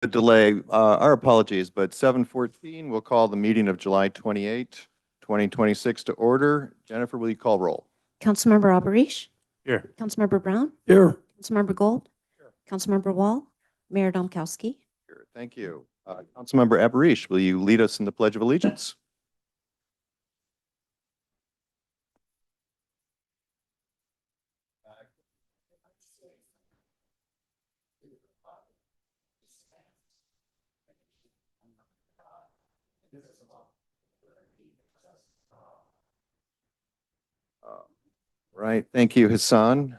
The delay, our apologies, but 7:14, we'll call the meeting of July 28, 2026 to order. Jennifer, will you call roll? Councilmember Alberish, Here. Councilmember Brown, Here. Councilmember Gold, Councilmember Wall, Mayor Domkowski. Here, thank you. Councilmember Abarish, will you lead us in the Pledge of Allegiance? Right, thank you, Hassan.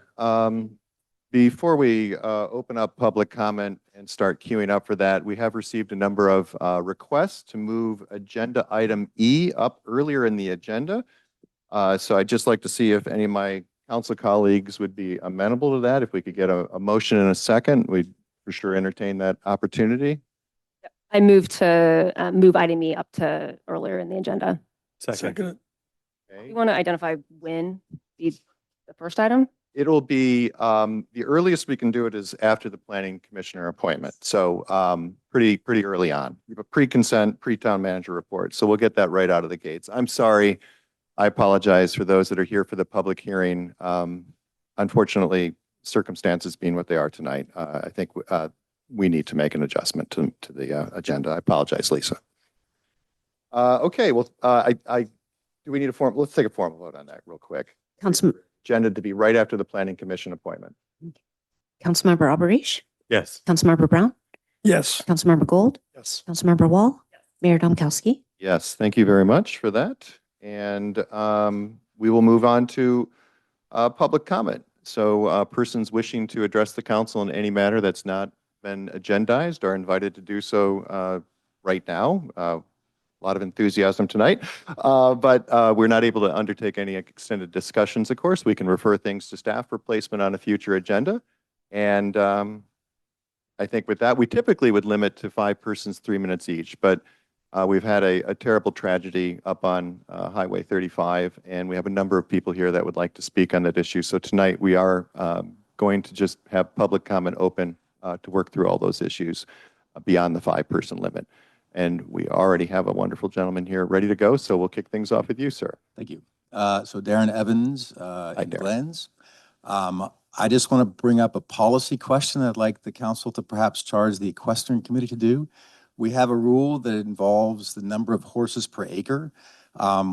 Before we open up public comment and start queuing up for that, we have received a number of requests to move agenda item E up earlier in the agenda. So I'd just like to see if any of my council colleagues would be amenable to that. If we could get a motion in a second, we'd for sure entertain that opportunity. I move to move item E up to earlier in the agenda. Second. Okay. You want to identify when the first item? It'll be, the earliest we can do it is after the planning commissioner appointment. So pretty early on. We have a pre-consent, pre-town manager report. So we'll get that right out of the gates. I'm sorry. I apologize for those that are here for the public hearing. Unfortunately, circumstances being what they are tonight, I think we need to make an adjustment to the agenda. I apologize, Lisa. Okay, well, do we need a form? Let's take a formal vote on that real quick. Agenda to be right after the planning commission appointment. Councilmember Alberish, Yes. Councilmember Brown, Yes. Councilmember Gold, Yes. Councilmember Wall, Mayor Domkowski. Yes, thank you very much for that. And we will move on to public comment. So persons wishing to address the council in any matter that's not been agendized are invited to do so right now. A lot of enthusiasm tonight, but we're not able to undertake any extended discussions, of course. We can refer things to staff for placement on a future agenda. And I think with that, we typically would limit to 5 persons, 3 minutes each. But we've had a terrible tragedy up on Highway 35, and we have a number of people here that would like to speak on that issue. So tonight we are going to just have public comment open to work through all those issues beyond the 5-person limit. And we already have a wonderful gentleman here ready to go, so we'll kick things off with you, sir. Thank you. So Darren Evans in Glens. I just want to bring up a policy question I'd like the council to perhaps charge the equestrian committee to do. We have a rule that involves the number of horses per acre.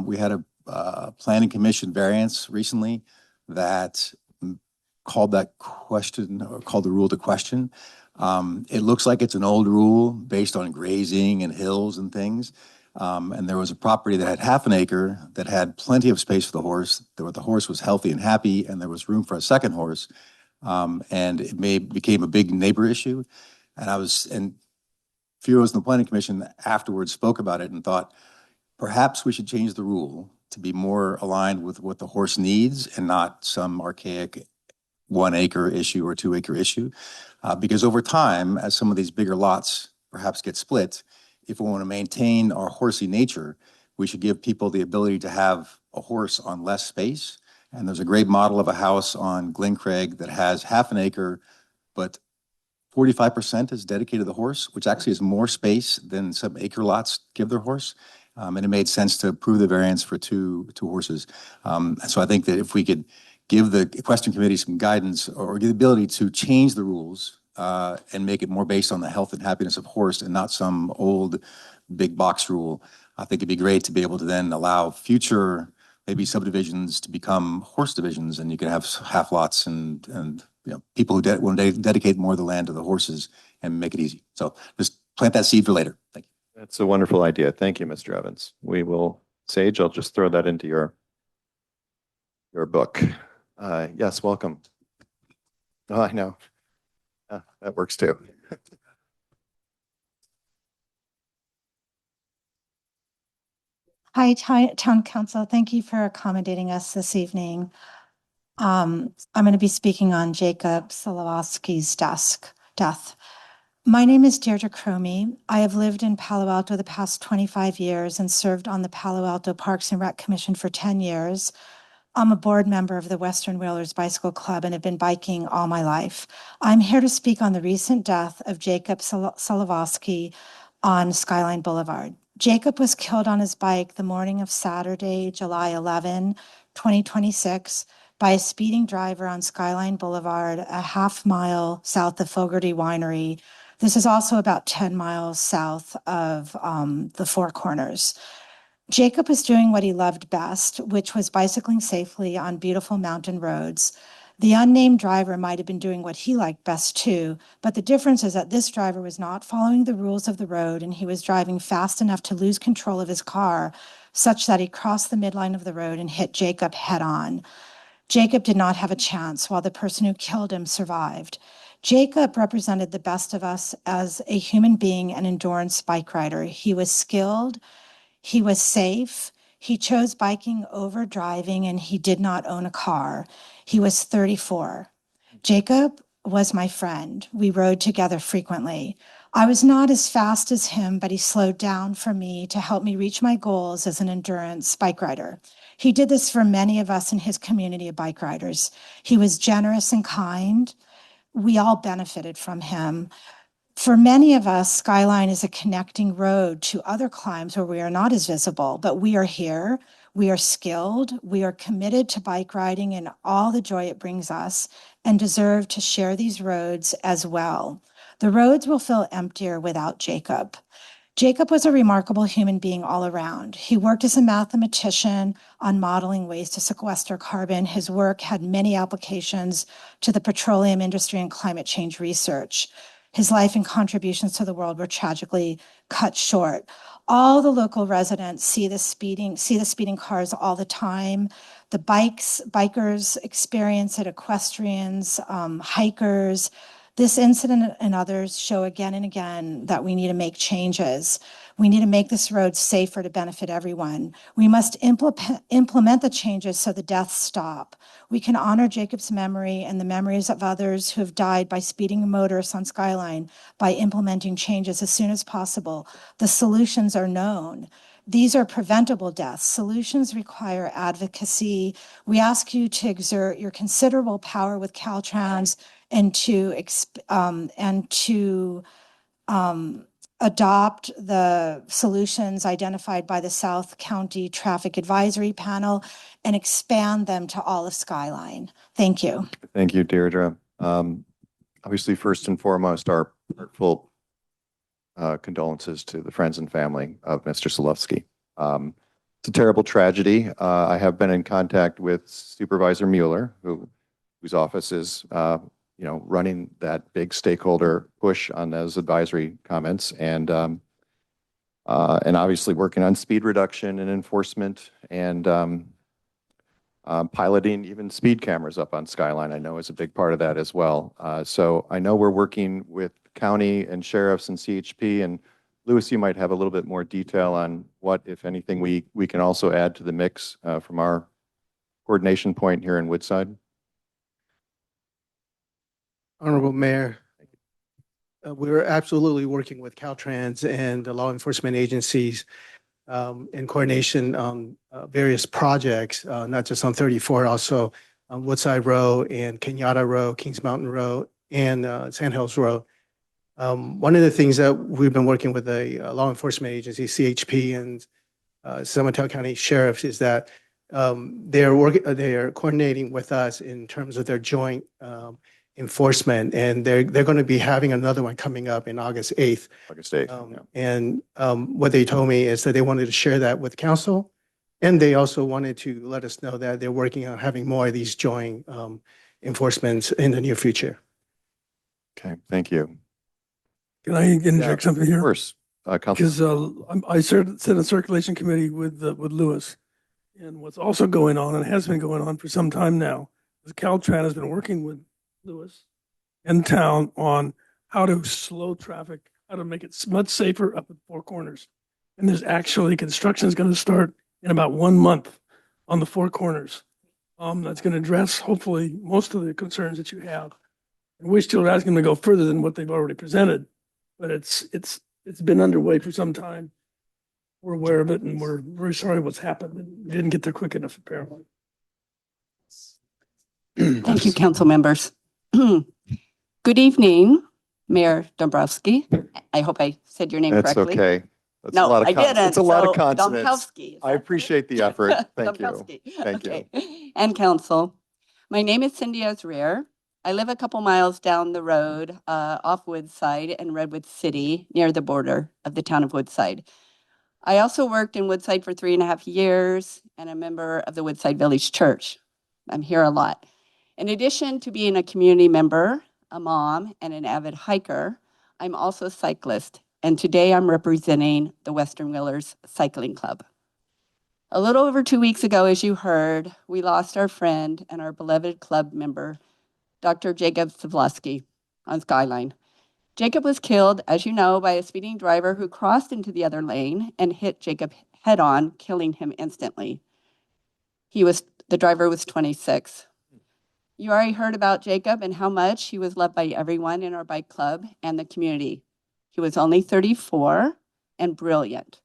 We had a planning commission variance recently that called that question, or called the rule to question. It looks like it's an old rule based on grazing and hills and things. And there was a property that had half an acre that had plenty of space for the horse. The horse was healthy and happy, and there was room for a second horse. And it became a big neighbor issue. And a few of us in the planning commission afterwards spoke about it and thought, perhaps we should change the rule to be more aligned with what the horse needs and not some archaic 1 acre issue or 2 acre issue. Because over time, as some of these bigger lots perhaps get split, if we want to maintain our horsey nature, we should give people the ability to have a horse on less space. And there's a great model of a house on Glen Craig that has half an acre, but 45% is dedicated to the horse, which actually is more space than some acre lots give their horse. And it made sense to approve the variance for two horses. So I think that if we could give the equestrian committee some guidance or the ability to change the rules and make it more based on the health and happiness of horse and not some old big box rule, I think it'd be great to be able to then allow future maybe subdivisions to become horse divisions, and you can have half lots and people who want to dedicate more of the land to the horses and make it easy. So just plant that seed for later. Thank you. That's a wonderful idea. Thank you, Mr. Evans. We will, Sage, I'll just throw that into your book. Yes, welcome. Oh, I know. That works too. Hi, Town Council. Thank you for accommodating us this evening. I'm going to be speaking on Jacob Solowski's death. My name is Deirdre Cromie. I have lived in Palo Alto the past 25 years and served on the Palo Alto Parks and Rec Commission for 10 years. I'm a board member of the Western Whalers Bicycle Club and have been biking all my life. I'm here to speak on the recent death of Jacob Solovosky on Skyline Boulevard. Jacob was killed on his bike the morning of Saturday, July 11, 2026, by a speeding driver on Skyline Boulevard, a half-mile south of Fogarty Winery. This is also about 10 miles south of the Four Corners. Jacob was doing what he loved best, which was bicycling safely on beautiful mountain roads. The unnamed driver might have been doing what he liked best too, but the difference is that this driver was not following the rules of the road and he was driving fast enough to lose control of his car, such that he crossed the midline of the road and hit Jacob head on. Jacob did not have a chance, while the person who killed him survived. Jacob represented the best of us as a human being and endurance bike rider. He was skilled, he was safe, he chose biking over driving, and he did not own a car. He was 34. Jacob was my friend. We rode together frequently. I was not as fast as him, but he slowed down for me to help me reach my goals as an endurance bike rider. He did this for many of us in his community of bike riders. He was generous and kind. We all benefited from him. For many of us, Skyline is a connecting road to other climbs where we are not as visible, but we are here. We are skilled. We are committed to bike riding and all the joy it brings us, and deserve to share these roads as well. The roads will feel emptier without Jacob. Jacob was a remarkable human being all around. He worked as a mathematician on modeling ways to sequester carbon. His work had many applications to the petroleum industry and climate change research. His life and contributions to the world were tragically cut short. All the local residents see the speeding cars all the time. The bikers experience it, equestrians, hikers. This incident and others show again and again that we need to make changes. We need to make this road safer to benefit everyone. We must implement the changes so the deaths stop. We can honor Jacob's memory and the memories of others who have died by speeding motorists on Skyline by implementing changes as soon as possible. The solutions are known. These are preventable deaths. Solutions require advocacy. We ask you to exert your considerable power with Caltrans and to adopt the solutions identified by the South County Traffic Advisory Panel and expand them to all of Skyline. Thank you. Thank you, Deirdre. Obviously, first and foremost, our heartfelt condolences to the friends and family of Mr. Solovsky. It's a terrible tragedy. I have been in contact with Supervisor Mueller, whose office is running that big stakeholder push on those advisory comments, and obviously working on speed reduction and enforcement, and piloting even speed cameras up on Skyline, I know is a big part of that as well. So I know we're working with county and sheriffs and CHP, and Louis, you might have a little bit more detail on what, if anything, we can also add to the mix from our coordination point here in Woodside. Honorable Mayor, we're absolutely working with Caltrans and the law enforcement agencies in coordination on various projects, not just on 34, also on Woodside Road and Kenyatta Road, Kings Mountain Road, and Sand Hills Road. One of the things that we've been working with the law enforcement agency, CHP and San Mateo County Sheriffs, is that they are coordinating with us in terms of their joint enforcement, and they're going to be having another one coming up in August 8th. August 8th. Yeah. And what they told me is that they wanted to share that with council, and they also wanted to let us know that they're working on having more of these joint enforcements in the near future. Okay, thank you. Can I interject something here? Of course, Councilor. Because I sit in a circulation committee with Louis, and what's also going on, and has been going on for some time now, is Caltrans has been working with Louis and town on how to slow traffic, how to make it much safer up at Four Corners. And there's actually construction is going to start in about 1 month on the Four Corners. That's going to address hopefully most of the concerns that you have. And we're still asking them to go further than what they've already presented, but it's been underway for some time. We're aware of it, and we're very sorry what's happened. We didn't get there quick enough, apparently. Thank you, council members. Good evening, Mayor Dombrowski. I hope I said your name That's correctly. okay. That's a No, lot of I didn't. It's a lot of So, consonants. Dombrowski, is I that appreciate the effort. Thank you. Dombrowski. Thank you. Okay. And council. My name is Cindy Azrier. I live a couple miles down the road off Woodside in Redwood City, near the border of the town of Woodside. I also worked in Woodside for 3.5 years and a member of the Woodside Village Church. I'm here a lot. In addition to being a community member, a mom, and an avid hiker, I'm also a cyclist, and today I'm representing the Western Wheelers Cycling Club. A little over 2 weeks ago, as you heard, we lost our friend and our beloved club member, Dr. Jacob Savlosky, on Skyline. Jacob was killed, as you know, by a speeding driver who crossed into the other lane and hit Jacob head on, killing him instantly. The driver was 26. You already heard about Jacob and how much he was loved by everyone in our bike club and the community. He was only 34 and brilliant.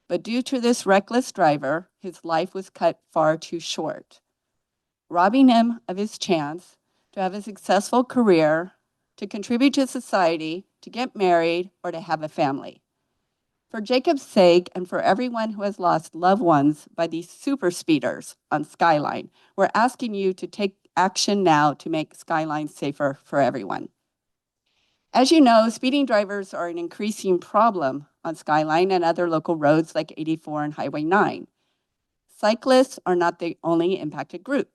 But due to this reckless driver, his life was cut far too short, robbing him of his chance to have a successful career, to contribute to society, to get married, or to have a family. For Jacob's sake and for everyone who has lost loved ones by these super speeders on Skyline, we're asking you to take action now to make Skyline safer for everyone. As you know, speeding drivers are an increasing problem on Skyline and other local roads like 84 and Highway 9. Cyclists are not the only impacted group.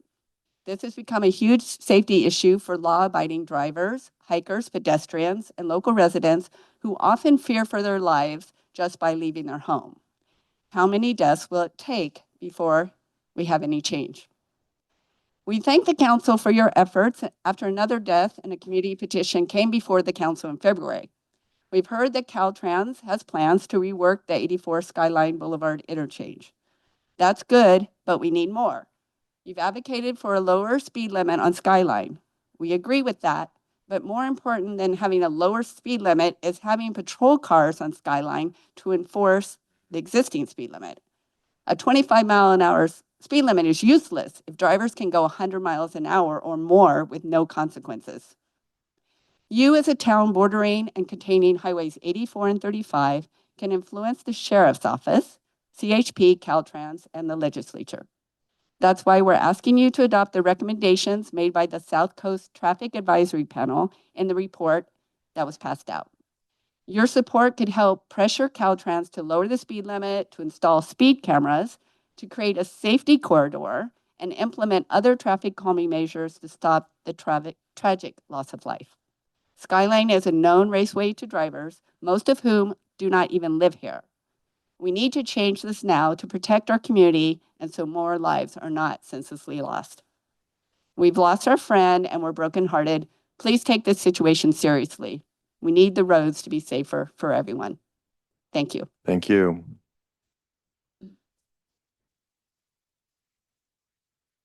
This has become a huge safety issue for law-abiding drivers, hikers, pedestrians, and local residents who often fear for their lives just by leaving their home. How many deaths will it take before we have any change? We thank the council for your efforts after another death and a community petition came before the council in February. We've heard that Caltrans has plans to rework the 84 Skyline Boulevard interchange. That's good, but we need more. You've advocated for a lower speed limit on Skyline. We agree with that, but more important than having a lower speed limit is having patrol cars on Skyline to enforce the existing speed limit. A 25-mile-an-hour speed limit is useless if drivers can go 100 miles an hour or more with no consequences. You, as a town bordering and containing highways 84 and 35, can influence the sheriff's office, CHP, Caltrans, and the legislature. That's why we're asking you to adopt the recommendations made by the South Coast Traffic Advisory Panel in the report that was passed out. Your support could help pressure Caltrans to lower the speed limit, to install speed cameras, to create a safety corridor, and implement other traffic calming measures to stop the tragic loss of life. Skyline is a known raceway to drivers, most of whom do not even live here. We need to change this now to protect our community and so more lives are not senselessly lost. We've lost our friend and we're brokenhearted. Please take this situation seriously. We need the roads to be safer for everyone. Thank you. Thank you.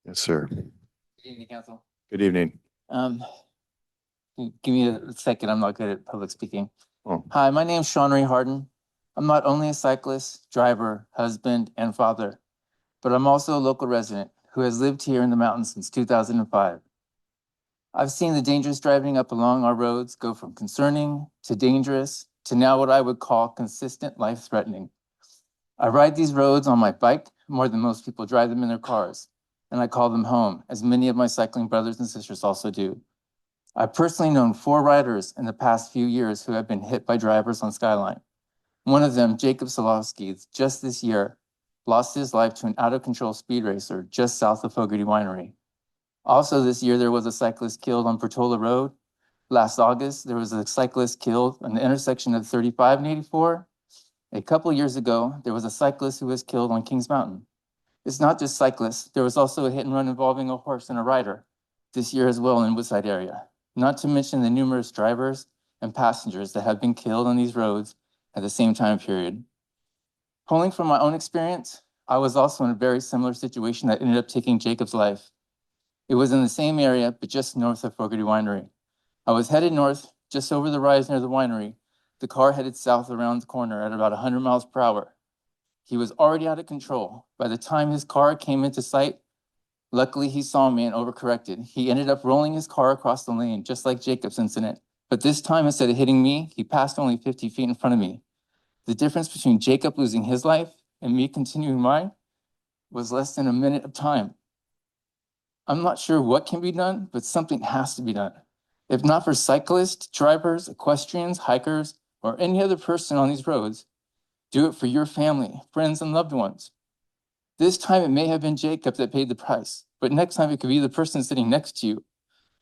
Yes, sir. Good evening, council. Good evening. Give me a second. I'm not good at public speaking. Oh. Hi, my name's Sean Ray Harden. I'm not only a cyclist, driver, husband, and father, but I'm also a local resident who has lived here in the mountains since 2005. I've seen the dangerous driving up along our roads go from concerning to dangerous to now what I would call consistent life-threatening. I ride these roads on my bike more than most people drive them in their cars, and I call them home, as many of my cycling brothers and sisters also do. I've personally known 4 riders in the past few years who have been hit by drivers on Skyline. One of them, Jacob Solowski, just this year, lost his life to an out-of-control speed racer just south of Fogarty Winery. Also this year, there was a cyclist killed on Portola Road. Last August, there was a cyclist killed on the intersection of 35 and 84. A couple years ago, there was a cyclist who was killed on Kings Mountain. It's not just cyclists. There was also a hit and run involving a horse and a rider this year as well in Woodside area. Not to mention the numerous drivers and passengers that have been killed on these roads at the same time period. Pulling from my own experience, I was also in a very similar situation that ended up taking Jacob's life. It was in the same area, but just north of Fogarty Winery. I was headed north, just over the rise near the winery. The car headed south around the corner at about 100 miles per hour. He was already out of control. By the time his car came into sight, Luckily, he saw me and overcorrected. He ended up rolling his car across the lane, just like Jacob's incident. But this time, instead of hitting me, he passed only 50 feet in front of me. The difference between Jacob losing his life and me continuing mine was less than a minute of time. I'm not sure what can be done, but something has to be done. If not for cyclists, drivers, equestrians, hikers, or any other person on these roads, do it for your family, friends, and loved ones. This time it may have been Jacob that paid the price, but next time it could be the person sitting next to you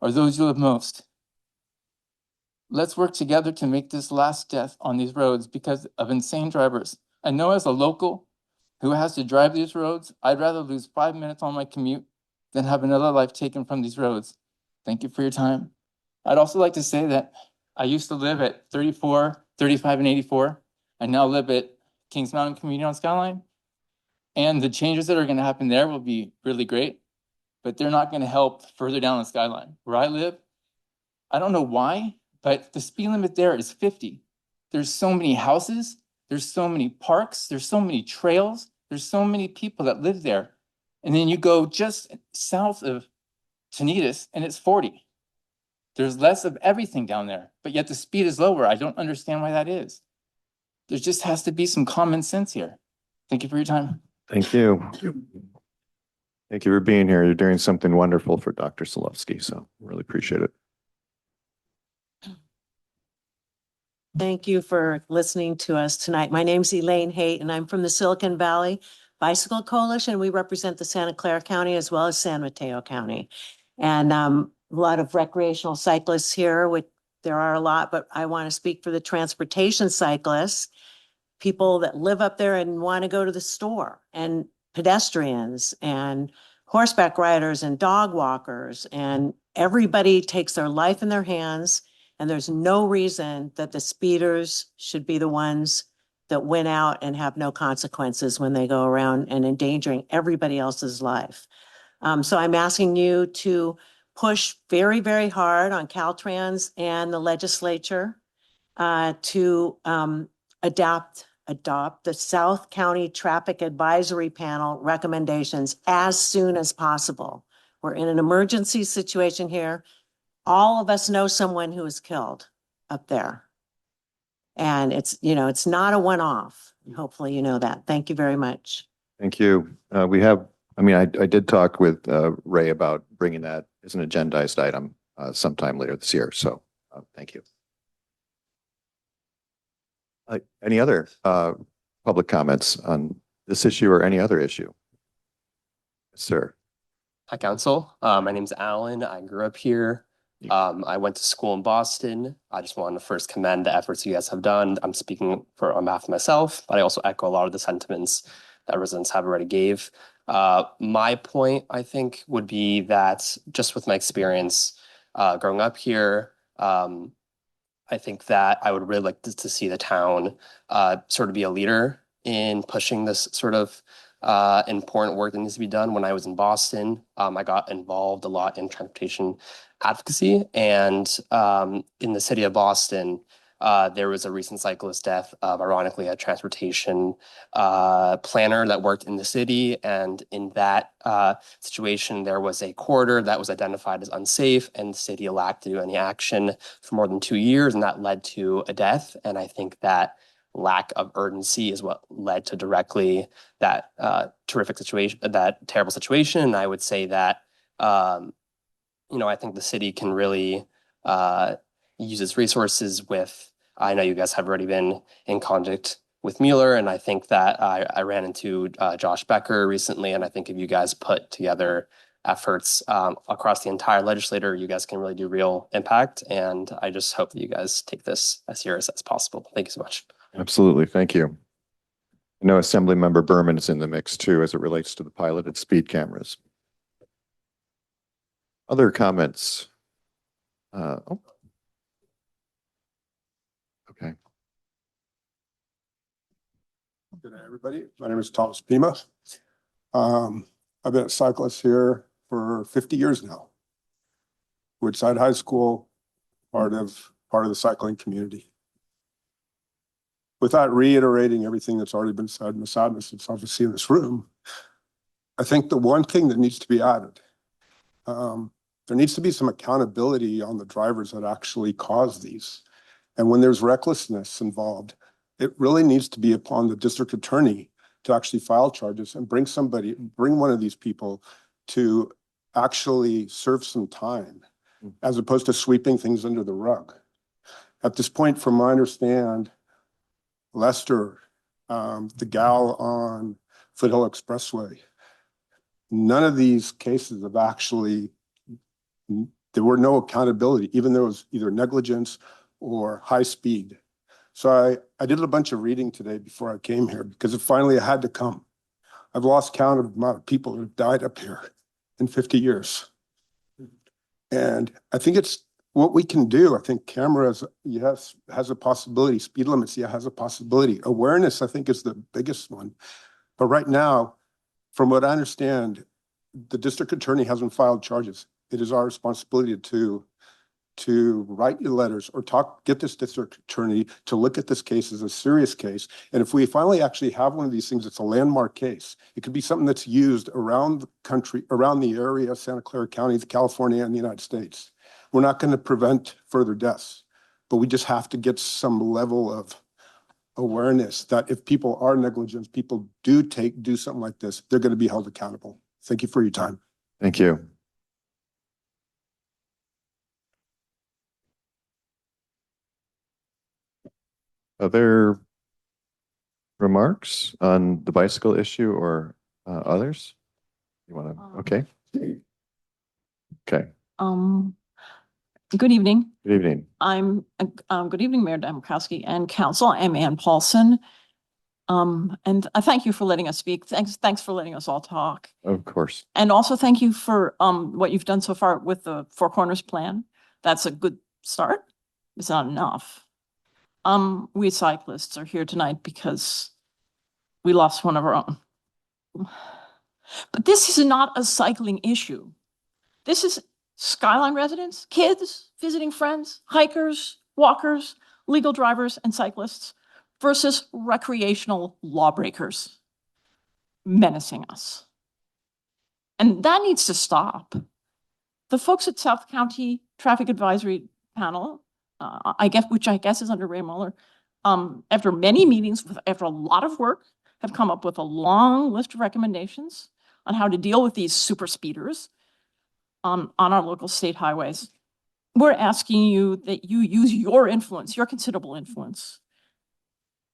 or those you love most. Let's work together to make this last death on these roads because of insane drivers. I know as a local who has to drive these roads, I'd rather lose 5 minutes on my commute than have another life taken from these roads. Thank you for your time. I'd also like to say that I used to live at 34, 35, and 84. I now live at Kings Mountain Community on Skyline. And the changes that are going to happen there will be really great, but they're not going to help further down the Skyline. Where I live, I don't know why, but the speed limit there is 50. There's so many houses, there's so many parks, there's so many trails, there's so many people that live there. And then you go just south of Tanitas and it's 40. There's less of everything down there, but yet the speed is lower. I don't understand why that is. There just has to be some common sense here. Thank you for your time. Thank you. Thank you for being here. You're doing something wonderful for Dr. Solovsky, so really appreciate it. Thank you for listening to us tonight. My name's Elaine Haight, and I'm from the Silicon Valley Bicycle Coalition. We represent the Santa Clara County as well as San Mateo County. And a lot of recreational cyclists here, which there are a lot, but I want to speak for the transportation cyclists, people that live up there and want to go to the store, and pedestrians and horseback riders and dog walkers, and everybody takes their life in their hands. And there's no reason that the speeders should be the ones that win out and have no consequences when they go around and endangering everybody else's life. So I'm asking you to push very, very hard on Caltrans and the legislature to adopt the South County Traffic Advisory Panel recommendations as soon as possible. We're in an emergency situation here. All of us know someone who was killed up there. And it's not a one-off. Hopefully you know that. Thank you very much. Thank you. I did talk with Ray about bringing that as an agendized item sometime later this year. So thank you. Any other public comments on this issue or any other issue? Yes, sir. Hi, Council. My name's Alan. I grew up here. I went to school in Boston. I just wanted to first commend the efforts you guys have done. I'm speaking on behalf of myself, but I also echo a lot of the sentiments that residents have already gave. My point, I think, would be that just with my experience growing up here, I think that I would really like to see the town sort of be a leader in pushing this sort of important work that needs to be done. When I was in Boston, I got involved a lot in transportation advocacy, and in the city of Boston, there was a recent cyclist death of, ironically, a transportation planner that worked in the city. And in that situation, there was a corridor that was identified as unsafe, and the city lacked to do any action for more than 2 years, and that led to a death. And I think that lack of urgency is what led to directly that terrible situation. And I would say that, I think the city can really use its resources with, I know you guys have already been in contact with Mueller, and I think that I ran into Josh Becker recently, and I think if you guys put together efforts across the entire legislature, you guys can really do real impact. And I just hope that you guys take this as serious as possible. Thank you so much. Absolutely. Thank you. I know Assemblymember Berman is in the mix too, as it relates to the piloted speed cameras. Other comments? Okay. Good day, everybody. My name is Thomas Pima. I've been a cyclist here for 50 years now. Woodside High School, part of the cycling community. Without reiterating everything that's already been said, and the sadness that's obviously in this room, I think the one thing that needs to be added, there needs to be some accountability on the drivers that actually cause these. And when there's recklessness involved, it really needs to be upon the district attorney to actually file charges and bring one of these people to actually serve some time, as opposed to sweeping things under the rug. At this point, from what I understand, Lester, the gal on Foothill Expressway, none of these cases have actually, there were no accountability, even though it was either negligence or high speed. So I did a bunch of reading today before I came here because it finally had to come. I've lost count of the amount of people who have died up here in 50 years. And I think it's what we can do. I think cameras, yes, has a possibility. Speed limits, yeah, has a possibility. Awareness, I think, is the biggest one. But right now, from what I understand, the district attorney hasn't filed charges. It is our responsibility to write you letters or get this district attorney to look at this case as a serious case. And if we finally actually have one of these things, it's a landmark case. It could be something that's used around the country, around the area, Santa Clara County, California, and the United States. We're not going to prevent further deaths, but we just have to get some level of awareness that if people are negligent, people do something like this, they're going to be held accountable. Thank you for your time. Thank you. Other remarks on the bicycle issue or others? You want to, okay. Okay, Good evening. good evening. Good evening, Mayor Dembrowski and Council. I'm Ann Paulson. And I thank you for letting us speak. Thanks for letting us all talk. Of course. And also thank you for what you've done so far with the Four Corners plan. That's a good start. It's not enough. We cyclists are here tonight because we lost one of our own. But this is not a cycling issue. This is Skyline residents, kids, visiting friends, hikers, walkers, legal drivers, and cyclists versus recreational lawbreakers menacing us. And that needs to stop. The folks at South County Traffic Advisory Panel, which I guess is under Ray Mueller, after many meetings, after a lot of work, have come up with a long list of recommendations on how to deal with these super speeders on our local state highways. We're asking you that you use your influence, your considerable influence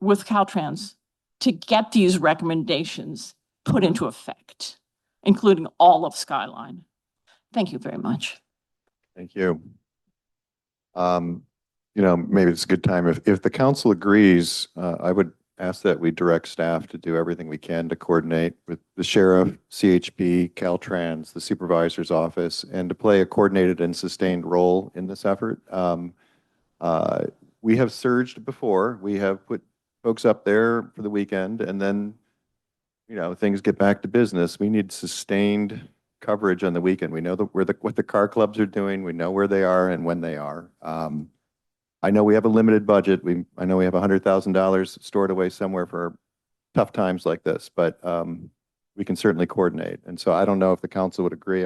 with Caltrans to get these recommendations put into effect, including all of Skyline. Thank you very much. Thank you. Maybe it's a good time. If the council agrees, I would ask that we direct staff to do everything we can to coordinate with the sheriff, CHP, Caltrans, the supervisor's office, and to play a coordinated and sustained role in this effort. We have surged before. We have put folks up there for the weekend, and then, things get back to business. We need sustained coverage on the weekend. We know what the car clubs are doing. We know where they are and when they are. I know we have a limited budget. I know we have $100,000 stored away somewhere for tough times like this, but we can certainly coordinate. And so I don't know if the council would agree.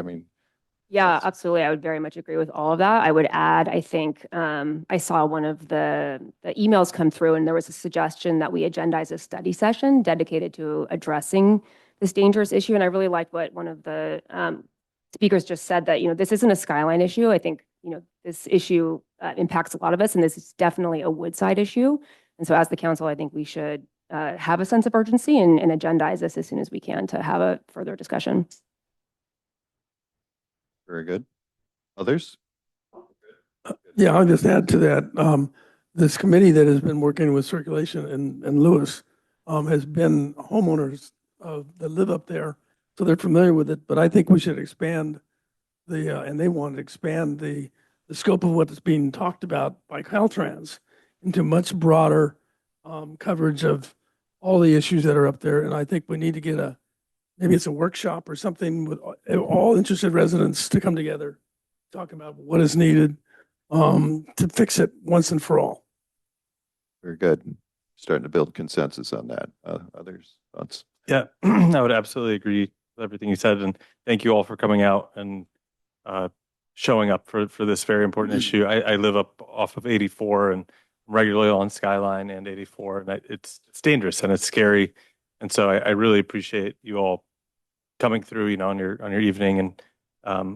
Yeah, absolutely. I would very much agree with all of that. I would add, I think I saw one of the emails come through, and there was a suggestion that we agendize a study session dedicated to addressing this dangerous issue. And I really liked what one of the speakers just said, that, this isn't a Skyline issue. I think, this issue impacts a lot of us, and this is definitely a Woodside issue. And so as the council, I think we should have a sense of urgency and agendize this as soon as we can to have a further discussion. Very good. Others? Yeah, I'll just add to that. This committee that has been working with circulation in Lewis has been homeowners that live up there, so they're familiar with it. But I think we should expand and they want to expand the scope of what is being talked about by Caltrans into much broader coverage of all the issues that are up there. And I think we need to get maybe it's a workshop or something with all interested residents to come together, talk about what is needed to fix it once and for all. Very good. Starting to build consensus on that. Others thoughts? Yeah, I would absolutely agree everything you said, and thank you all for coming out and showing up for this very important issue. I live up off of 84 and regularly on Skyline and 84, and it's dangerous and it's scary. And so I really appreciate you all coming through, you know, on your evening, and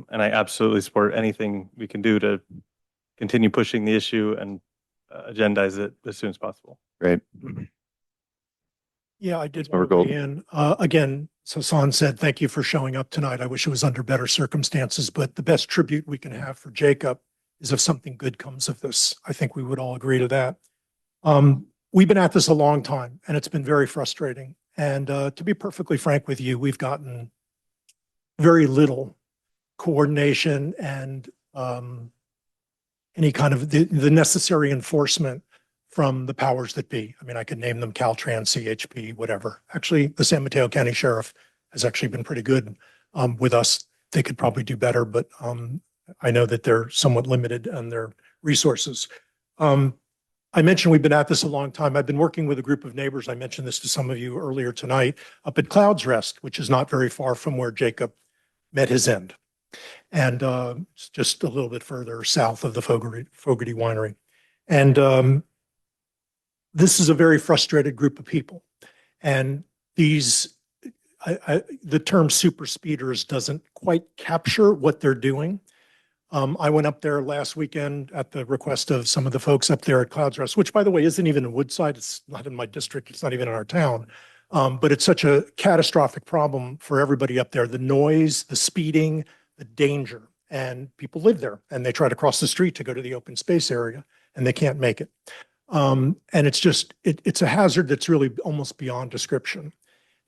I absolutely support anything we can do to continue pushing the issue and agendize it as soon as possible. Great. Yeah, I did Councilmember want to Gold. weigh in. Again, Sasan said, thank you for showing up tonight. I wish it was under better circumstances, but the best tribute we can have for Jacob is if something good comes of this. I think we would all agree to that. We've been at this a long time, and it's been very frustrating. And to be perfectly frank with you, we've gotten very little coordination and any kind of the necessary enforcement from the powers that be. I mean, I could name them Caltrans, CHP, whatever. Actually, the San Mateo County Sheriff has actually been pretty good with us. They could probably do better, but I know that they're somewhat limited on their resources. I mentioned we've been at this a long time. I've been working with a group of neighbors. I mentioned this to some of you earlier tonight up at Clouds Rest, which is not very far from where Jacob met his end. And it's just a little bit further south of the Fogarty Winery. And this is a very frustrated group of people. And these, the term super speeders doesn't quite capture what they're doing. I went up there last weekend at the request of some of the folks up there at Clouds Rest, which, by the way, isn't even in Woodside. It's not in my district. It's not even in our town. But it's such a catastrophic problem for everybody up there. The noise, the speeding, the danger. And people live there and they try to cross the street to go to the open space area and they can't make it. And it's just, it's a hazard that's really almost beyond description.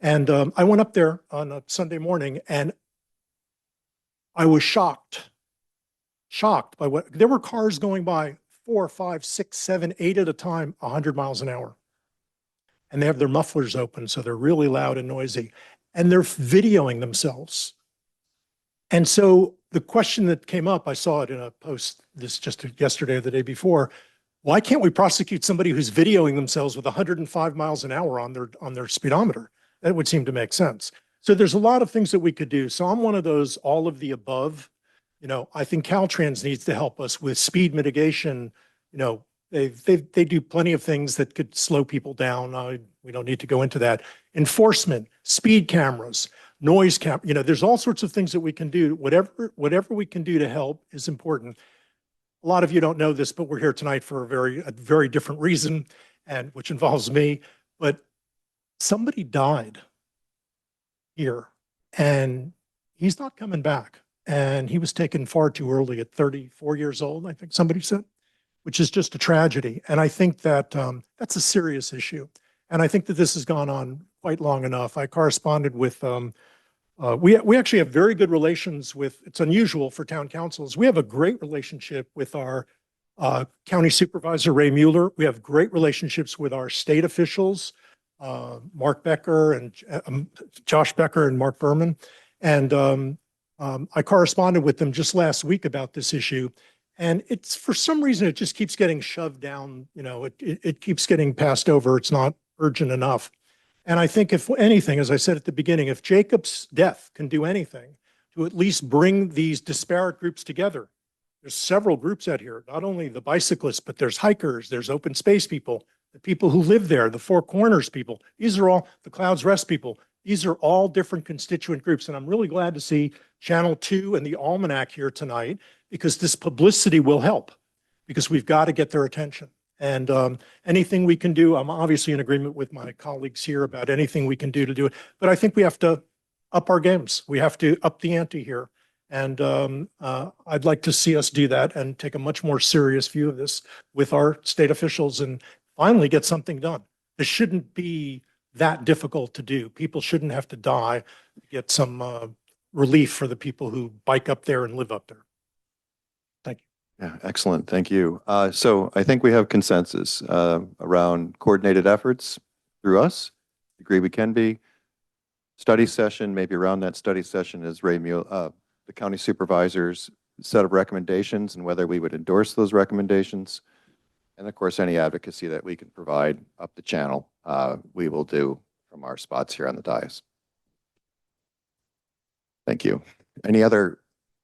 And I went up there on a Sunday morning and I was shocked by what, there were cars going by 4, 5, 6, 7, 8 at a time, 100 miles an hour. And they have their mufflers open, so they're really loud and noisy. And they're videoing themselves. And so the question that came up, I saw it in a post this just yesterday or the day before, why can't we prosecute somebody who's videoing themselves with 105 miles an hour on their speedometer? That would seem to make sense. So there's a lot of things that we could do. So I'm one of those all of the above. You know, I think Caltrans needs to help us with speed mitigation. You know, they do plenty of things that could slow people down. We don't need to go into that. Enforcement, speed cameras, noise you know, there's all sorts of things that we can do. Whatever we can do to help is important. A lot of you don't know this, but we're here tonight for a very different reason, and which involves me. But somebody died here, and he's not coming back. And he was taken far too early at 34 years old, I think somebody said, which is just a tragedy. And I think that that's a serious issue. And I think that this has gone on quite long enough. I corresponded with, we actually have very good relations with, it's unusual for town councils. We have a great relationship with our county supervisor, Ray Mueller. We have great relationships with our state officials, Mark Becker and Josh Becker and Mark Berman. And I corresponded with them just last week about this issue. And it's, for some reason, it just keeps getting shoved down. You know, it keeps getting passed over. It's not urgent enough. And I think if anything, as I said at the beginning, if Jacob's death can do anything to at least bring these disparate groups together, there's several groups out here, not only the bicyclists, but there's hikers, there's open space people, the people who live there, the Four Corners people. These are all the Clouds Rest people. These are all different constituent groups. And I'm really glad to see Channel 2 and the Almanac here tonight, because this publicity will help, because we've got to get their attention. And anything we can do, I'm obviously in agreement with my colleagues here about anything we can do to do it. But I think we have to up our games. We have to up the ante here. And I'd like to see us do that and take a much more serious view of this with our state officials and finally get something done. This shouldn't be that difficult to do. People shouldn't have to die to get some relief for the people who bike up there and live up there. Thank you. Yeah, excellent. Thank you. So I think we have consensus around coordinated efforts through us. Agree we can be. Study session, maybe around that study session is Ray Mueller, the county supervisor's set of recommendations and whether we would endorse those recommendations. And of course, any advocacy that we can provide up the channel, we will do from our spots here on the dais. Thank you. Any other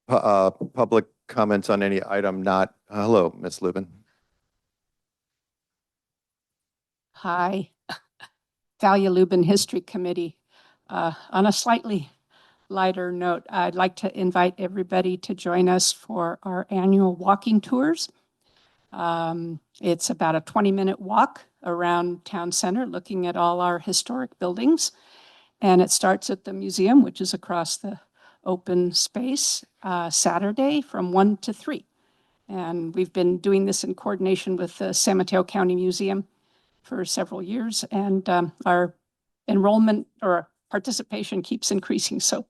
public comments on any item not, hello, Ms. Lubin. Hi, Thalia Lubin History Committee. On a slightly lighter note, I'd like to invite everybody to join us for our annual walking tours. It's about a 20-minute walk around town center, looking at all our historic buildings. And it starts at the museum, which is across the open space, Saturday from 1 to 3. And we've been doing this in coordination with the San Mateo County Museum for several years. And our enrollment or participation keeps increasing. So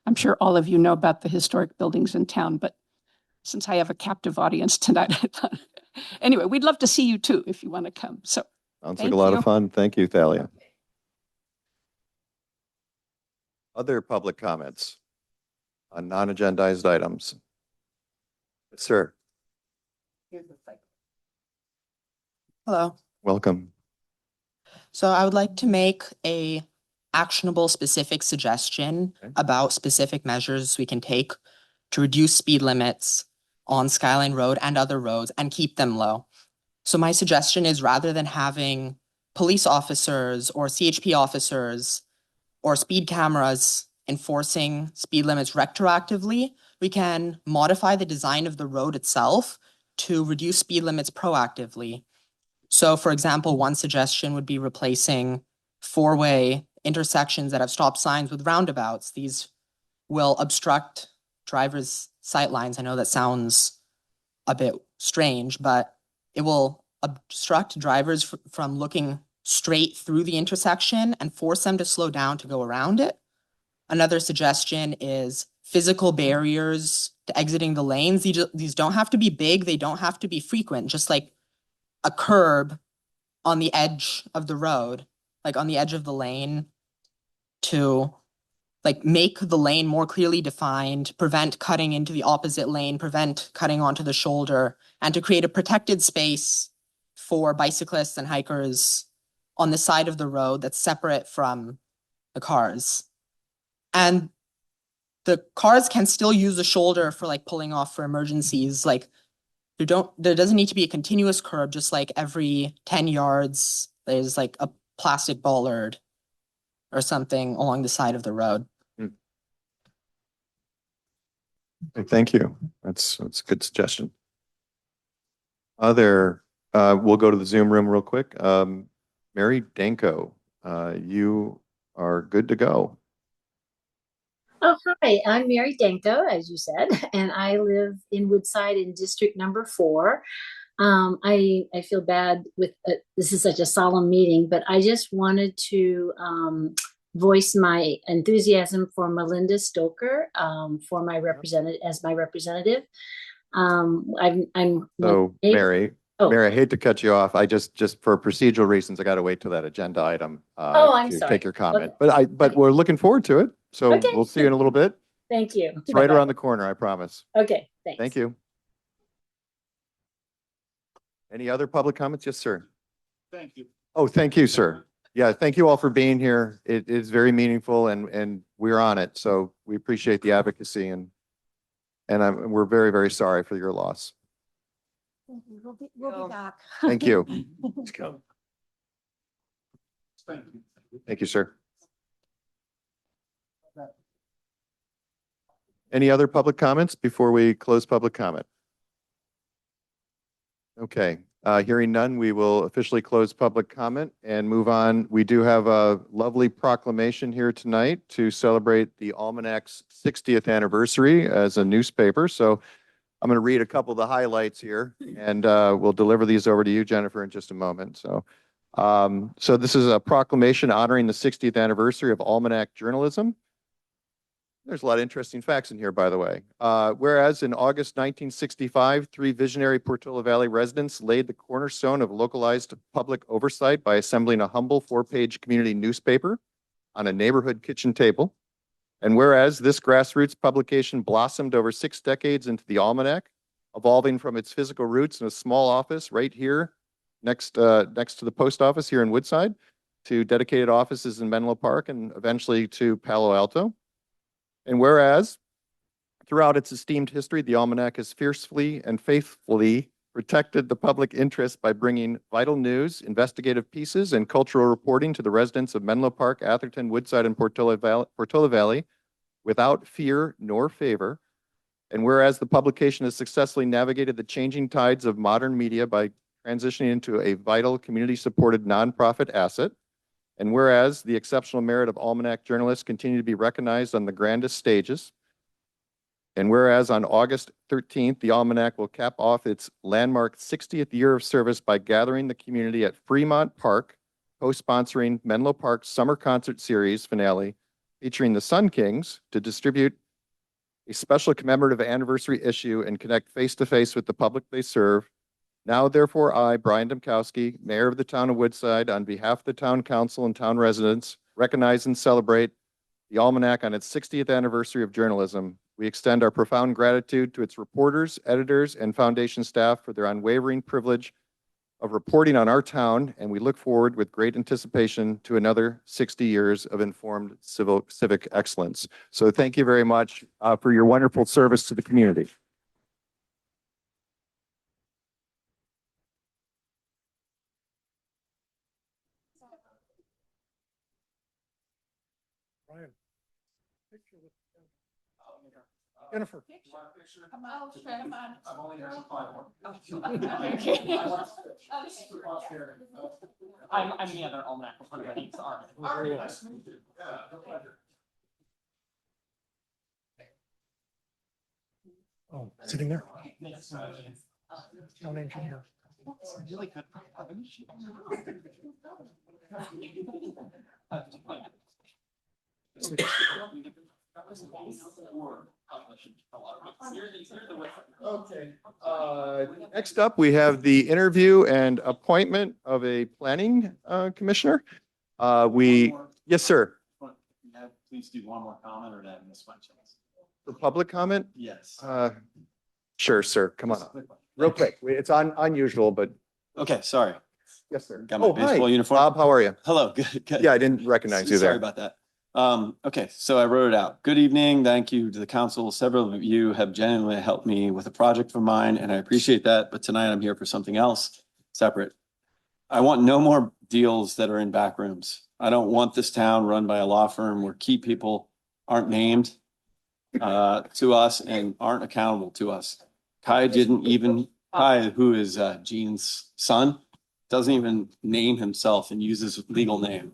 I'm sure all of you know about the historic buildings in town, but since I have a captive audience tonight, I thought, anyway, we'd love to see you too if you want to come. So Sounds like a lot of fun. Thank you, Thalia. Other public comments on non-agendized items? Yes, sir. Hello. Welcome. So I would like to make a actionable specific suggestion about specific measures we can take to reduce speed limits on Skyline Road and other roads and keep them low. So my suggestion is rather than having police officers or CHP officers or speed cameras enforcing speed limits retroactively, we can modify the design of the road itself to reduce speed limits proactively. So for example, one suggestion would be replacing four-way intersections that have stop signs with roundabouts. These will obstruct drivers' sight lines. I know that sounds a bit strange, but it will obstruct drivers from looking straight through the intersection and force them to slow down to go around it. Another suggestion is physical barriers to exiting the lanes. These don't have to be big. They don't have to be frequent, just like a curb on the edge of the road, like on the edge of the lane, to like make the lane more clearly defined, prevent cutting into the opposite lane, prevent cutting onto the shoulder, and to create a protected space for bicyclists and hikers on the side of the road that's separate from the cars. And the cars can still use the shoulder for like pulling off for emergencies. Like there doesn't need to be a continuous curb, just like every 10 yards, there's like a plastic bollard or something along the side of the road. Thank you. That's a good suggestion. We'll go to the Zoom room real quick. Mary Danko, you are good to go. Oh, hi, I'm Mary Danko, as you said, and I live in Woodside in District Number 4. I feel bad with this is such a solemn meeting, but I just wanted to voice my enthusiasm for Melinda Stoker for my representative. Mary, Mary, I hate to cut you off. I just for procedural reasons, I got to wait till that agenda item I'm to sorry. take your comment. Okay. But we're looking forward to it. So Okay. we'll see you in a little bit. Thank you. It's right around the corner, I promise. Okay, thanks. Thank you. Any other public comments? Yes, sir. Thank you. Oh, thank you, sir. Yeah, thank you all for being here. It is very meaningful and we're on it. So we appreciate the advocacy and we're very, very sorry for your loss. We'll be back. Thank you. Let's go. Thank you. Thank you, sir. Any other public comments before we close public comment? Okay, hearing none, we will officially close public comment and move on. We do have a lovely proclamation here tonight to celebrate the Almanac's 60th anniversary as a newspaper. So I'm going to read a couple of the highlights here and we'll deliver these over to you, Jennifer, in just a moment. So this is a proclamation honoring the 60th anniversary of Almanac journalism. There's a lot of interesting facts in here, by the way. Whereas in August 1965, 3 visionary Portola Valley residents laid the cornerstone of localized public oversight by assembling a humble 4-page community newspaper on a neighborhood kitchen table. And whereas this grassroots publication blossomed over 6 decades into the Almanac, evolving from its physical roots in a small office right here next to the post office here in Woodside, to dedicated offices in Menlo Park and eventually to Palo Alto. And whereas throughout its esteemed history, the Almanac has fiercely and faithfully protected the public interest by bringing vital news, investigative pieces, and cultural reporting to the residents of Menlo Park, Atherton, Woodside, and Portola Valley without fear nor favor. And whereas the publication has successfully navigated the changing tides of modern media by transitioning into a vital community-supported nonprofit asset. And whereas the exceptional merit of Almanac journalists continue to be recognized on the grandest stages. And whereas on August 13th, the Almanac will cap off its landmark 60th year of service by gathering the community at Fremont Park, co-sponsoring Menlo Park's summer concert series finale featuring the Sun Kings to distribute a special commemorative anniversary issue and connect face-to-face with the public they serve. Now, therefore, I, Brian Domkowski, Mayor of the Town of Woodside, on behalf of the Town Council and town residents, recognize and celebrate the Almanac on its 60th anniversary of journalism. We extend our profound gratitude to its reporters, editors, and foundation staff for their unwavering privilege of reporting on our town, and we look forward with great anticipation to another 60 years of informed civic excellence. So thank you very much for your wonderful service to the community. Brian, picture with Jennifer. Come on, come on. I've only got to find one. I'm the other Almanac. Sorry. Oh, sitting there. Town engineer. Really good. Okay. Next up, we have the interview and appointment of a planning commissioner. Yes, sir. Please do one more comment or that miss my chance. For public comment? Yes. Sure, sir. Come on up. Real quick. It's unusual, but Okay, sorry. yes, sir. Got my Oh, baseball hi. uniform. Bob, how are you? Hello, good. Yeah, I didn't recognize you Sorry there. about that. Okay, so I wrote it out. Good evening. Thank you to the council. Several of you have genuinely helped me with a project of mine, and I appreciate that. But tonight I'm here for something else separate. I want no more deals that are in back rooms. I don't want this town run by a law firm where key people aren't named to us and aren't accountable to us. Kai, who is Gene's son, doesn't even name himself and uses legal name.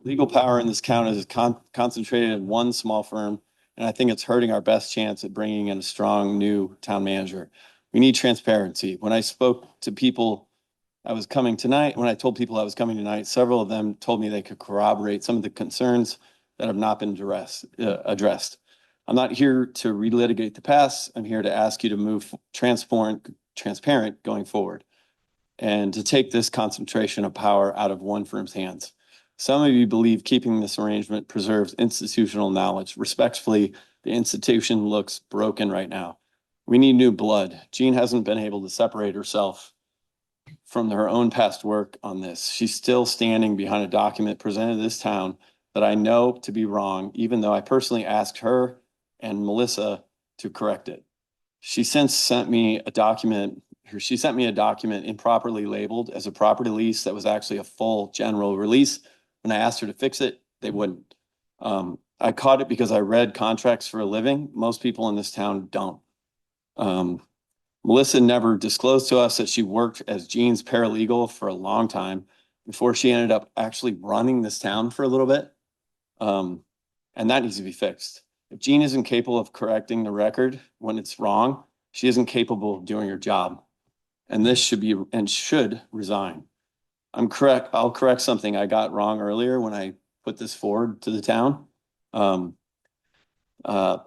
Legal power in this county is concentrated in one small firm, and I think it's hurting our best chance at bringing in a strong new town manager. We need transparency. When I spoke to people I was coming tonight, when I told people I was coming tonight, several of them told me they could corroborate some of the concerns that have not been addressed. I'm not here to relitigate the past. I'm here to ask you to move transparent going forward and to take this concentration of power out of one firm's hands. Some of you believe keeping this arrangement preserves institutional knowledge. Respectfully, the institution looks broken right now. We need new blood. Jean hasn't been able to separate herself from her own past work on this. She's still standing behind a document presented to this town that I know to be wrong, even though I personally asked her and Melissa to correct it. She since sent me a document. She sent me a document improperly labeled as a property lease that was actually a full general release. When I asked her to fix it, they wouldn't. I caught it because I read contracts for a living. Most people in this town don't. Melissa never disclosed to us that she worked as Jean's paralegal for a long time before she ended up actually running this town for a little bit. And that needs to be fixed. If Jean isn't capable of correcting the record when it's wrong, she isn't capable of doing her job. And this should resign. I'll correct something I got wrong earlier when I put this forward to the town. I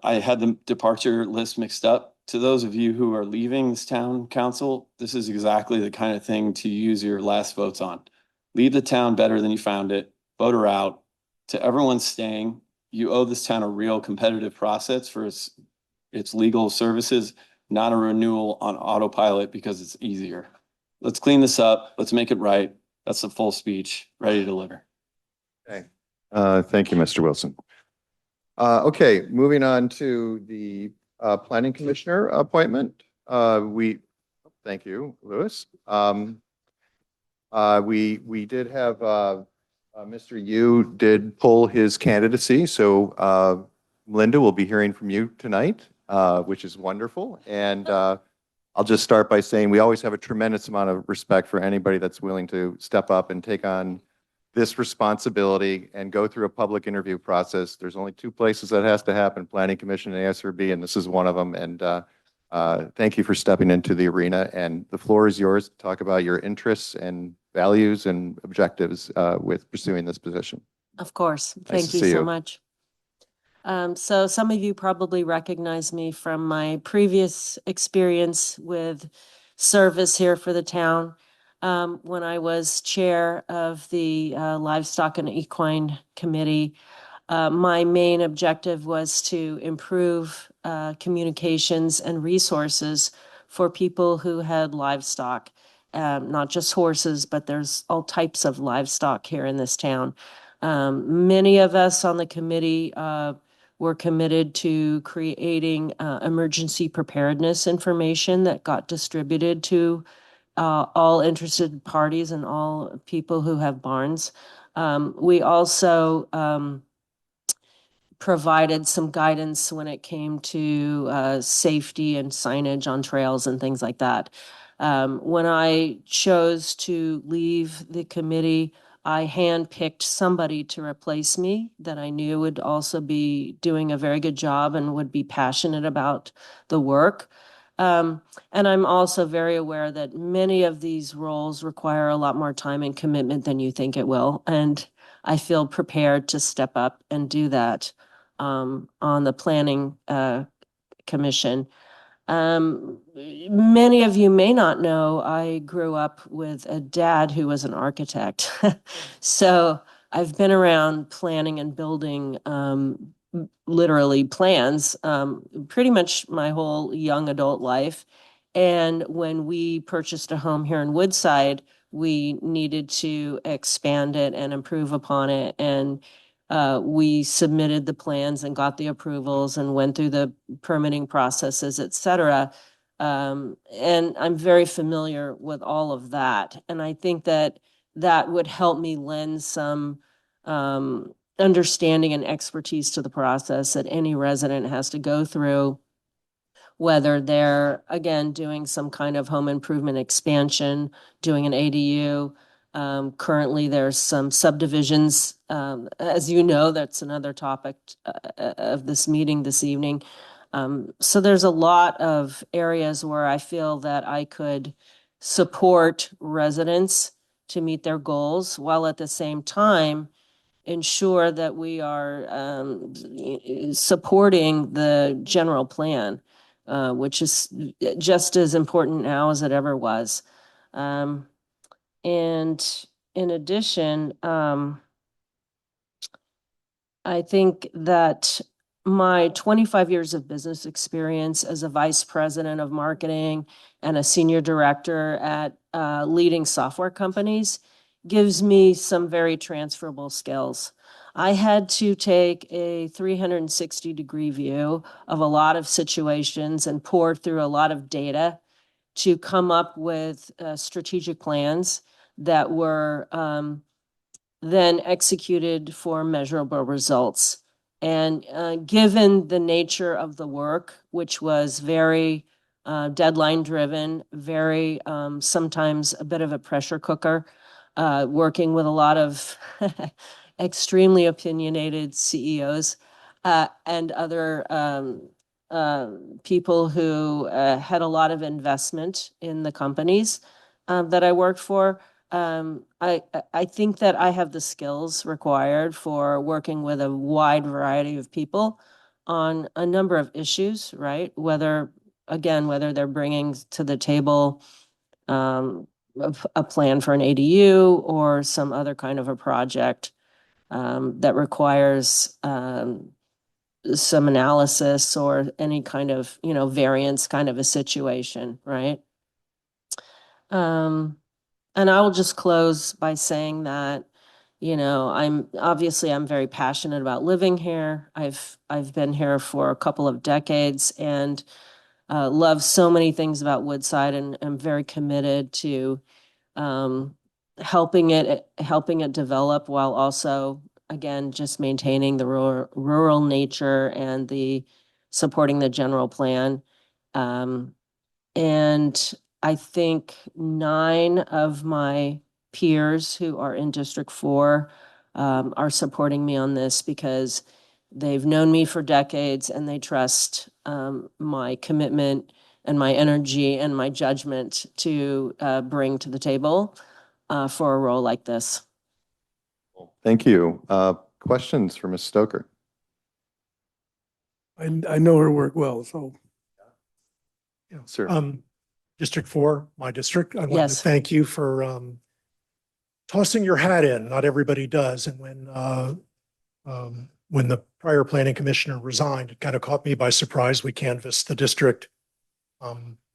had the departure list mixed up. To those of you who are leaving this town council, this is exactly the kind of thing to use your last votes on. Leave the town better than you found it. Vote her out. To everyone staying, you owe this town a real competitive process for its legal services, not a renewal on autopilot because it's easier. Let's clean this up. Let's make it right. That's the full speech. Ready to deliver. Okay. Thank you, Mr. Wilson. Okay, moving on to the planning commissioner appointment. Thank you, Louis. We did have Mr. Yu did pull his candidacy, so Linda will be hearing from you tonight, which is wonderful. And I'll just start by saying we always have a tremendous amount of respect for anybody that's willing to step up and take on this responsibility and go through a public interview process. There's only two places that has to happen, Planning Commission and ASRB, and this is one of them. And thank you for stepping into the arena. And the floor is yours to talk about your interests and values and objectives with pursuing this position. Of course. Nice Thank to you see so you. much. So some of you probably recognize me from my previous experience with service here for the town. When I was chair of the Livestock and Equine Committee, my main objective was to improve communications and resources for people who had livestock, not just horses, but there's all types of livestock here in this town. Many of us on the committee were committed to creating emergency preparedness information that got distributed to all interested parties and all people who have barns. We also provided some guidance when it came to safety and signage on trails and things like that. When I chose to leave the committee, I handpicked somebody to replace me that I knew would also be doing a very good job and would be passionate about the work. And I'm also very aware that many of these roles require a lot more time and commitment than you think it will. And I feel prepared to step up and do that on the planning commission. Many of you may not know, I grew up with a dad who was an architect. So I've been around planning and building literally plans pretty much my whole young adult life. And when we purchased a home here in Woodside, we needed to expand it and improve upon it. And we submitted the plans and got the approvals and went through the permitting processes, et cetera. And I'm very familiar with all of that. And I think that that would help me lend some understanding and expertise to the process that any resident has to go through, whether they're, again, doing some kind of home improvement expansion, doing an ADU. Currently, there's some subdivisions. As you know, that's another topic of this meeting this evening. So there's a lot of areas where I feel that I could support residents to meet their goals, while at the same time ensure that we are supporting the general plan, which is just as important now as it ever was. And in addition, I think that my 25 years of business experience as a vice president of marketing and a senior director at leading software companies gives me some very transferable skills. I had to take a 360-degree view of a lot of situations and pour through a lot of data to come up with strategic plans that were then executed for measurable results. And given the nature of the work, which was very deadline driven, very sometimes a bit of a pressure cooker, working with a lot of extremely opinionated CEOs and other people who had a lot of investment in the companies that I worked for. I think that I have the skills required for working with a wide variety of people on a number of issues, right? Whether they're bringing to the table a plan for an ADU or some other kind of a project that requires some analysis or any kind of, variance kind of a situation, right? And I will just close by saying that, You know, I'm very passionate about living here. I've been here for a couple of decades and love so many things about Woodside, and I'm very committed to helping it develop while also, again, just maintaining the rural nature and the supporting the general plan. And I think 9 of my peers who are in District 4 are supporting me on this because they've known me for decades and they trust my commitment and my energy and my judgment to bring to the table for a role like this. Thank you. Questions for Ms. Stoker? I know her work well, so. Yeah. Sir. District 4, my district. I want to Yes. thank you for tossing your hat in. Not everybody does. And when the prior planning commissioner resigned, it kind of caught me by surprise. We canvassed the district.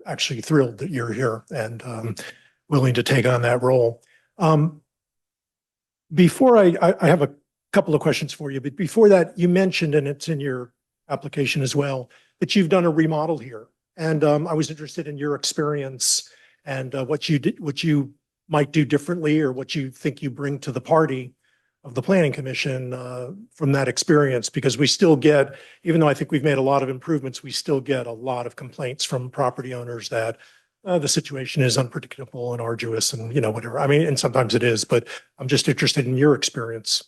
Actually thrilled that you're here and willing to take on that role. Before I have a couple of questions for you, but before that, you mentioned, and it's in your application as well, that you've done a remodel here. And I was interested in your experience and what you might do differently, or what you think you bring to the party of the Planning Commission from that experience, because we still get, even though I think we've made a lot of improvements, we still get a lot of complaints from property owners that the situation is unpredictable and arduous and, you know, whatever. I mean, and sometimes it is, but I'm just interested in your experience.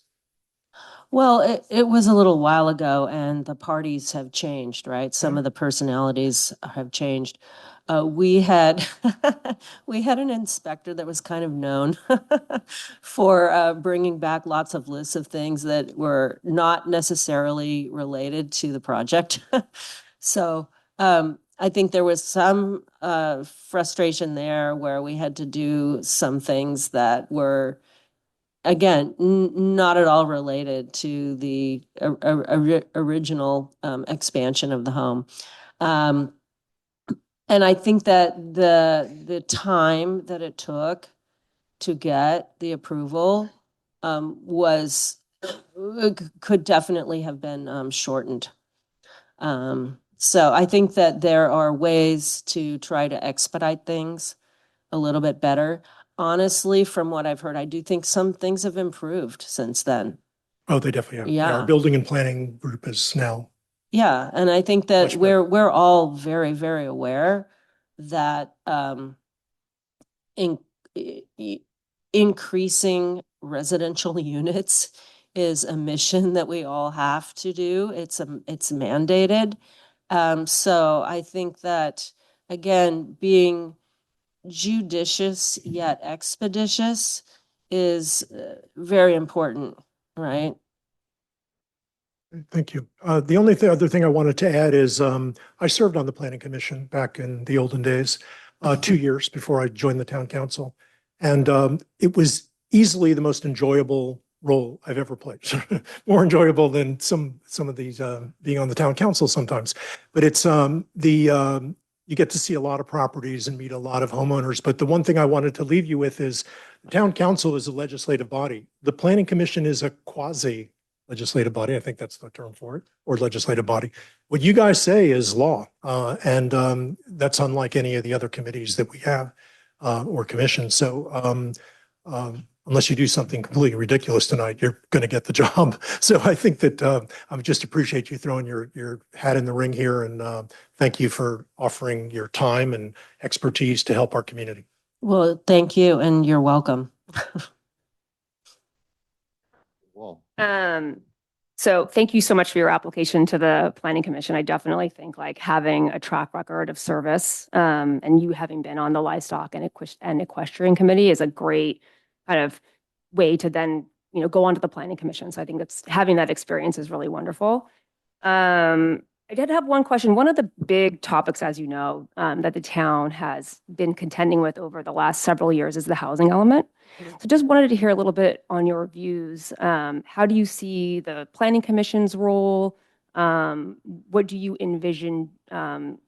Well, it was a little while ago and the parties have changed, right? Some of the personalities have changed. We had we had an inspector that was kind of known for bringing back lots of lists of things that were not necessarily related to the project. So I think there was some frustration there where we had to do some things that were, again, not at all related to the original expansion of the home. And I think that the time that it took to get the approval could definitely have been shortened. So I think that there are ways to try to expedite things a little bit better. Honestly, from what I've heard, I do think some things have improved since then. Oh, they definitely have. Yeah. Our building and planning group is now. Yeah, and I think that Much better. we're all very, very aware that increasing residential units is a mission that we all have to do. It's mandated. So I think that, again, being judicious yet expeditious is very important, right? Thank you. The only other thing I wanted to add is I served on the Planning Commission back in the olden days, 2 years before I joined the town council. And it was easily the most enjoyable role I've ever played. More enjoyable than some of these being on the town council sometimes. But it's you get to see a lot of properties and meet a lot of homeowners. But the one thing I wanted to leave you with is the town council is a legislative body. The Planning Commission is a quasi legislative body. I think that's the term for it, or legislative body. What you guys say is law. And that's unlike any of the other committees that we have or commissions. So unless you do something completely ridiculous tonight, you're going to get the job. So I think that I just appreciate you throwing your hat in the ring here. And thank you for offering your time and expertise to help our community. Well, thank you, and you're welcome. So thank you so much for your application to the Planning Commission. I definitely think like having a track record of service and you having been on the Livestock and Equestrian Committee is a great kind of way to then, you know, go onto the Planning Commission. So I think that's having that experience is really wonderful. I did have one question. One of the big topics, as you know, that the town has been contending with over the last several years is the housing element. So just wanted to hear a little bit on your views. How do you see the Planning Commission's role? What do you envision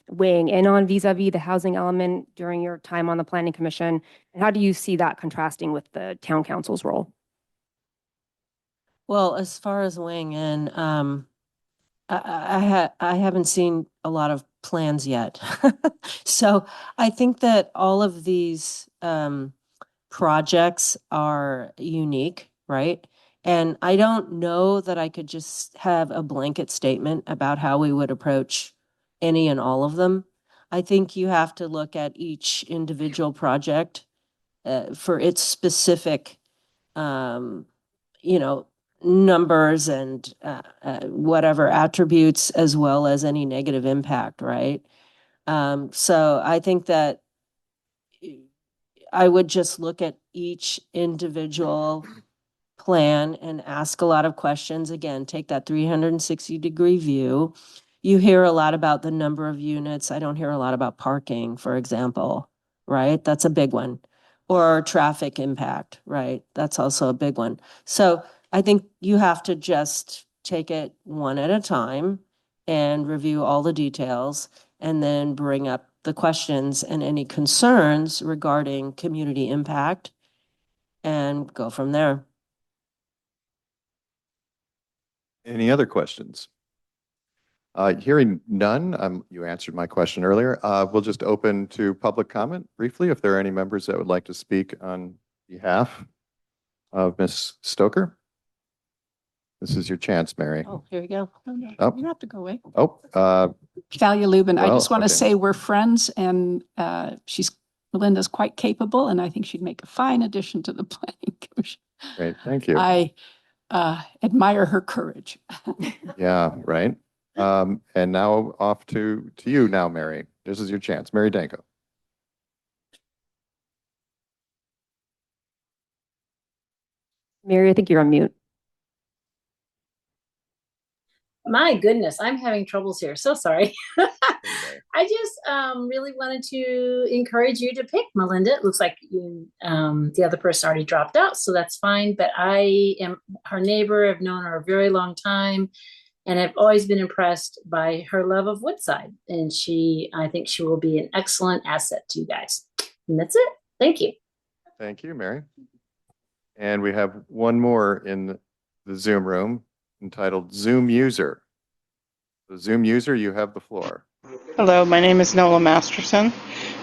weighing in on vis-a-vis the housing element during your time on the Planning Commission? And how do you see that contrasting with the town council's role? Well, as far as weighing in, I haven't seen a lot of plans yet. So I think that all of these projects are unique, right? And I don't know that I could just have a blanket statement about how we would approach any and all of them. I think you have to look at each individual project for its specific, you know, numbers and whatever attributes, as well as any negative impact, right? So I think that I would just look at each individual plan and ask a lot of questions. Again, take that 360-degree view. You hear a lot about the number of units. I don't hear a lot about parking, for example, right? That's a big one. Or traffic impact, right? That's also a big one. So I think you have to just take it one at a time and review all the details and then bring up the questions and any concerns regarding community impact and go from there. Any other questions? Hearing none, you answered my question earlier. We'll just open to public comment briefly if there are any members that would like to speak on behalf of Ms. Stoker. This is your chance, Mary. Oh, here we go. No, no, Oh. you don't have to go away. Oh, Thalia Lubin, I well, just want to okay. say we're friends and Melinda's quite capable and I think she'd make a fine addition to the planning commission. great, thank you. I admire her courage. Yeah, right. And now off to you now, Mary. This is your chance. Mary Danko. Mary, I think you're on mute. My goodness, I'm having troubles here. So sorry. I just really wanted to encourage you to pick Melinda. It looks like you, the other person already dropped out, so that's fine. But I am her neighbor. I've known her a very long time, and I've always been impressed by her love of Woodside. And I think she will be an excellent asset to you guys. And that's it. Thank you. Thank you, Mary. And we have one more in the Zoom room entitled Zoom User. The Zoom User, you have the floor. Hello, my name is Nola Masterson.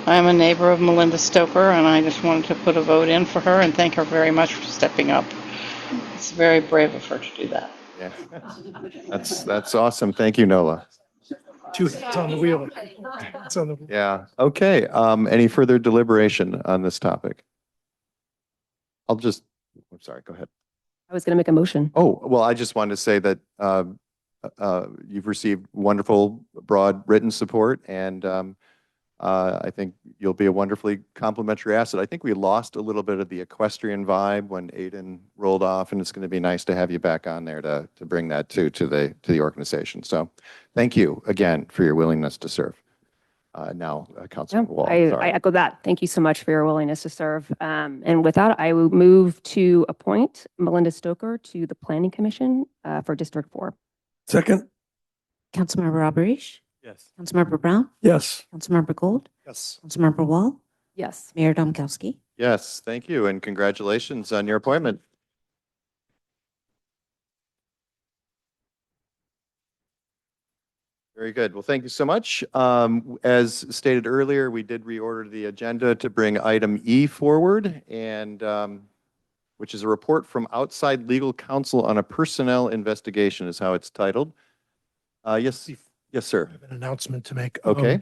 I'm a neighbor of Melinda Stoker, and I just wanted to put a vote in for her and thank her very much for stepping up. It's very brave of her to do that. Yeah, that's awesome. Thank you, Nola. Two hands on the wheel. It's on the Yeah. Okay. Any further deliberation on this topic? I'm sorry. Go ahead. I was going to make a motion. Oh, well, I just wanted to say that you've received wonderful, broad written support, and I think you'll be a wonderfully complimentary asset. I think we lost a little bit of the equestrian vibe when Aiden rolled off, and it's going to be nice to have you back on there to bring that to the organization. So, thank you again for your willingness to serve. Now, Councilman Wall. I echo that. Thank you so much for your willingness to serve. And with that, I will move to appoint Melinda Stoker to the Planning Commission for District 4. Second? Councilmember Alberish? Yes. Councilmember Brown? Yes. Councilmember Gold? Yes. Councilmember Wall? Yes. Mayor Domkowski? Yes, thank you, and congratulations on your appointment. Very good. Well, thank you so much. As stated earlier, we did reorder the agenda to bring item E forward, and which is a report from outside legal counsel on a personnel investigation, is how it's titled. Yes, sir. I have an announcement to make. Okay.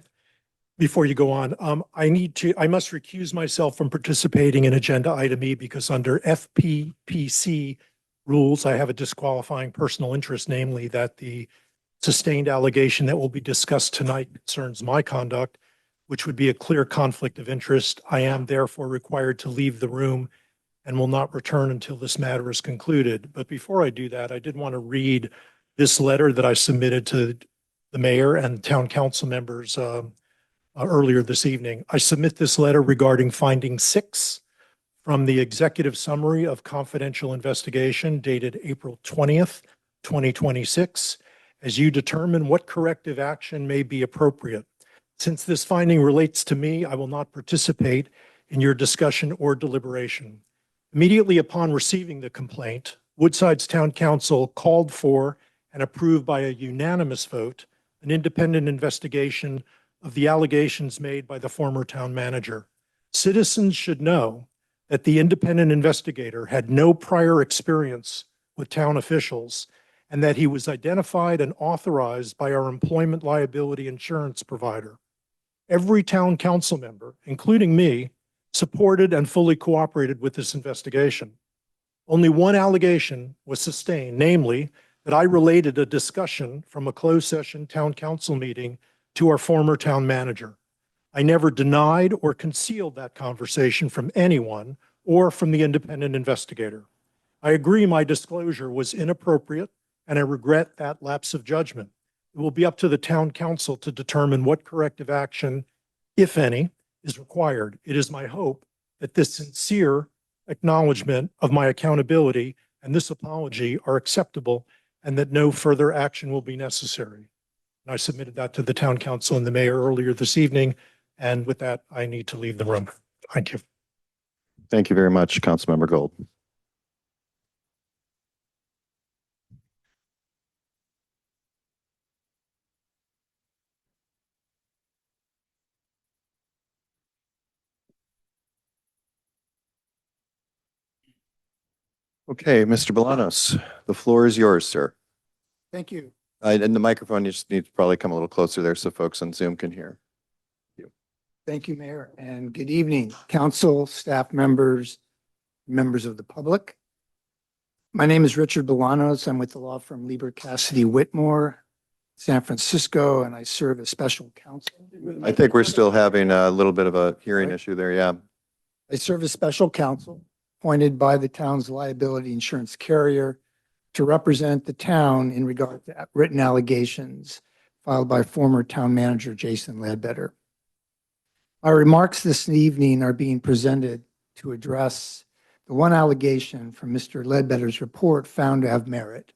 Before you go on, I must recuse myself from participating in agenda item E because under FPPC rules, I have a disqualifying personal interest, namely that the sustained allegation that will be discussed tonight concerns my conduct, which would be a clear conflict of interest. I am therefore required to leave the room and will not return until this matter is concluded. But before I do that, I did want to read this letter that I submitted to the mayor and town council members earlier this evening. I submit this letter regarding finding 6 from the executive summary of confidential investigation dated April 20th, 2026, as you determine what corrective action may be appropriate. Since this finding relates to me, I will not participate in your discussion or deliberation. Immediately upon receiving the complaint, Woodside's town council called for and approved by a unanimous vote an independent investigation of the allegations made by the former town manager. Citizens should know that the independent investigator had no prior experience with town officials and that he was identified and authorized by our employment liability insurance provider. Every town council member, including me, supported and fully cooperated with this investigation. Only one allegation was sustained, namely that I related a discussion from a closed session town council meeting to our former town manager. I never denied or concealed that conversation from anyone or from the independent investigator. I agree my disclosure was inappropriate, and I regret that lapse of judgment. It will be up to the town council to determine what corrective action, if any, is required. It is my hope that this sincere acknowledgement of my accountability and this apology are acceptable and that no further action will be necessary. And I submitted that to the town council and the mayor earlier this evening. And with that, I need to leave the room. Thank you. Thank you very much, Councilmember Gold. Okay, Mr. Bolanos, the floor is yours, sir. Thank you. And the microphone, you just need to probably come a little closer there so folks on Zoom can hear. Thank you, Mayor, and good evening, council, staff members, members of the public. My name is Richard Bolanos. I'm with the law firm Lieber Cassidy Whitmore, San Francisco, and I serve as special counsel. I think we're still having a little bit of a hearing issue there, yeah. I serve as special counsel appointed by the town's liability insurance carrier to represent the town in regard to written allegations filed by former town manager Jason Ledbetter. My remarks this evening are being presented to address the one allegation from Mr. Ledbetter's report found to have merit,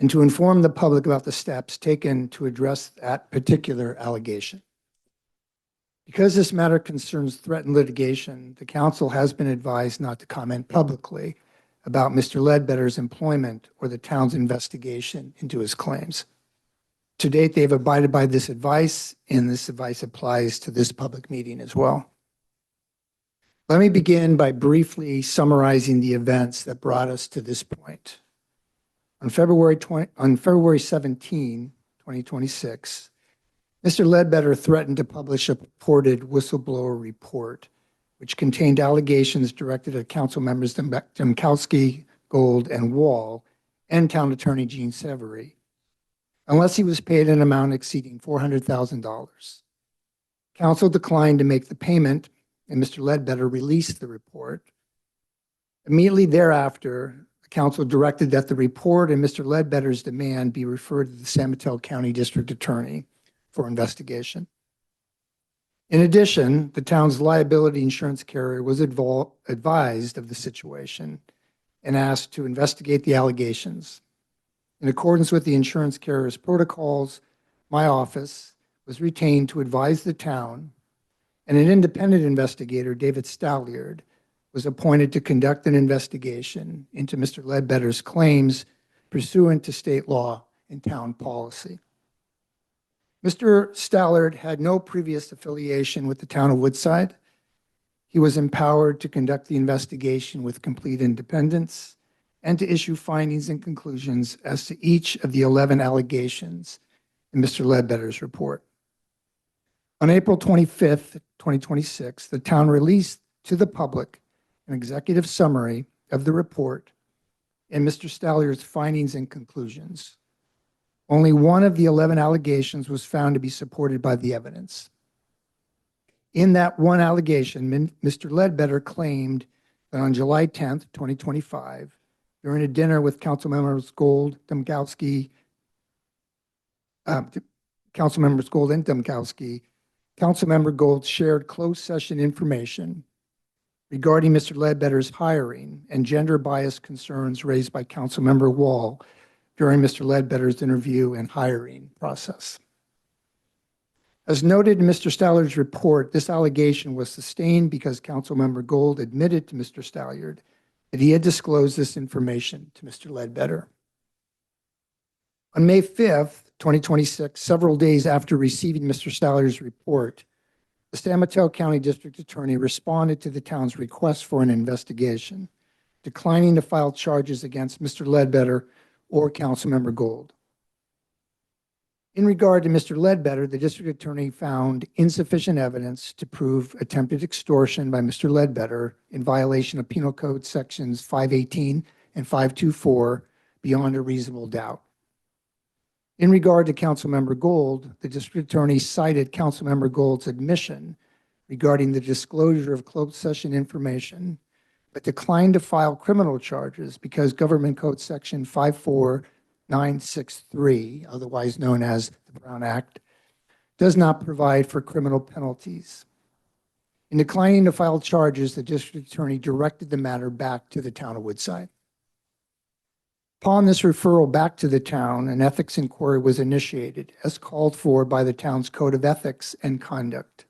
and to inform the public about the steps taken to address that particular allegation. Because this matter concerns threatened litigation, the council has been advised not to comment publicly about Mr. Ledbetter's employment or the town's investigation into his claims. To date, they've abided by this advice, and this advice applies to this public meeting as well. Let me begin by briefly summarizing the events that brought us to this point. On February 17, 2026, Mr. Ledbetter threatened to publish a purported whistleblower report, which contained allegations directed at council members Domkowski, Gold, and Wall, and town attorney Gene Severy, unless he was paid an amount exceeding $400,000. Council declined to make the payment, and Mr. Ledbetter released the report. Immediately thereafter, the council directed that the report and Mr. Ledbetter's demand be referred to the San Mateo County District Attorney for investigation. In addition, the town's liability insurance carrier was advised of the situation and asked to investigate the allegations. In accordance with the insurance carrier's protocols, my office was retained to advise the town, and an independent investigator, David Stalliard, was appointed to conduct an investigation into Mr. Ledbetter's claims pursuant to state law and town policy. Mr. Stalliard had no previous affiliation with the town of Woodside. He was empowered to conduct the investigation with complete independence and to issue findings and conclusions as to each of the 11 allegations in Mr. Ledbetter's report. On April 25th, 2026, the town released to the public an executive summary of the report and Mr. Stalliard's findings and conclusions. Only one of the 11 allegations was found to be supported by the evidence. In that one allegation, Mr. Ledbetter claimed that on July 10th, 2025, during a dinner with Councilmembers Gold, Domkowski, Councilmember Gold shared closed session information regarding Mr. Ledbetter's hiring and gender bias concerns raised by Councilmember Wall during Mr. Ledbetter's interview and hiring process. As noted in Mr. Stalliard's report, this allegation was sustained because Councilmember Gold admitted to Mr. Stalliard that he had disclosed this information to Mr. Ledbetter. On May 5th, 2026, several days after receiving Mr. Stallier's report, the San Mateo County District Attorney responded to the town's request for an investigation, declining to file charges against Mr. Ledbetter or Councilmember Gold. In regard to Mr. Ledbetter, the district attorney found insufficient evidence to prove attempted extortion by Mr. Ledbetter in violation of Penal Code Sections 518 and 524 beyond a reasonable doubt. In regard to Councilmember Gold, the district attorney cited Councilmember Gold's admission regarding the disclosure of closed session information, but declined to file criminal charges because Government Code Section 54963, otherwise known as the Brown Act, does not provide for criminal penalties. In declining to file charges, the district attorney directed the matter back to the town of Woodside. Upon this referral back to the town, an ethics inquiry was initiated as called for by the town's Code of Ethics and Conduct.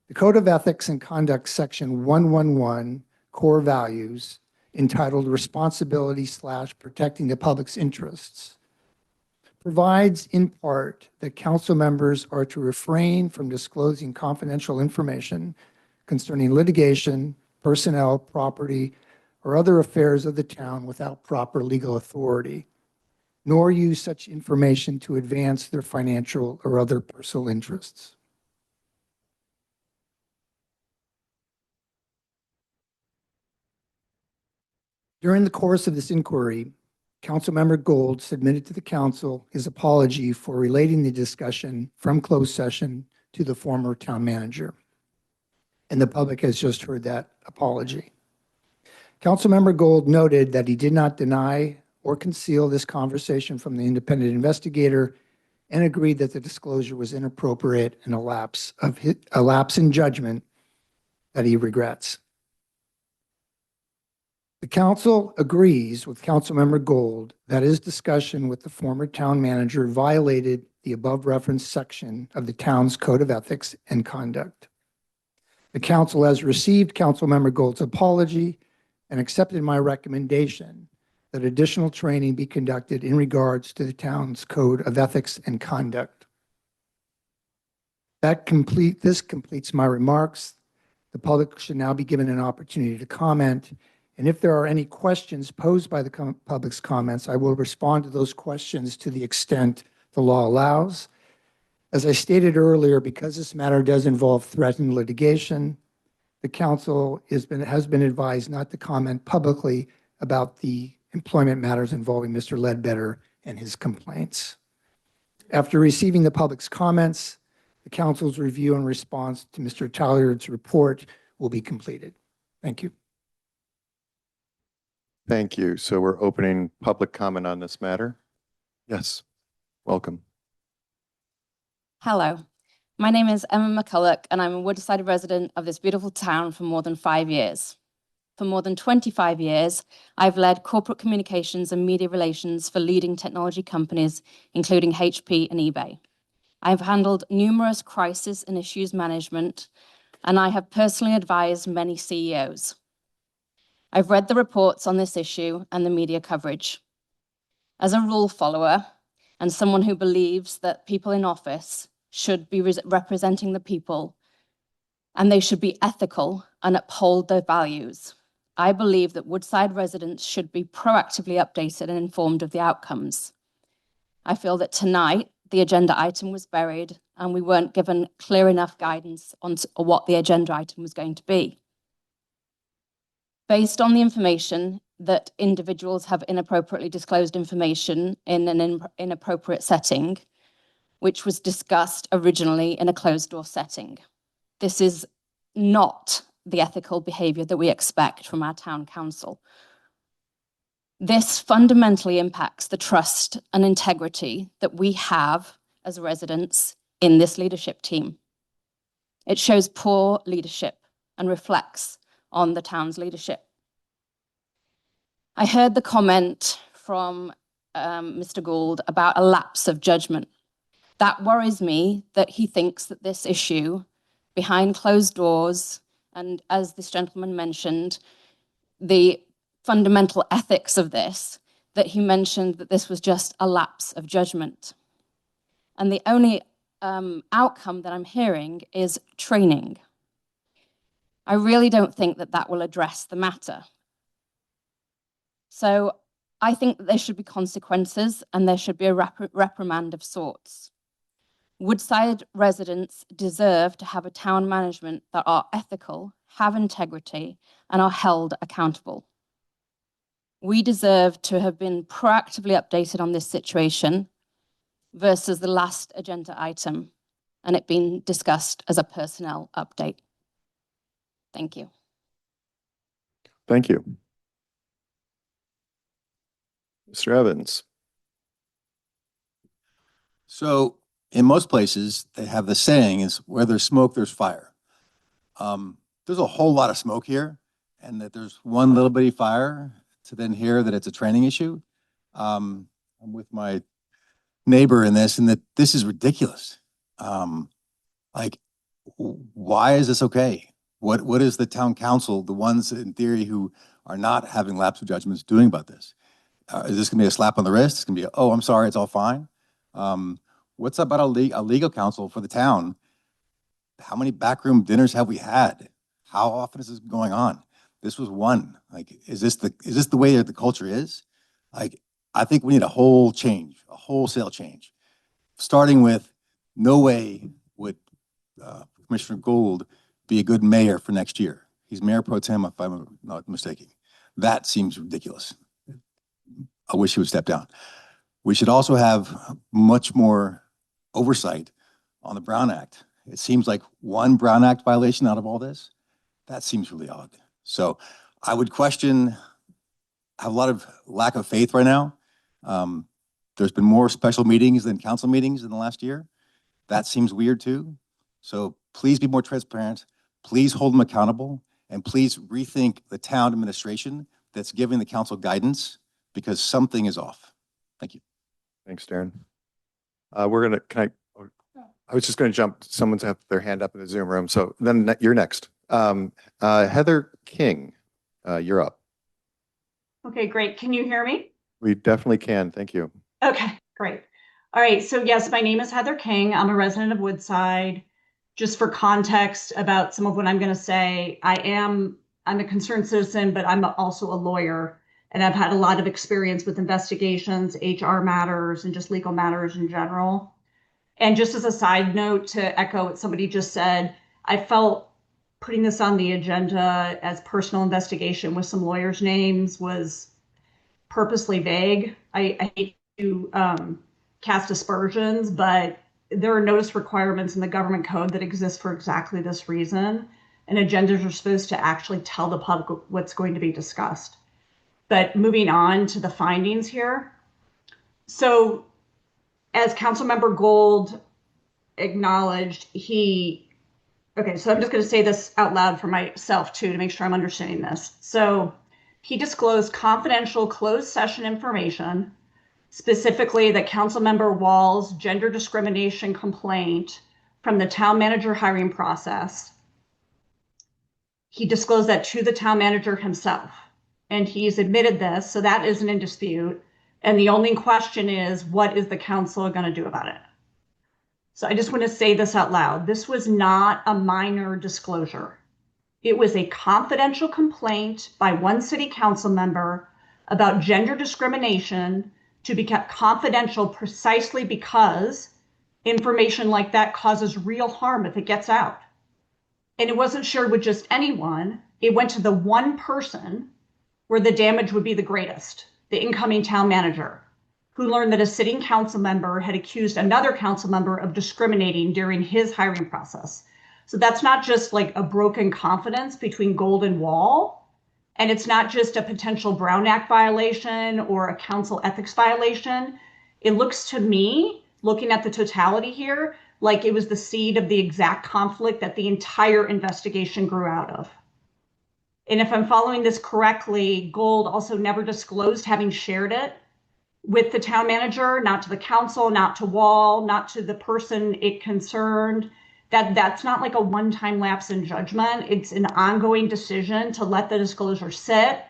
The Code of Ethics and Conduct, Section 111, Core Values, entitled Responsibility/Protecting the Public's Interests, provides in part that council members are to refrain from disclosing confidential information concerning litigation, personnel, property, or other affairs of the town without proper legal authority, nor use such information to advance their financial or other personal interests. During the course of this inquiry, Councilmember Gold submitted to the council his apology for relating the discussion from closed session to the former town manager. And the public has just heard that apology. Councilmember Gold noted that he did not deny or conceal this conversation from the independent investigator and agreed that the disclosure was inappropriate and a lapse in judgment that he regrets. The council agrees with Councilmember Gold that his discussion with the former town manager violated the above referenced section of the town's Code of Ethics and Conduct. The council has received Councilmember Gold's apology and accepted my recommendation that additional training be conducted in regards to the town's Code of Ethics and Conduct. This completes my remarks. The public should now be given an opportunity to comment. And if there are any questions posed by the public's comments, I will respond to those questions to the extent the law allows. As I stated earlier, because this matter does involve threatened litigation, the council has been advised not to comment publicly about the employment matters involving Mr. Ledbetter and his complaints. After receiving the public's comments, the council's review and response to Mr. Talliard's report will be completed. Thank you. Thank you. So we're opening public comment on this matter. Yes, welcome. Hello, my name is Emma McCulloch, and I'm a Woodside resident of this beautiful town for more than 5 years. For more than 25 years, I've led corporate communications and media relations for leading technology companies, including HP and eBay. I've handled numerous crisis and issues management, and I have personally advised many CEOs. I've read the reports on this issue and the media coverage. As a rule follower and someone who believes that people in office should be representing the people and they should be ethical and uphold their values, I believe that Woodside residents should be proactively updated and informed of the outcomes. I feel that tonight the agenda item was buried and we weren't given clear enough guidance on what the agenda item was going to be. Based on the information that individuals have inappropriately disclosed information in an inappropriate setting, which was discussed originally in a closed-door setting. This is not the ethical behavior that we expect from our town council. This fundamentally impacts the trust and integrity that we have as residents in this leadership team. It shows poor leadership and reflects on the town's leadership. I heard the comment from Mr. Gould about a lapse of judgment. That worries me that he thinks that this issue behind closed doors, and as this gentleman mentioned, the fundamental ethics of this that he mentioned that this was just a lapse of judgment. And the only outcome that I'm hearing is training. I really don't think that that will address the matter. So I think that there should be consequences and there should be a reprimand of sorts. Woodside residents deserve to have a town management that are ethical, have integrity, and are held accountable. We deserve to have been proactively updated on this situation versus the last agenda item and it being discussed as a personnel update. Thank you. Thank you. Mr. Evans. So in most places, they have the saying is where there's smoke, there's fire. There's a whole lot of smoke here, and that there's one little bitty fire to then hear that it's a training issue. I'm with my neighbor in this, and that this is ridiculous. Like, why is this okay? What is the town council, the ones in theory who are not having lapse of judgments, doing about this? Is this gonna be a slap on the wrist? It's gonna be, oh, I'm sorry, it's all fine. What's about a legal counsel for the town? How many backroom dinners have we had? How often is this going on? This was one. Like, is this the way that the culture is? Like, I think we need a whole change, a wholesale change. Starting with, no way would Commissioner Gould be a good mayor for next year. He's mayor pro tem, if I'm not mistaken. That seems ridiculous. I wish he would step down. We should also have much more oversight on the Brown Act. It seems like one Brown Act violation out of all this. That seems really odd. So I would question, I have a lot of lack of faith right now. There's been more special meetings than council meetings in the last year. That seems weird too. So please be more transparent. Please hold them accountable, and please rethink the town administration that's giving the council guidance, because something is off. Thank you. Thanks, Darren. I was just gonna jump, someone's have their hand up in the Zoom room, so then you're next. Heather King, you're up. Okay, great. Can you hear me? We definitely can, thank you. Okay, great. All right, so yes, my name is Heather King. I'm a resident of Woodside. Just for context about some of what I'm gonna say, I'm a concerned citizen, but I'm also a lawyer. And I've had a lot of experience with investigations, HR matters, and just legal matters in general. And just as a side note, to echo what somebody just said, I felt putting this on the agenda as personal investigation with some lawyers' names was purposely vague. I hate to cast aspersions, but there are notice requirements in the government code that exist for exactly this reason. And agendas are supposed to actually tell the public what's going to be discussed. But moving on to the findings here. So as Councilmember Gould acknowledged, okay, so I'm just going to say this out loud for myself too, to make sure I'm understanding this. So he disclosed confidential closed session information, specifically that Councilmember Wall's gender discrimination complaint from the town manager hiring process. He disclosed that to the town manager himself. And he's admitted this, so that isn't in dispute. And the only question is, what is the council going to do about it? So I just want to say this out loud. This was not a minor disclosure. It was a confidential complaint by one city council member about gender discrimination to be kept confidential precisely because information like that causes real harm if it gets out. And it wasn't shared with just anyone. It went to the one person where the damage would be the greatest, the incoming town manager, who learned that a sitting council member had accused another council member of discriminating during his hiring process. So that's not just like a broken confidence between Gould and Wall, and it's not just a potential Brown Act violation or a council ethics violation. It looks to me, looking at the totality here, like it was the seed of the exact conflict that the entire investigation grew out of. And if I'm following this correctly, Gould also never disclosed having shared it with the town manager, not to the council, not to Wall, not to the person it concerned. That's not like a one-time lapse in judgment. It's an ongoing decision to let the disclosure sit,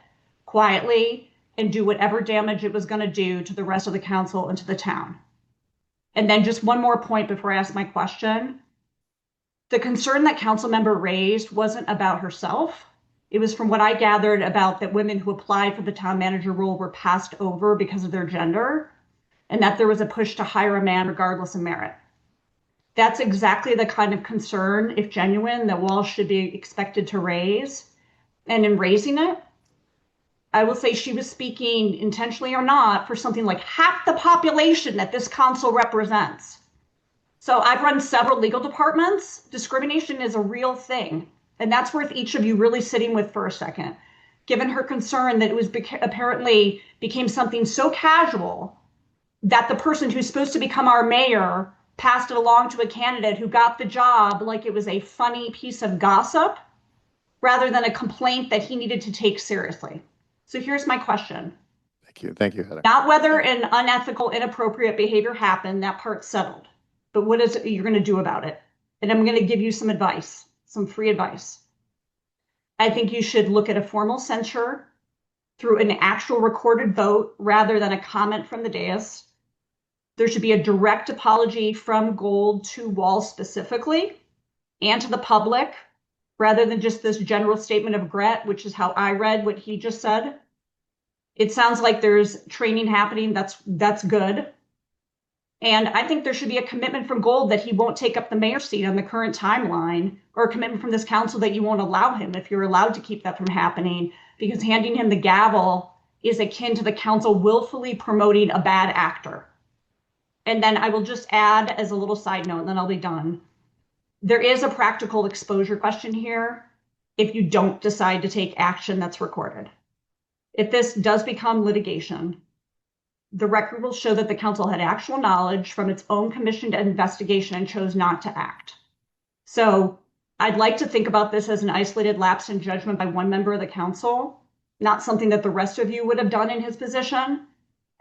quietly and do whatever damage it was going to do to the rest of the council and to the town. And then just one more point before I ask my question. The concern that council member raised wasn't about herself. It was, from what I gathered, about that women who applied for the town manager role were passed over because of their gender, and that there was a push to hire a man regardless of merit. That's exactly the kind of concern, if genuine, that Walsh should be expected to raise. And in raising it, I will say she was speaking, intentionally or not, for something like half the population that this council represents. So I've run several legal departments. Discrimination is a real thing. And that's worth each of you really sitting with for a second. Given her concern that it was apparently became something so casual that the person who's supposed to become our mayor passed it along to a candidate who got the job like it was a funny piece of gossip rather than a complaint that he needed to take seriously. So here's my question. Thank you. Thank you, Heather. Not whether an unethical, inappropriate behavior happened, that part's settled, but what is it you're going to do about it? And I'm going to give you some advice, some free advice. I think you should look at a formal censure through an actual recorded vote rather than a comment from the dais. There should be a direct apology from Gold to Walsh specifically and to the public, rather than just this general statement of regret, which is how I read what he just said. It sounds like there's training happening. That's good. And I think there should be a commitment from Gold that he won't take up the mayor seat on the current timeline, or a commitment from this council that you won't allow him, if you're allowed to keep that from happening, because handing him the gavel is akin to the council willfully promoting a bad actor. And then I will just add, as a little side note, and then I'll be done. There is a practical exposure question here if you don't decide to take action that's recorded. If this does become litigation, the record will show that the council had actual knowledge from its own commissioned investigation and chose not to act. So I'd like to think about this as an isolated lapse in judgment by one member of the council, not something that the rest of you would have done in his position.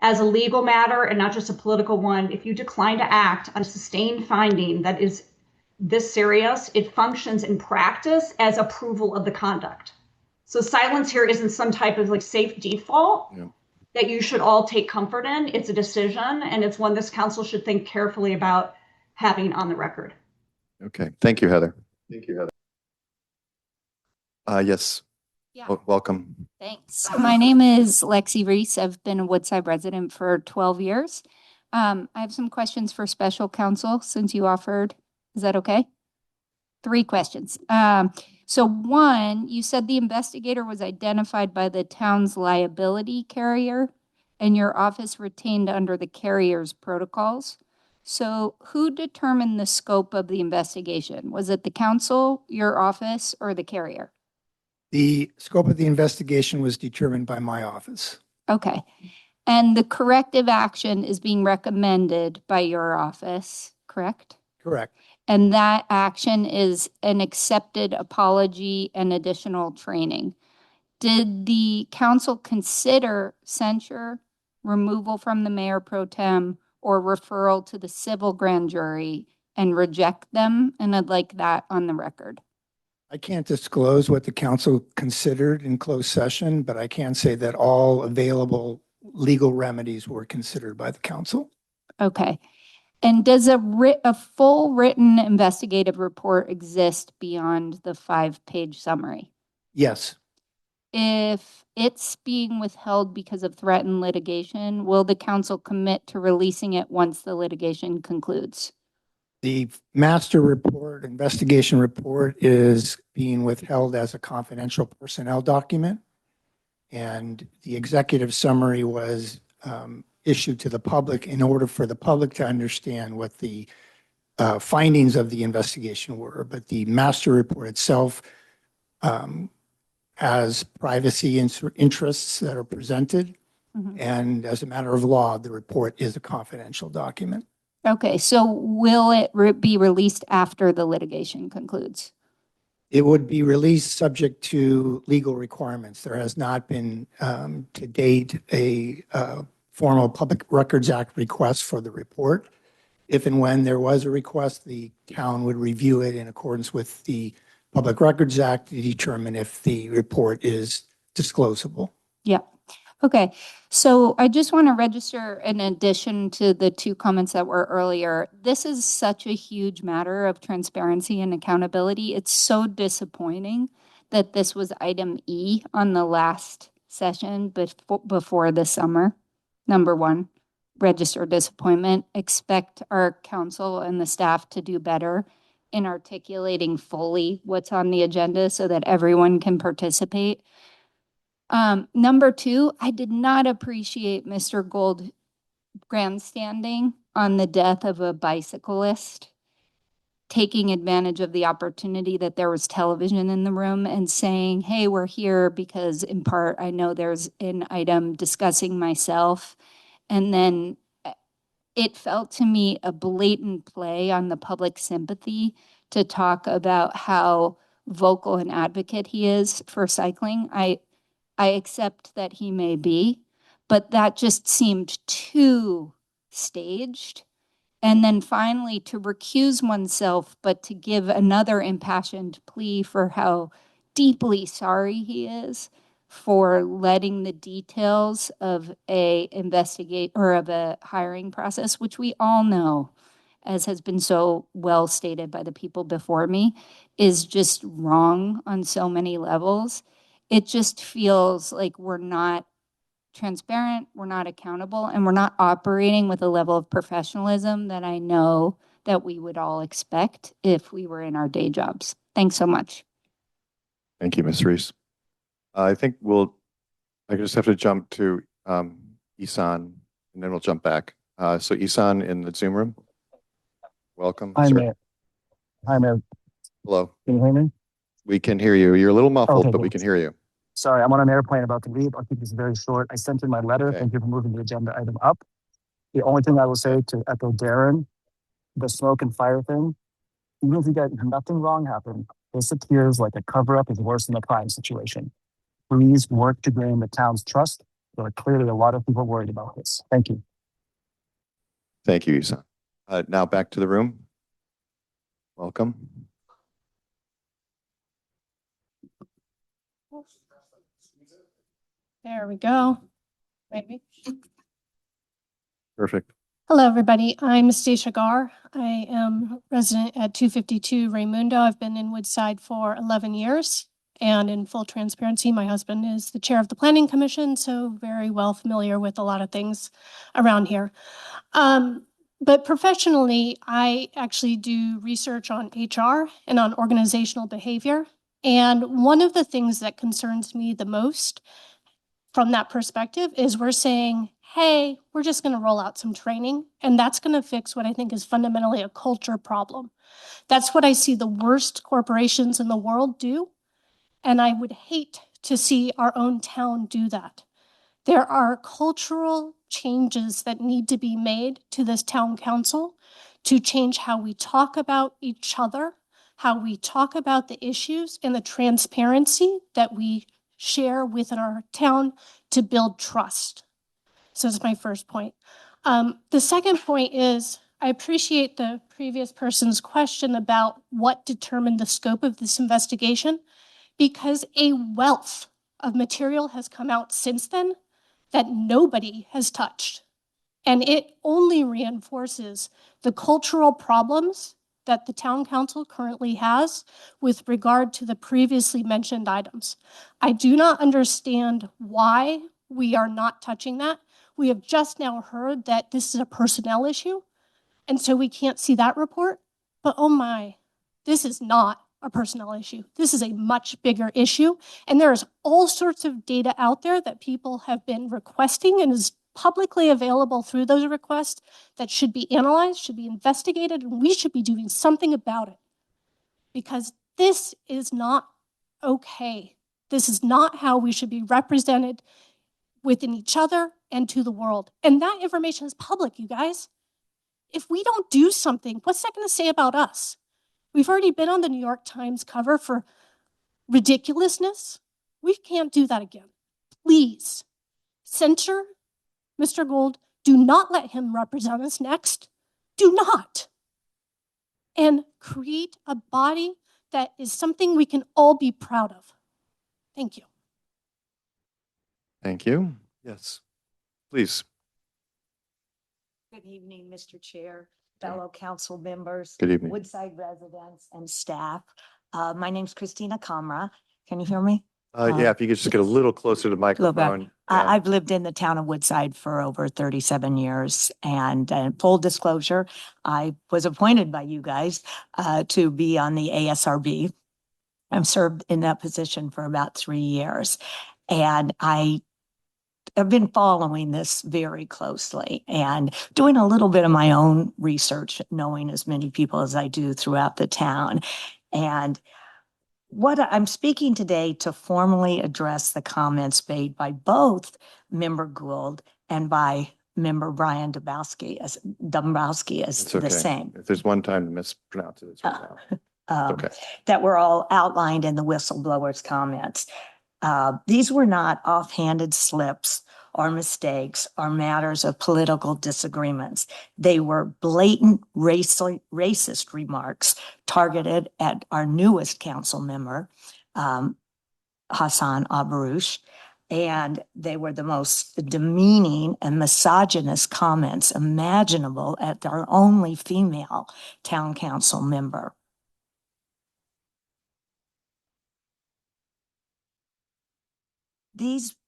As a legal matter and not just a political one, if you decline to act on a sustained finding that is this serious, it functions in practice as approval of the conduct. So silence here isn't some type of like safe default that you should all take comfort in. It's a decision, and it's one this council should think carefully about having on the record. Okay. Thank you, Heather. Thank you, Heather. Yes. Yeah. Welcome. Thanks. My name is Lexi Reese. I've been a Woodside resident for 12 years. I have some questions for special counsel since you offered. Is that okay? 3 questions. So one, you said the investigator was identified by the town's liability carrier and your office retained under the carrier's protocols. So who determined the scope of the investigation? Was it the council, your office, or the carrier? The scope of the investigation was determined by my office. Okay. And the corrective action is being recommended by your office, correct? Correct. And that action is an accepted apology and additional training. Did the council consider censure, removal from the mayor pro tem, or referral to the civil grand jury and reject them? And I'd like that on the record. I can't disclose what the council considered in closed session, but I can say that all available legal remedies were considered by the council. Okay. And does a full written investigative report exist beyond the 5-page summary? Yes. If it's being withheld because of threatened litigation, will the council commit to releasing it once the litigation concludes? The master report, investigation report, is being withheld as a confidential personnel document. And the executive summary was issued to the public in order for the public to understand what the findings of the investigation were. But the master report itself has privacy interests that are presented. And as a matter of law, the report is a confidential document. Okay, so will it be released after the litigation concludes? It would be released subject to legal requirements. There has not been to date a formal Public Records Act request for the report. If and when there was a request, the town would review it in accordance with the Public Records Act to determine if the report is disclosable. Yeah. Okay. So I just want to register in addition to the two comments that were earlier. This is such a huge matter of transparency and accountability. It's so disappointing that this was item E on the last session before the summer. Number one, register disappointment. Expect our council and the staff to do better in articulating fully what's on the agenda so that everyone can participate. Number two, I did not appreciate Mr. Gold grandstanding on the death of a bicyclist, taking advantage of the opportunity that there was television in the room and saying, hey, we're here because in part, I know there's an item discussing myself. And then it felt to me a blatant play on the public sympathy to talk about how vocal an advocate he is for cycling. I accept that he may be, but that just seemed too staged. And then finally, to recuse oneself, but to give another impassioned plea for how deeply sorry he is for letting the details of a investigate or of a hiring process, which we all know, as has been so well stated by the people before me, is just wrong on so many levels. It just feels like we're not transparent, we're not accountable, and we're not operating with a level of professionalism that I know that we would all expect if we were in our day jobs. Thanks so much. Thank you, Ms. Reese. I think I just have to jump to Isan, and then we'll jump back. So Isan in the Zoom room. Welcome, Hi, sir. Mayor. Hi, Mayor. Hello. Can you hear me? We can hear you. You're a little muffled, Okay, but we good. can hear you. Sorry, I'm on an airplane about to leave. I'll keep this very short. I sent in my letter. Okay. Thank you for moving the agenda item up. The only thing I will say to echo Darren, the smoke and fire thing, even if you get nothing wrong happen, this appears like a cover-up is worse than a crime situation. Please work to gain the town's trust. There are clearly a lot of people worried about this. Thank you. Thank you, Isan. Now back to the room. Welcome. There we go. Maybe. Perfect. Hello, everybody. I'm Stacia Gar. I am resident at 252 Raymundo. I've been in Woodside for 11 years. And in full transparency, my husband is the chair of the Planning Commission, so very well familiar with a lot of things around here. But professionally, I actually do research on HR and on organizational behavior. And one of the things that concerns me the most from that perspective is we're saying, hey, we're just going to roll out some training, and that's going to fix what I think is fundamentally a culture problem. That's what I see the worst corporations in the world do, and I would hate to see our own town do that. There are cultural changes that need to be made to this town council to change how we talk about each other, how we talk about the issues, and the transparency that we share within our town to build trust. So that's my first point. The second point is I appreciate the previous person's question about what determined the scope of this investigation, because a wealth of material has come out since then that nobody has touched. And it only reinforces the cultural problems that the town council currently has with regard to the previously mentioned items. I do not understand why we are not touching that. We have just now heard that this is a personnel issue, and so we can't see that report. But oh my, this is not a personnel issue. This is a much bigger issue, and there is all sorts of data out there that people have been requesting and is publicly available through those requests that should be analyzed, should be investigated, and we should be doing something about it. Because this is not okay. This is not how we should be represented within each other and to the world. And that information is public, you guys. If we don't do something, what's that going to say about us? We've already been on the New York Times cover for ridiculousness. We can't do that again. Please censure Mr. Gold. Do not let him represent us next. Do not. And create a body that is something we can all be proud of. Thank you. Thank you. Yes, please. Good evening, Mr. Chair, fellow council members. Good evening. Woodside residents and staff. My name's Christina Kamra. Can you hear me? Yeah, if you could just get a little closer to the Little bit. microphone. Yeah. I've lived in the town of Woodside for over 37 years. And full disclosure, I was appointed by you guys to be on the ASRB. I've served in that position for about 3 years. And I've been following this very closely and doing a little bit of my own research, knowing as many people as I do throughout the town. And what I'm speaking today to formally address the comments made by both Member Gould and by Member Brian Dombrowski as It's okay. the same. If there's one time to mispronounce it, it's right now. Okay. That were all outlined in the whistleblowers' comments. These were not offhanded slips or mistakes or matters of political disagreements. They were blatant racist remarks targeted at our newest council member, Hassan Abarouche, and they were the most demeaning and misogynist comments imaginable at our only female town council member.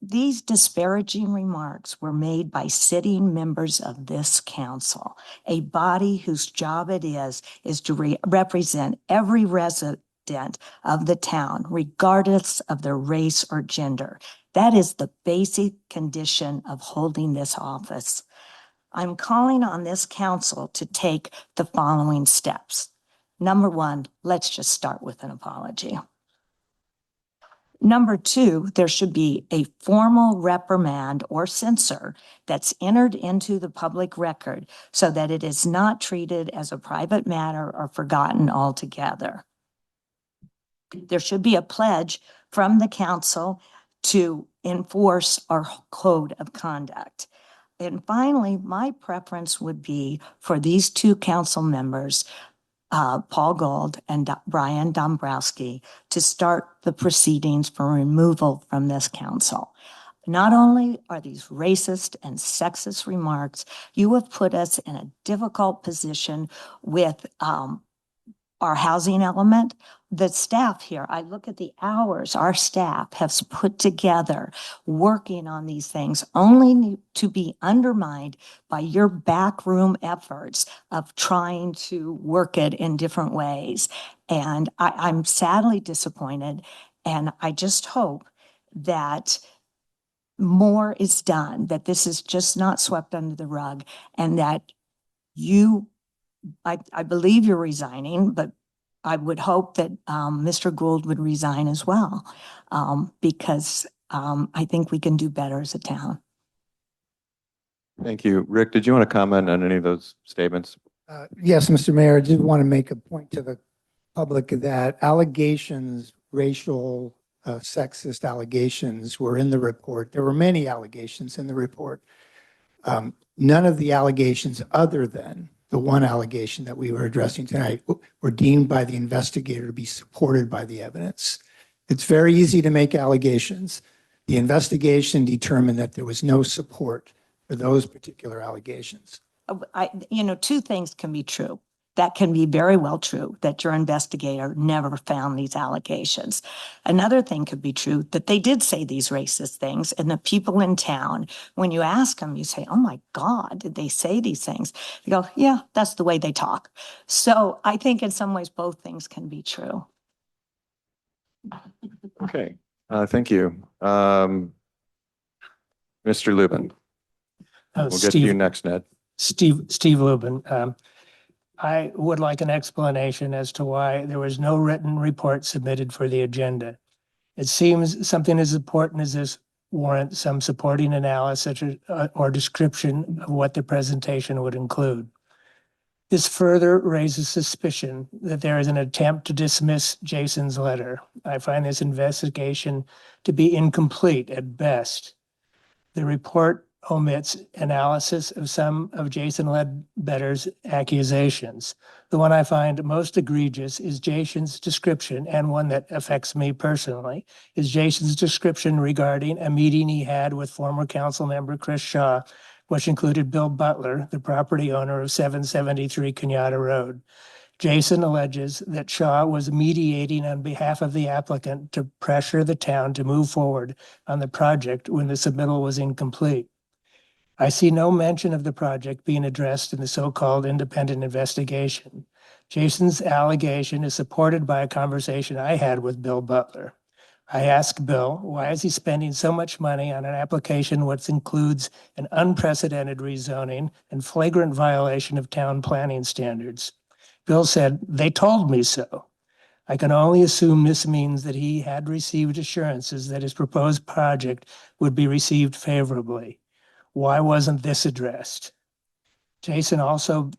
These disparaging remarks were made by sitting members of this council, a body whose job it is to represent every resident of the town, regardless of their race or gender. That is the basic condition of holding this office. I'm calling on this council to take the following steps. Number one, let's just start with an apology. Number two, there should be a formal reprimand or censure that's entered into the public record so that it is not treated as a private matter or forgotten altogether. There should be a pledge from the council to enforce our code of conduct. And finally, my preference would be for these two council members, Paul Gould and Brian Dombrowski, to start the proceedings for removal from this council. Not only are these racist and sexist remarks, you have put us in a difficult position with our housing element. The staff here, I look at the hours our staff has put together working on these things, only to be undermined by your backroom efforts of trying to work it in different ways. And I'm sadly disappointed. And I just hope that more is done, that this is just not swept under the rug, and that I believe you're resigning, but I would hope that Mr. Gould would resign as well, because I think we can do better as a town. Thank you. Rick, did you want to comment on any of those statements? Yes, Mr. Mayor, I did want to make a point to the public that allegations, racial, sexist allegations were in the report. There were many allegations in the report. None of the allegations other than the one allegation that we were addressing tonight were deemed by the investigator to be supported by the evidence. It's very easy to make allegations. The investigation determined that there was no support for those particular allegations. Two things can be true. That can be very well true, that your investigator never found these allegations. Another thing could be true, that they did say these racist things, and the people in town, when you ask them, you say, oh my God, did they say these things? They go, yeah, that's the way they talk. So I think in some ways, both things can be true. Okay, thank you. Mr. Lubin. We'll get to you next, Ned. Steve Lubin. I would like an explanation as to why there was no written report submitted for the agenda. It seems something as important as this warrants some supporting analysis or description of what the presentation would include. This further raises suspicion that there is an attempt to dismiss Jason's letter. I find this investigation to be incomplete at best. The report omits analysis of some of Jason Ledbetter's accusations. The one I find most egregious is Jason's description, and one that affects me personally, is Jason's description regarding a meeting he had with former council member Chris Shaw, which included Bill Butler, the property owner of 773 Kenyatta Road. Jason alleges that Shaw was mediating on behalf of the applicant to pressure the town to move forward on the project when the submittal was incomplete. I see no mention of the project being addressed in the so-called independent investigation. Jason's allegation is supported by a conversation I had with Bill Butler. I asked Bill, why is he spending so much money on an application which includes an unprecedented rezoning and flagrant violation of town planning standards? Bill said, they told me so. I can only assume this means that he had received assurances that his proposed project would be received favorably. Why wasn't this addressed? Jason also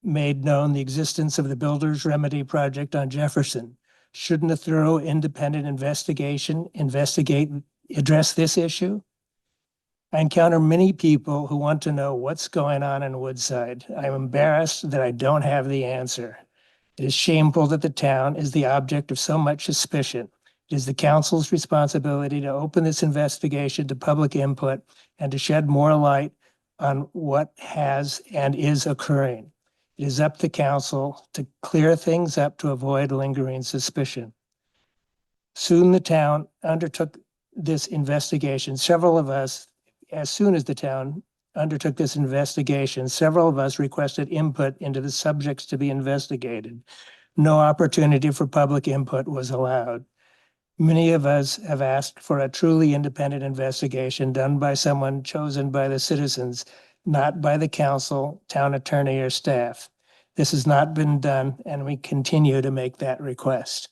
made known the existence of the Builder's Remedy project on Jefferson. Shouldn't a thorough independent investigation address this issue? I encounter many people who want to know what's going on in Woodside. I'm embarrassed that I don't have the answer. It is shameful that the town is the object of so much suspicion. It is the council's responsibility to open this investigation to public input and to shed more light on what has and is occurring. It is up to council to clear things up to avoid lingering suspicion. Soon the town undertook this investigation. As soon as the town undertook this investigation, several of us requested input into the subjects to be investigated. No opportunity for public input was allowed. Many of us have asked for a truly independent investigation done by someone chosen by the citizens, not by the council, town attorney, or staff. This has not been done, and we continue to make that request.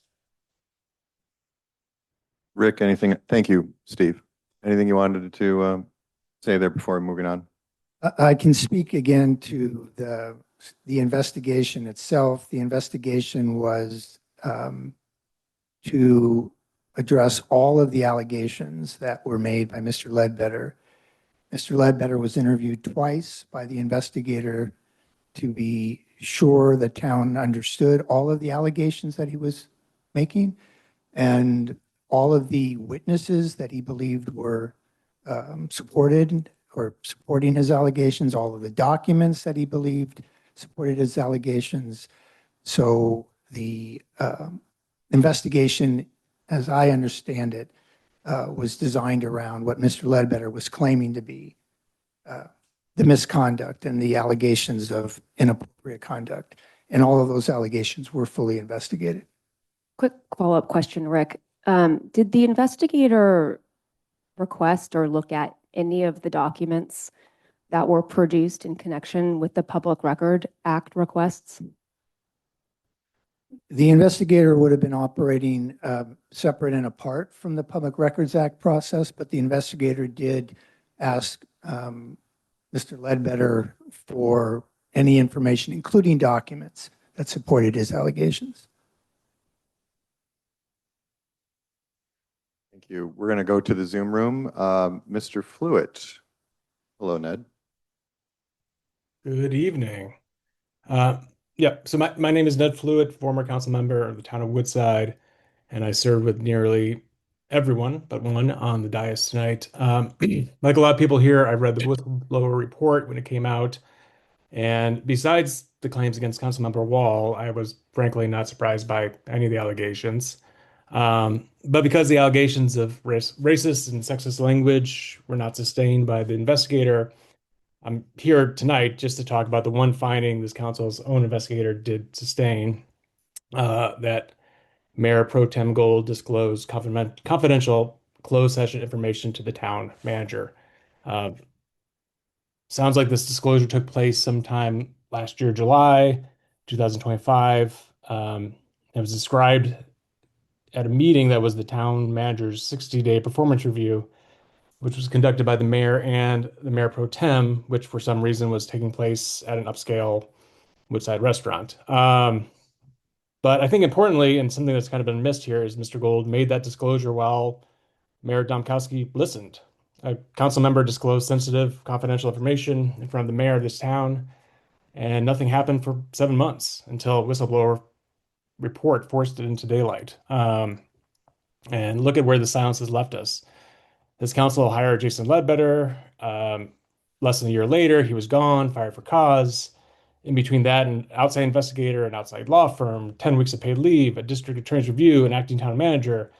Rick, anything? Thank you, Steve. Anything you wanted to say there before moving on? I can speak again to the investigation itself. The investigation was to address all of the allegations that were made by Mr. Ledbetter. Mr. Ledbetter was interviewed twice by the investigator to be sure the town understood all of the allegations that he was making, and all of the witnesses that he believed were supported or supporting his allegations, all of the documents that he believed supported his allegations. So the investigation, as I understand it, was designed around what Mr. Ledbetter was claiming to be the misconduct and the allegations of inappropriate conduct. And all of those allegations were fully investigated. Quick follow-up question, Rick. Did the investigator request or look at any of the documents that were produced in connection with the Public Record Act requests? The investigator would have been operating separate and apart from the Public Records Act process, but the investigator did ask Mr. Ledbetter for any information, including documents that supported his allegations. Thank you. We're going to go to the Zoom room. Mr. Fluitt. Hello, Ned. Good evening. So my name is Ned Fluitt, former council member of the town of Woodside, and I served with nearly everyone but one on the dais tonight. Like a lot of people here, I read the whistleblower report when it came out, and besides the claims against Councilmember Wall, I was frankly not surprised by any of the allegations. But because the allegations of racist and sexist language were not sustained by the investigator, I'm here tonight just to talk about the one finding this council's own investigator did sustain, that Mayor Pro Tem Gold disclosed confidential closed session information to the town manager. Sounds like this disclosure took place sometime last year, July 2025. It was described at a meeting that was the town manager's 60-day performance review, which was conducted by the mayor and the mayor pro tem, which for some reason was taking place at an upscale Woodside restaurant. But I think importantly, and something that's kind of been missed here, is Mr. Gold made that disclosure while Mayor Domkowski listened. A council member disclosed sensitive, confidential information in front of the mayor of this town, and nothing happened for 7 months until a whistleblower report forced it into daylight. And look at where the silence has left us. This council hired Jason Ledbetter. Less than a year later, he was gone, fired for cause. In between that, an outside investigator, an outside law firm, 10 weeks of paid leave, a district attorney's review, an acting town manager,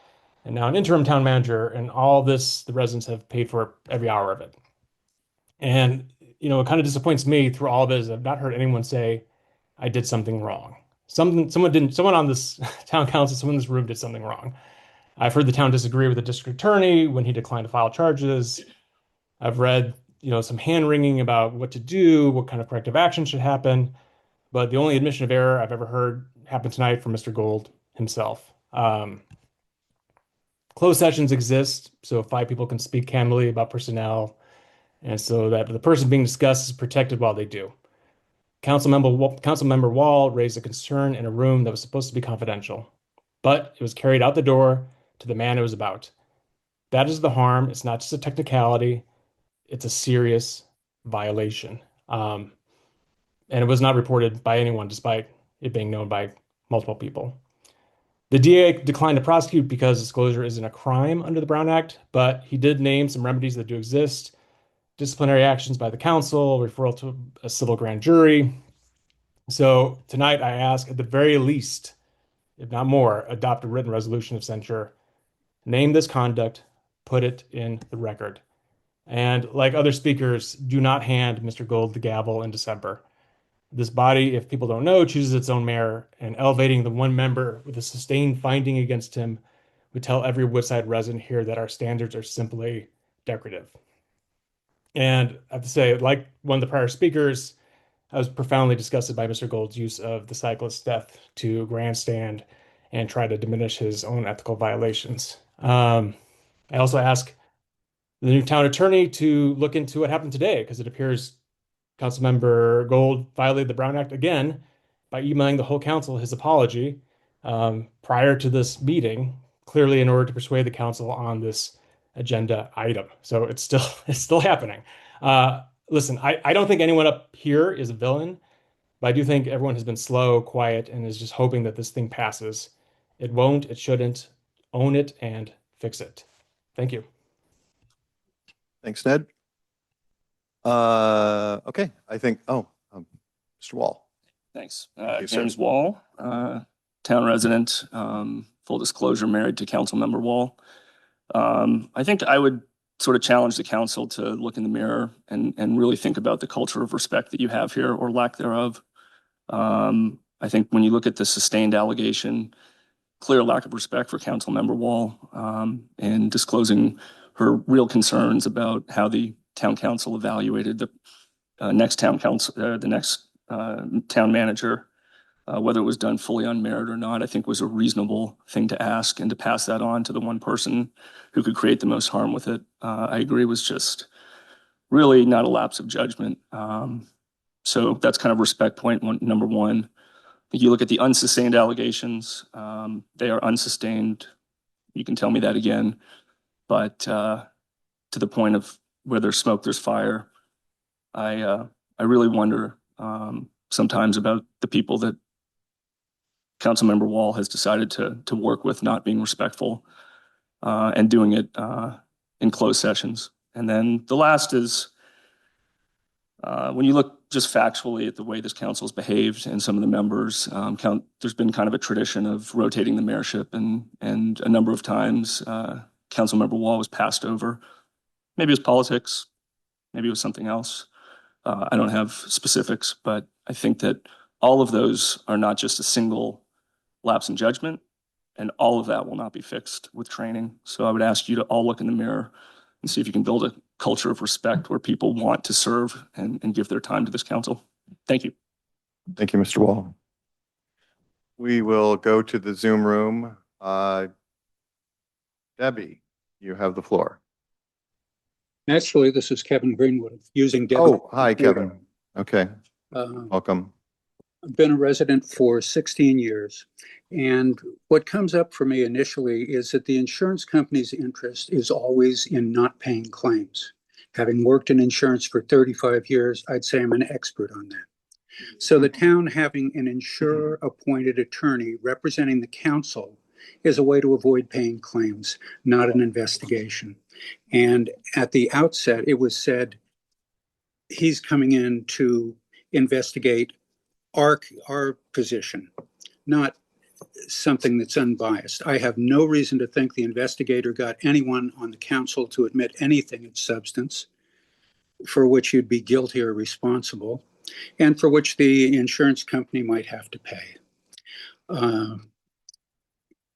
and now an interim town manager. And all this, the residents have paid for every hour of it. And, you know, it kind of disappoints me through all of this. I've not heard anyone say, I did something wrong. Someone on this town council, someone in this room did something wrong. I've heard the town disagree with the district attorney when he declined to file charges. I've read, you know, some hand-wringing about what to do, what kind of corrective action should happen. But the only admission of error I've ever heard happened tonight from Mr. Gold himself. Closed sessions exist so 5 people can speak candidly about personnel, and so that the person being discussed is protected while they do. Councilmember Wall raised a concern in a room that was supposed to be confidential, but it was carried out the door to the man it was about. That is the harm. It's not just a technicality. It's a serious violation. And it was not reported by anyone, despite it being known by multiple people. The DA declined to prosecute because disclosure isn't a crime under the Brown Act, but he did name some remedies that do exist: disciplinary actions by the council, referral to a civil grand jury. So tonight I ask, at the very least, if not more, adopt a written resolution of censure, name this conduct, put it in the record. And like other speakers, do not hand Mr. Gold the gavel in December. This body, if people don't know, chooses its own mayor, and elevating the one member with a sustained finding against him would tell every Woodside resident here that our standards are simply decorative. And I have to say, like one of the prior speakers, I was profoundly disgusted by Mr. Gold's use of the cyclist's death to grandstand and try to diminish his own ethical violations. I also ask the new town attorney to look into what happened today, because it appears Councilmember Gold violated the Brown Act again by emailing the whole council his apology prior to this meeting, clearly in order to persuade the council on this agenda item. So it's still happening. Listen, I don't think anyone up here is a villain, but I do think everyone has been slow, quiet, and is just hoping that this thing passes. It won't, it shouldn't. Own it and fix it. Thank you. Thanks, Ned. Okay, I think, Mr. Wall. Thanks. you, sir. James Wall, town resident, full disclosure, married to Councilmember Wall. I think I would sort of challenge the council to look in the mirror and really think about the culture of respect that you have here, or lack thereof. I think when you look at the sustained allegation, clear lack of respect for Councilmember Wall, and disclosing her real concerns about how the town council evaluated the next town manager, whether it was done fully on merit or not, I think was a reasonable thing to ask, and to pass that on to the one person who could create the most harm with it, I agree, was just really not a lapse of judgment. So that's kind of respect point number one. If you look at the unsustained allegations, they are unsustained. You can tell me that again, but to the point of where there's smoke, there's fire. I really wonder sometimes about the people that Councilmember Wall has decided to work with, not being respectful and doing it in closed sessions. And then the last is when you look just factually at the way this council's behaved and some of the members, there's been kind of a tradition of rotating the mayorship, and a number of times Councilmember Wall was passed over. Maybe it was politics, maybe it was something else. I don't have specifics, but I think that all of those are not just a single lapse in judgment, and all of that will not be fixed with training. So I would ask you to all look in the mirror and see if you can build a culture of respect where people want to serve and give their time to this council. Thank you. Thank you, Mr. Wall. We will go to the Zoom room. Debbie, you have the floor. Actually, this is Kevin Greenwood using Debbie. Oh, hi, Kevin. Okay. Uh, Welcome. I've been a resident for 16 years. And what comes up for me initially is that the insurance company's interest is always in not paying claims. Having worked in insurance for 35 years, I'd say I'm an expert on that. So the town having an insurer-appointed attorney representing the council is a way to avoid paying claims, not an investigation. And at the outset, it was said he's coming in to investigate our position, not something that's unbiased. I have no reason to think the investigator got anyone on the council to admit anything of substance for which you'd be guilty or responsible, and for which the insurance company might have to pay.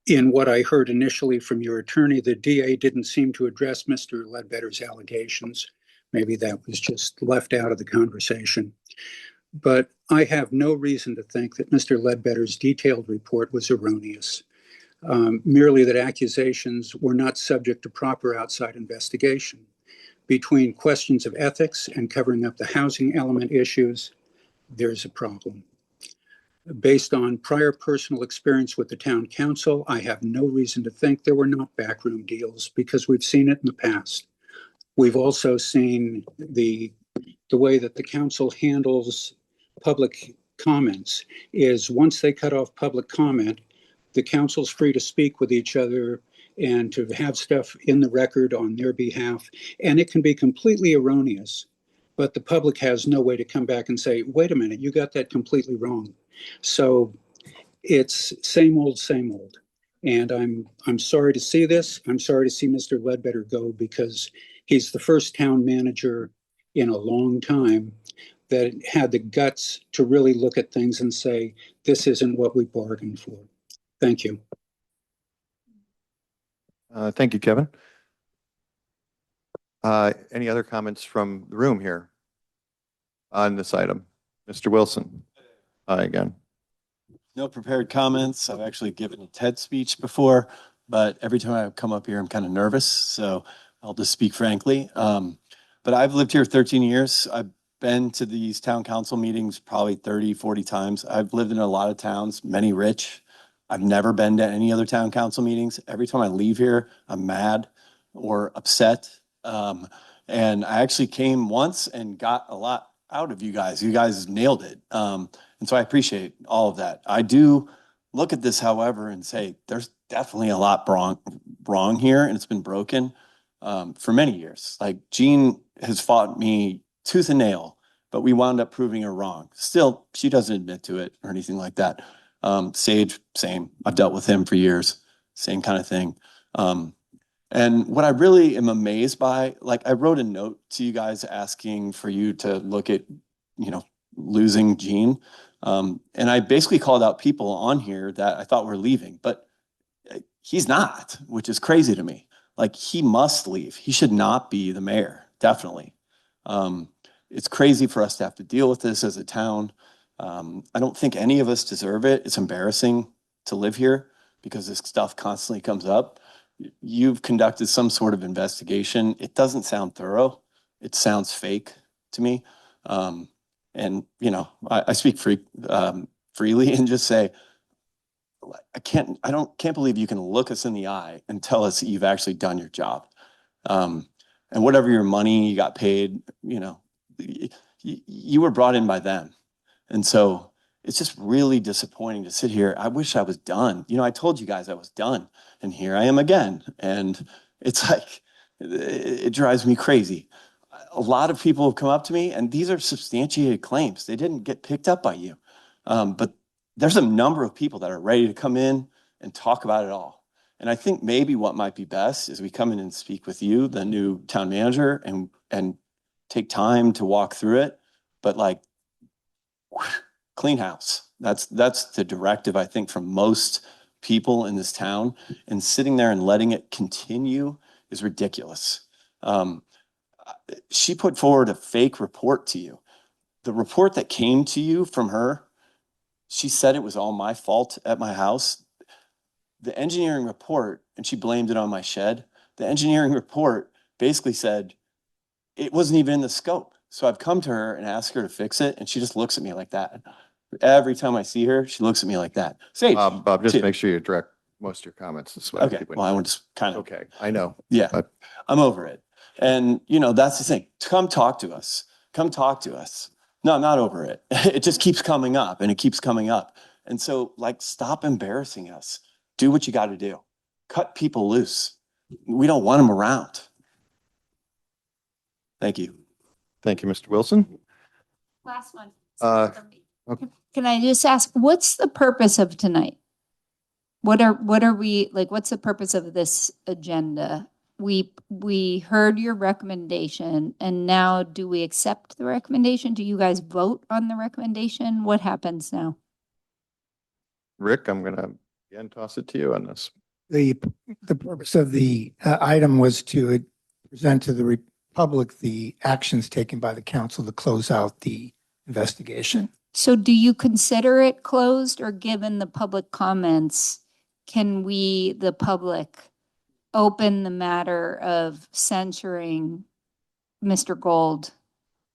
In what I heard initially from your attorney, the DA didn't seem to address Mr. Ledbetter's allegations. Maybe that was just left out of the conversation. But I have no reason to think that Mr. Ledbetter's detailed report was erroneous. Merely that accusations were not subject to proper outside investigation. Between questions of ethics and covering up the housing element issues, there's a problem. Based on prior personal experience with the town council, I have no reason to think there were not backroom deals because we've seen it in the past. We've also seen the way that the council handles public comments is once they cut off public comment, the council's free to speak with each other and to have stuff in the record on their behalf. And it can be completely erroneous, but the public has no way to come back and say, wait a minute, you got that completely wrong. So it's same old, same old. And I'm sorry to see this. I'm sorry to see Mr. Ledbetter go because he's the first town manager in a long time that had the guts to really look at things and say, this isn't what we bargained for. Thank you. Thank you, Kevin. Any other comments from the room here on this item? Mr. Wilson. Hi again. No prepared comments. I've actually given a TED speech before, but every time I come up here, I'm kind of nervous. So I'll just speak frankly. But I've lived here 13 years. I've been to these town council meetings probably 30, 40 times. I've lived in a lot of towns, many rich. I've never been to any other town council meetings. Every time I leave here, I'm mad or upset. And I actually came once and got a lot out of you guys. You guys nailed it. And so I appreciate all of that. I do look at this, however, and say there's definitely a lot wrong here, and it's been broken for many years. Like Jean has fought me tooth and nail, but we wound up proving her wrong. Still, she doesn't admit to it or anything like that. Sage, same. I've dealt with him for years. Same kind of thing. And what I really am amazed by, like I wrote a note to you guys asking for you to look at, losing Jean. And I basically called out people on here that I thought were leaving, but he's not, which is crazy to me. Like he must leave. He should not be the mayor, definitely. It's crazy for us to have to deal with this as a town. I don't think any of us deserve it. It's embarrassing to live here because this stuff constantly comes up. You've conducted some sort of investigation. It doesn't sound thorough. It sounds fake to me. And I speak freely and just say, I can't believe you can look us in the eye and tell us that you've actually done your job. And whatever your money you got paid, you were brought in by them. And so it's just really disappointing to sit here. I wish I was done. I told you guys I was done, and here I am again. And it's like, it drives me crazy. A lot of people have come up to me, and these are substantiated claims. They didn't get picked up by you. But there's a number of people that are ready to come in and talk about it all. And I think maybe what might be best is we come in and speak with you, the new town manager, and take time to walk through it. But like, clean house. That's the directive, I think, from most people in this town. And sitting there and letting it continue is ridiculous. She put forward a fake report to you. The report that came to you from her, she said it was all my fault at my house. The engineering report, and she blamed it on my shed. The engineering report basically said it wasn't even in the scope. So I've come to her and asked her to fix it, and she just looks at me like that. Every time I see her, she looks at me like that. Sage. Bob, just too. make sure you direct most of your comments this way. Okay, well, I would just kind of. Okay, I know. Yeah, But I'm over it. And, that's the thing. Come talk to us. Come talk to us. No, I'm not over it. It just keeps coming up and it keeps coming up. And so, stop embarrassing us. Do what you got to do. Cut people loose. We don't want them around. Thank you. Thank you, Mr. Wilson. Last one. Okay. Can I just ask, what's the purpose of tonight? What are we, what's the purpose of this agenda? We heard your recommendation, and now do we accept the recommendation? Do you guys vote on the recommendation? What happens now? Rick, I'm going to again toss it to you on this. The purpose of the item was to present to the public the actions taken by the council to close out the investigation. So do you consider it closed, or given the public comments, can we, the public, open the matter of censuring Mr. Gold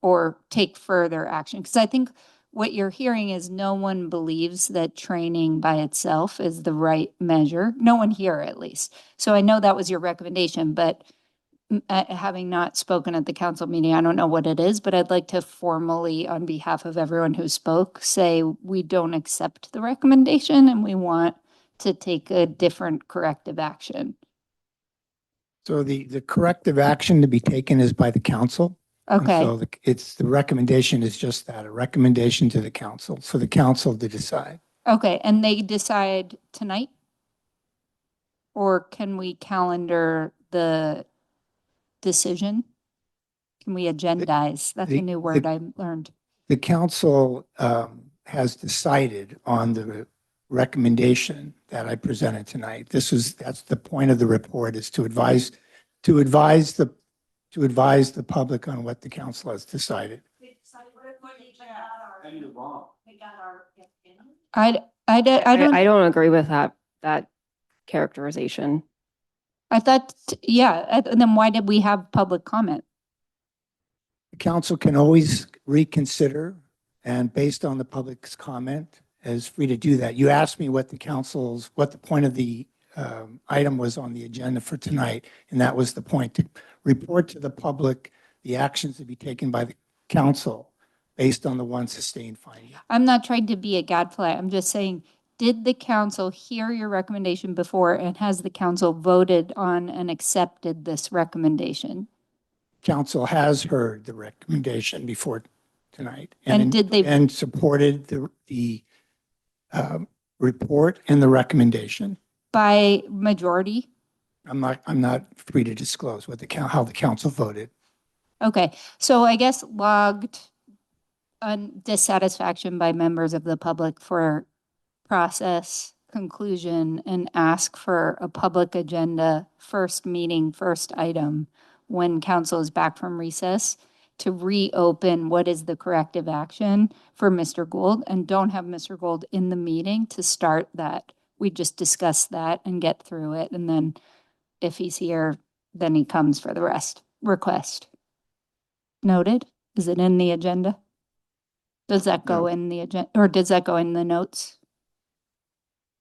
or take further action? Because I think what you're hearing is no one believes that training by itself is the right measure. No one here, at least. So I know that was your recommendation, but having not spoken at the council meeting, I don't know what it is, but I'd like to formally, on behalf of everyone who spoke, say we don't accept the recommendation and we want to take a different corrective action. So the corrective action to be taken is by the council. And Okay. so the recommendation is just that, a recommendation to the council, for the council to decide. Okay, and they decide tonight? Or can we calendar the decision? Can we agendize? That's a new word I learned. The council has decided on the recommendation that I presented tonight. That's the point of the report, is to advise the public on what the council has decided. I don't agree with that characterization. I thought, yeah, and then why did we have public comment? The council can always reconsider, and based on the public's comment, is free to do that. You asked me what the point of the item was on the agenda for tonight, and that was the point, to report to the public the actions to be taken by the council based on the one sustained finding. I'm not trying to be a gadfly. I'm just saying, did the council hear your recommendation before, and has the council voted on and accepted this recommendation? Council has heard the recommendation before tonight. And did they- And supported the report and the recommendation. By majority? I'm not free to disclose how the council voted. Okay, so I guess logged dissatisfaction by members of the public for process conclusion, and ask for a public agenda, first meeting, first item, when council is back from recess, to reopen what is the corrective action for Mr. Gold, and don't have Mr. Gold in the meeting to start that. We just discuss that and get through it, and then if he's here, then he comes for the rest. Request. Noted? Is it in the agenda? Does that go in the agenda, or does that go in the notes?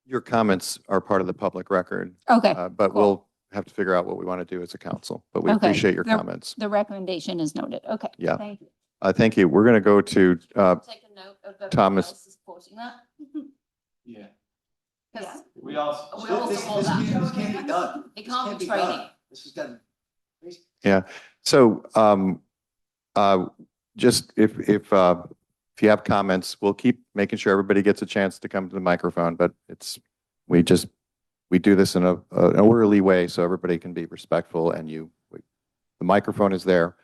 Your comments are part of the public record. Okay, But cool. we'll have to figure out what we want to do as a council, but we Okay. appreciate your The- comments. The recommendation is noted. Okay. Yeah. Thank you. Thank you. We're going to go to Take a note of everyone Thomas. else supporting that. Yeah. Because We all. we all support that. This can't be done. It can't be training. This has got. Yeah. So just if you have comments, we'll keep making sure everybody gets a chance to come to the microphone, but we do this in an orderly way so everybody can be respectful, and the microphone is there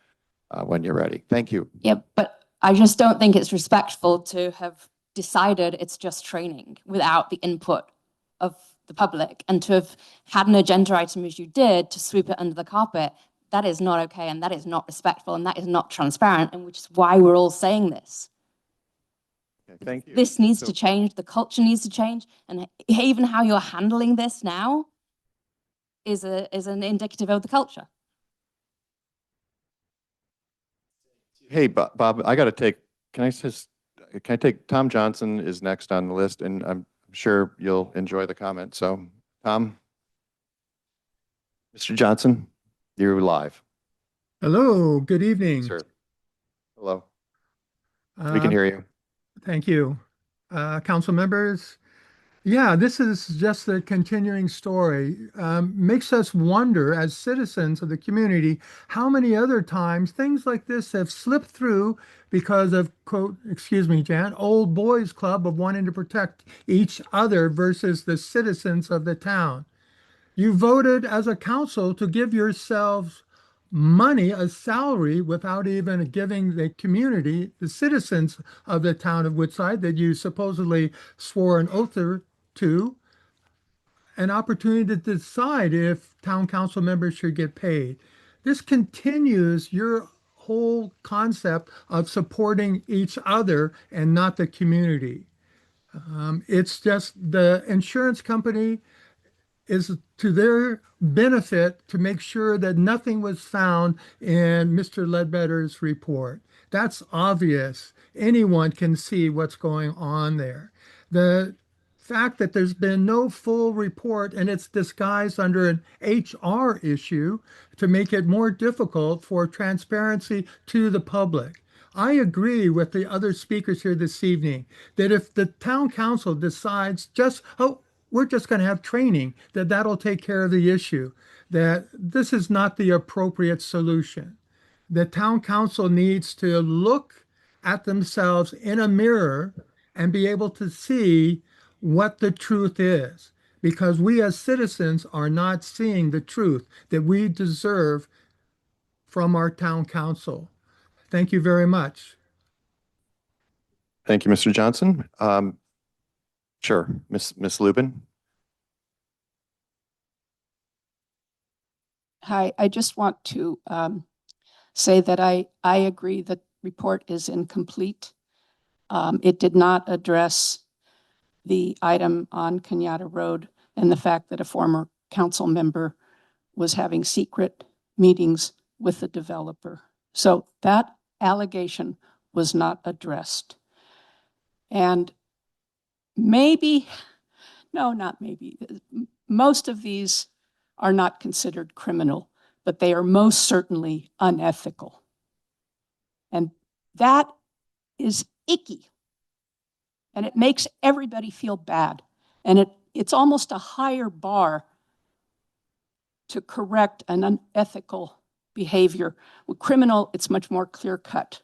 when you're ready. Thank you. Yep, but I just don't think it's respectful to have decided it's just training without the input of the public, and to have had an agenda item as you did to sweep it under the carpet. That is not okay, and that is not respectful, and that is not transparent, and which is why we're all saying this. Okay, thank you. This needs So- to change, the culture needs to change, and even how you're handling this now is an indicative of the culture. Hey, Bob, can I just can I take Tom Johnson is next on the list, and I'm sure you'll enjoy the comment. So, Tom, Mr. Johnson, you're live. Hello, good evening. Sir. Hello. We can hear you. Thank you. Council members, yeah, this is just a continuing story. Makes us wonder as citizens of the community, how many other times things like this have slipped through because of, quote, excuse me, Jan, old boys club of wanting to protect each other versus the citizens of the town. You voted as a council to give yourselves money, a salary, without even giving the community, the citizens of the town of Woodside that you supposedly swore an oath to, an opportunity to decide if town council members should get paid. This continues your whole concept of supporting each other and not the community. It's just the insurance company is to their benefit to make sure that nothing was found in Mr. Ledbetter's report. That's obvious. Anyone can see what's going on there. The fact that there's been no full report and it's disguised under an HR issue to make it more difficult for transparency to the public. I agree with the other speakers here this evening that if the town council decides we're just going to have training, that'll take care of the issue, that this is not the appropriate solution. The town council needs to look at themselves in a mirror and be able to see what the truth is, because we as citizens are not seeing the truth that we deserve from our town council. Thank you very much. Thank you, Mr. Johnson. Sure, Miss Lubin. Hi, I just want to say that I agree that report is incomplete. It did not address the item on Kenyatta Road and the fact that a former council member was having secret meetings with the developer. So that allegation was not addressed. And maybe, no, not maybe, most of these are not considered criminal, but they are most certainly unethical. And that is icky. And it makes everybody feel bad. And it's almost a higher bar to correct an unethical behavior. With criminal, it's much more clear-cut.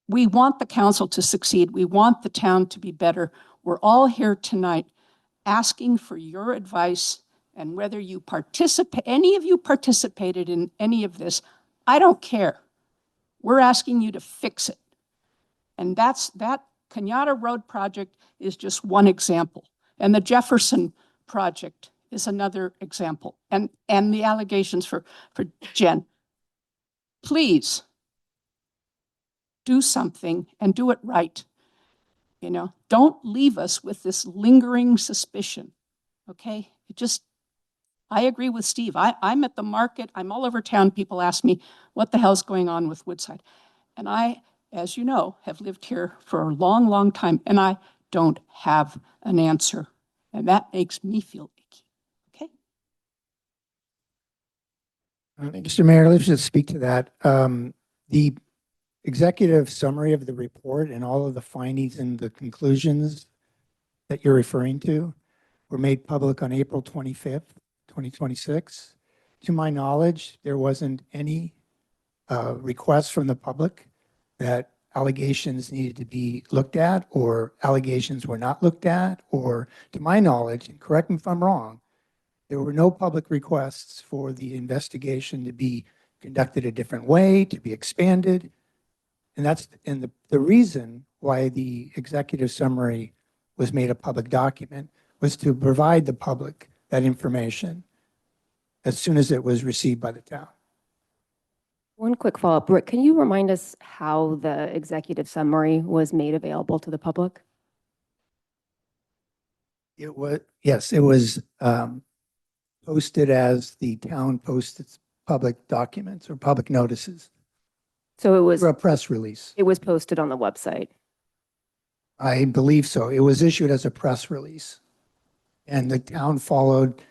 We want the council to succeed. We want the town to be better. We're all here tonight asking for your advice, and whether you participate, any of you participated in any of this, I don't care. We're asking you to fix it. And that Kenyatta Road project is just one example. And the Jefferson project is another example. And the allegations for Jen. Please do something and do it right. You know, don't leave us with this lingering suspicion. Okay? I agree with Steve. I'm at the market. I'm all over town. People ask me, what the hell's going on with Woodside? And I, as you know, have lived here for a long, long time, and I don't have an answer. And that makes me feel icky. Okay? Mr. Mayor, let's just speak to that. The executive summary of the report and all of the findings and the conclusions that you're referring to were made public on April 25th, 2026. To my knowledge, there wasn't any request from the public that allegations needed to be looked at or allegations were not looked at, or to my knowledge, and correct me if I'm wrong, there were no public requests for the investigation to be conducted a different way, to be expanded. And the reason why the executive summary was made a public document was to provide the public that information as soon as it was received by the town. One quick follow-up. Rick, can you remind us how the executive summary was made available to the public? It was posted as the town posts its public documents or public notices. So it was, through a press release. it was posted on the website. I believe so. It was issued as a press release. And the town followed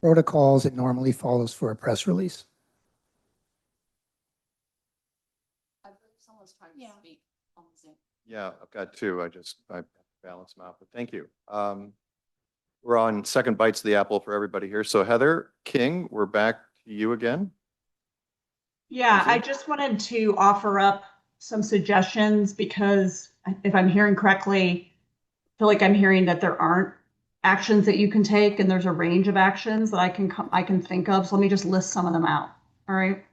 protocols it normally follows for a press release. Yeah, I've got two. I balance them out, but thank you. We're on second bites of the apple for everybody here. So Heather King, we're back to you again. Yeah, I just wanted to offer up some suggestions because if I'm hearing correctly, I feel like I'm hearing that there aren't actions that you can take, and there's a range of actions that I can think of. So let me just list some of them out. All right.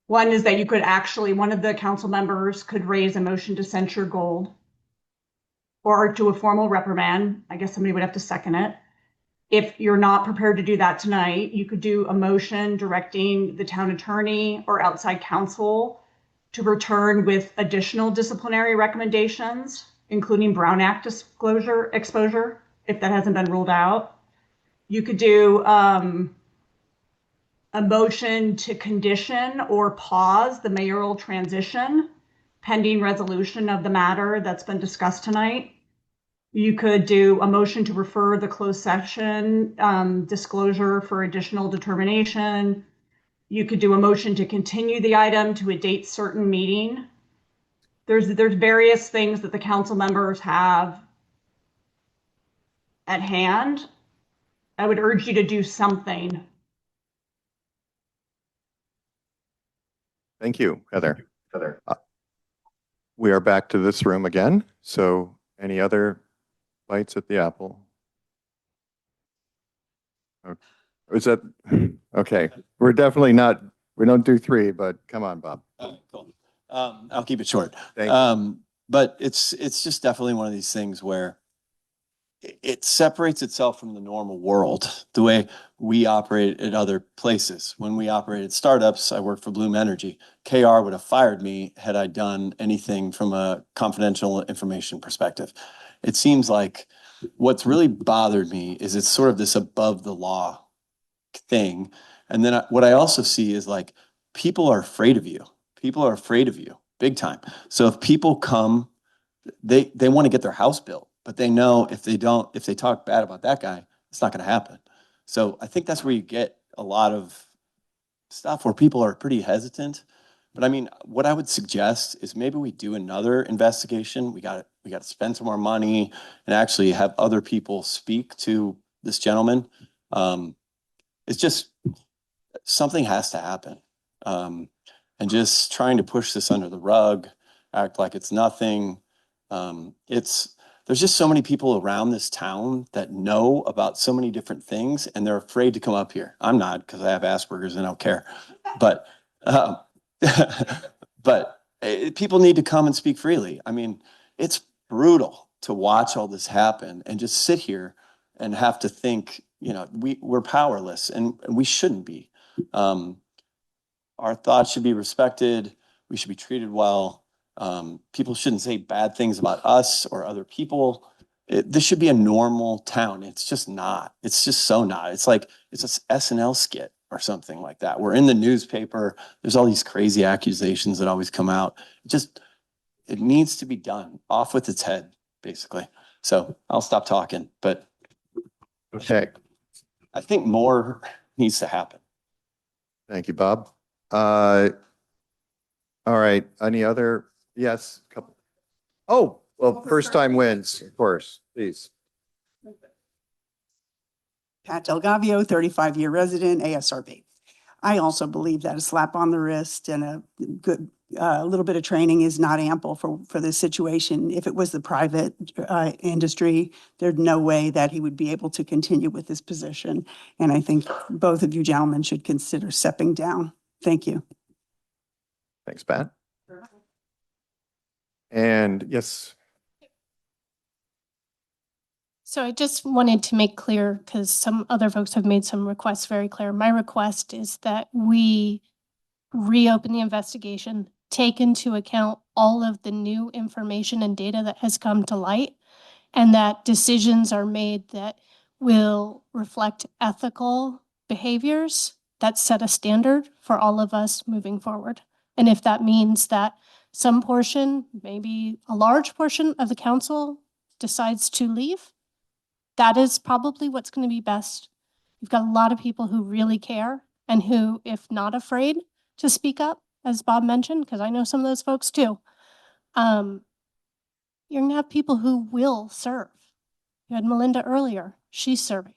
One is that you could actually, one of the council members could raise a motion to censure Gold or do a formal reprimand. I guess somebody would have to second it. If you're not prepared to do that tonight, you could do a motion directing the town attorney or outside counsel to return with additional disciplinary recommendations, including Brown Act exposure, if that hasn't been ruled out. You could do a motion to condition or pause the mayoral transition pending resolution of the matter that's been discussed tonight. You could do a motion to refer the closed session disclosure for additional determination. You could do a motion to continue the item to a date certain meeting. There's various things that the council members have at hand. I would urge you to do something. Thank you, Heather. We are back to this room again. So any other bites at the apple? Is that okay? We're definitely not. We don't do three, but come on, Bob. Cool. I'll keep it short. Thank you. But it's just definitely one of these things where it separates itself from the normal world, the way we operate at other places. When we operated startups, I worked for Bloom Energy. KR would have fired me had I done anything from a confidential information perspective. It seems like what's really bothered me is it's sort of this above the law thing. And then what I also see is like, people are afraid of you. People are afraid of you big time. So if people come, they want to get their house built, but they know if they talk bad about that guy, it's not going to happen. So I think that's where you get a lot of stuff where people are pretty hesitant. But I mean, what I would suggest is maybe we do another investigation. We got to spend some more money and actually have other people speak to this gentleman. It's just something has to happen. And just trying to push this under the rug, act like it's nothing. There's just so many people around this town that know about so many different things, and they're afraid to come up here. I'm not, because I have Asperger's and I don't care. But people need to come and speak freely. I mean, it's brutal to watch all this happen and just sit here and have to think, we're powerless, and we shouldn't be. Our thoughts should be respected. We should be treated well. People shouldn't say bad things about us or other people. This should be a normal town. It's just not. It's just so not. It's like it's a SNL skit or something like that. We're in the newspaper. There's all these crazy accusations that always come out. It needs to be done. Off with its head, basically. So I'll stop talking. But okay, I think more needs to happen. Thank you, Bob. All right. Any other? Yes. Couple. Oh, well, first time wins, of course. Please. Pat Delgavio, 35-year resident, ASRB. I also believe that a slap on the wrist and a little bit of training is not ample for this situation. If it was the private industry, there's no way that he would be able to continue with this position. And I think both of you gentlemen should consider stepping down. Thank you. Thanks, Pat. And yes. So I just wanted to make clear, because some other folks have made some requests very clear. My request is that we reopen the investigation, take into account all of the new information and data that has come to light, and that decisions are made that will reflect ethical behaviors that set a standard for all of us moving forward. And if that means that some portion, maybe a large portion of the council decides to leave, that is probably what's going to be best. You've got a lot of people who really care and who, if not afraid to speak up, as Bob mentioned, because I know some of those folks too, you're going to have people who will serve. You had Melinda earlier. She's serving.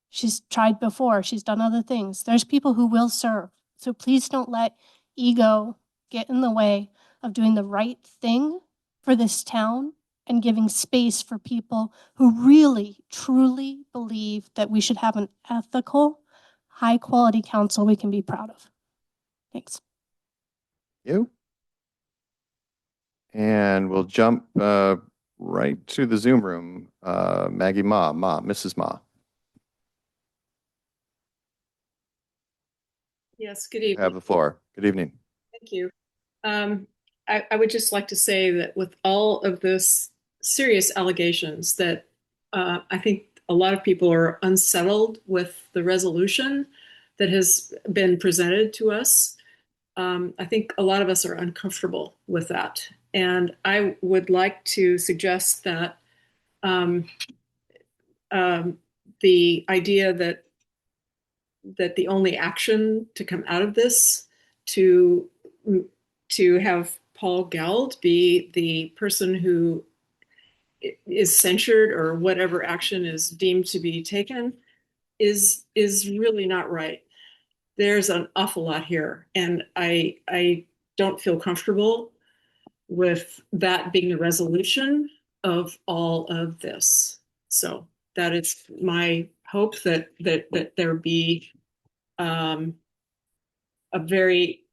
She's tried before. She's done other things. There's people who will serve. So please don't let ego get in the way of doing the right thing for this town and giving space for people who really, truly believe that we should have an ethical, high-quality council we can be proud of. Thanks. You. And we'll jump right to the Zoom room. Maggie Mrs. Ma. Yes, good You evening. have the floor. Good evening. Thank you. I would just like to say that with all of this serious allegations that I think a lot of people are unsettled with the resolution that has been presented to us. I think a lot of us are uncomfortable with that. And I would like to suggest that the idea that the only action to come out of this to have Paul Geld be the person who is censured or whatever action is deemed to be taken is really not right. There's an awful lot here, and I don't feel comfortable with that being the resolution of all of this. So that is my hope that there be a very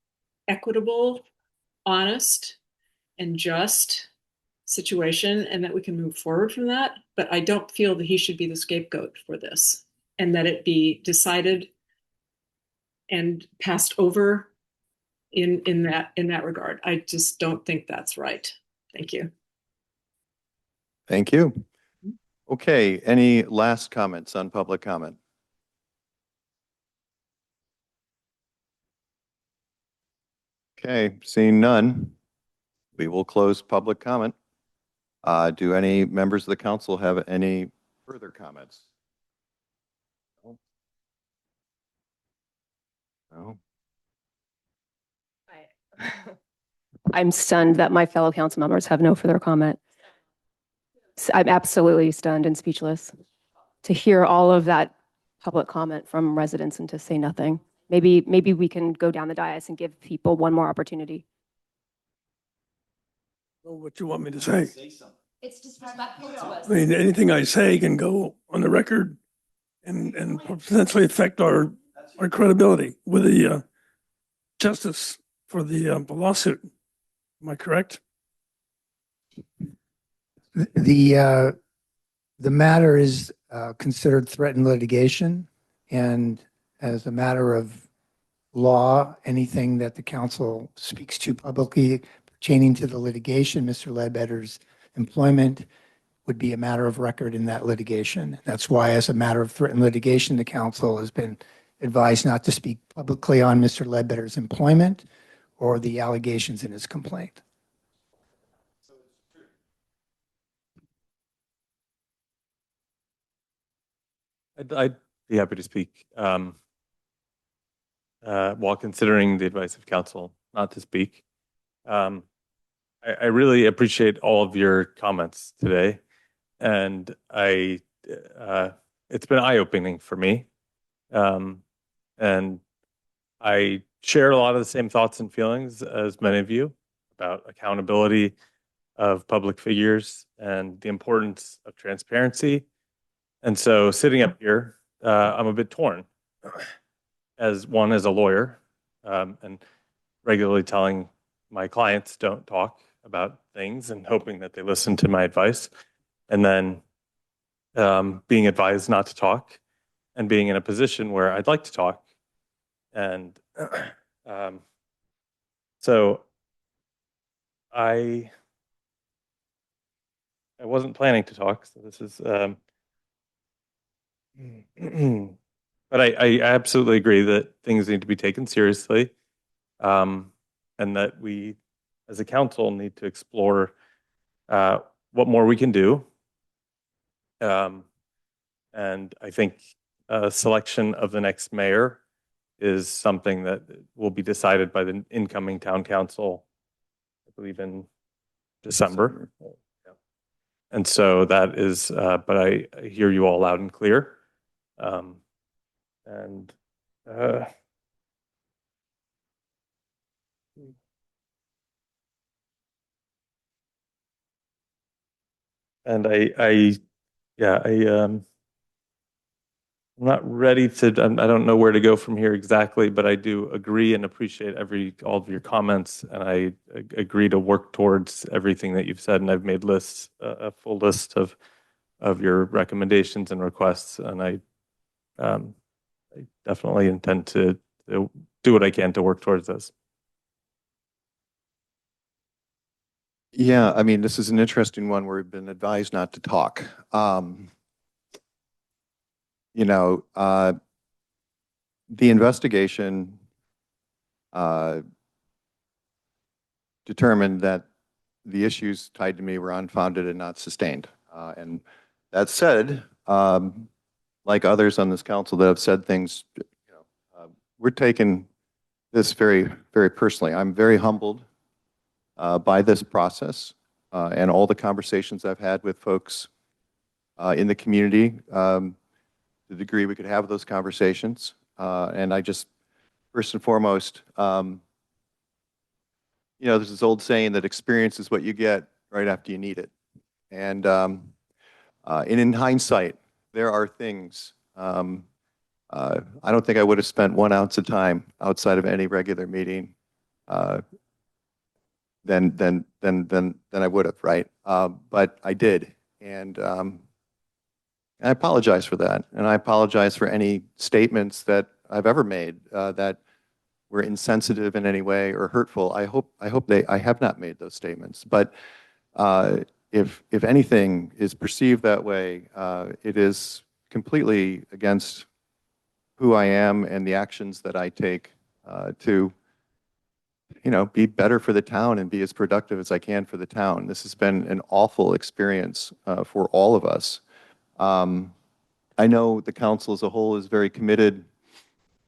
equitable, honest, and just situation, and that we can move forward from that. But I don't feel that he should be the scapegoat for this, and that it be decided and passed over in that regard. I just don't think that's right. Thank you. Thank you. Okay, any last comments on public comment? Okay, seeing none, we will close public comment. Do any members of the council have any further comments? No. I'm stunned that my fellow council members have no further comment. I'm absolutely stunned and speechless to hear all of that public comment from residents and to say nothing. Maybe we can go down the dais and give people one more opportunity. What you want me to say? It's disrespectful to us. I mean, anything I say can go on the record and potentially affect our credibility with the justice for the lawsuit. Am I correct? The matter is considered threatened litigation, and as a matter of law, anything that the council speaks to publicly pertaining to the litigation, Mr. Ledbetter's employment, would be a matter of record in that litigation. That's why, as a matter of threatened litigation, the council has been advised not to speak publicly on Mr. Ledbetter's employment or the allegations in his complaint. I'd be happy to speak while considering the advice of counsel not to speak. I really appreciate all of your comments today, and it's been eye-opening for me. And I share a lot of the same thoughts and feelings as many of you about accountability of public figures and the importance of transparency. And so sitting up here, I'm a bit torn as a lawyer, and regularly telling my clients don't talk about things and hoping that they listen to my advice, and then being advised not to talk and being in a position where I'd like to talk. And so I wasn't planning to talk, so this is but I absolutely agree that things need to be taken seriously. and that we, as a council, need to explore what more we can do. And I think selection of the next mayor is something that will be decided by the incoming town council, I believe in December. Yeah. And so that is, but I hear you all loud and clear. And I'm not ready to, I don't know where to go from here exactly, but I do agree and appreciate all of your comments. And I agree to work towards everything that you've said. And I've made lists, a full list of your recommendations and requests. And I definitely intend to do what I can to work towards this. Yeah, I mean, this is an interesting one where we've been advised not to talk. You know, the investigation determined that the issues tied to me were unfounded and not sustained. And that said, like others on this council that have said things, you know, we're taking this very, very personally. I'm very humbled by this process and all the conversations I've had with folks in the community. The degree we could have those conversations. And I just, first and foremost, you know, there's this old saying that experience is what you get right after you need it. And in hindsight, there are things, I don't think I would have spent 1 ounce of time outside of any regular meeting than I would have, right? But I did. And I apologize for that. And I apologize for any statements that I've ever made that were insensitive in any way or hurtful. I hope I have not made those statements. But if anything is perceived that way, it is completely against who I am and the actions that I take to, you know, be better for the town and be as productive as I can for the town. This has been an awful experience for all of us. I know the council as a whole is very committed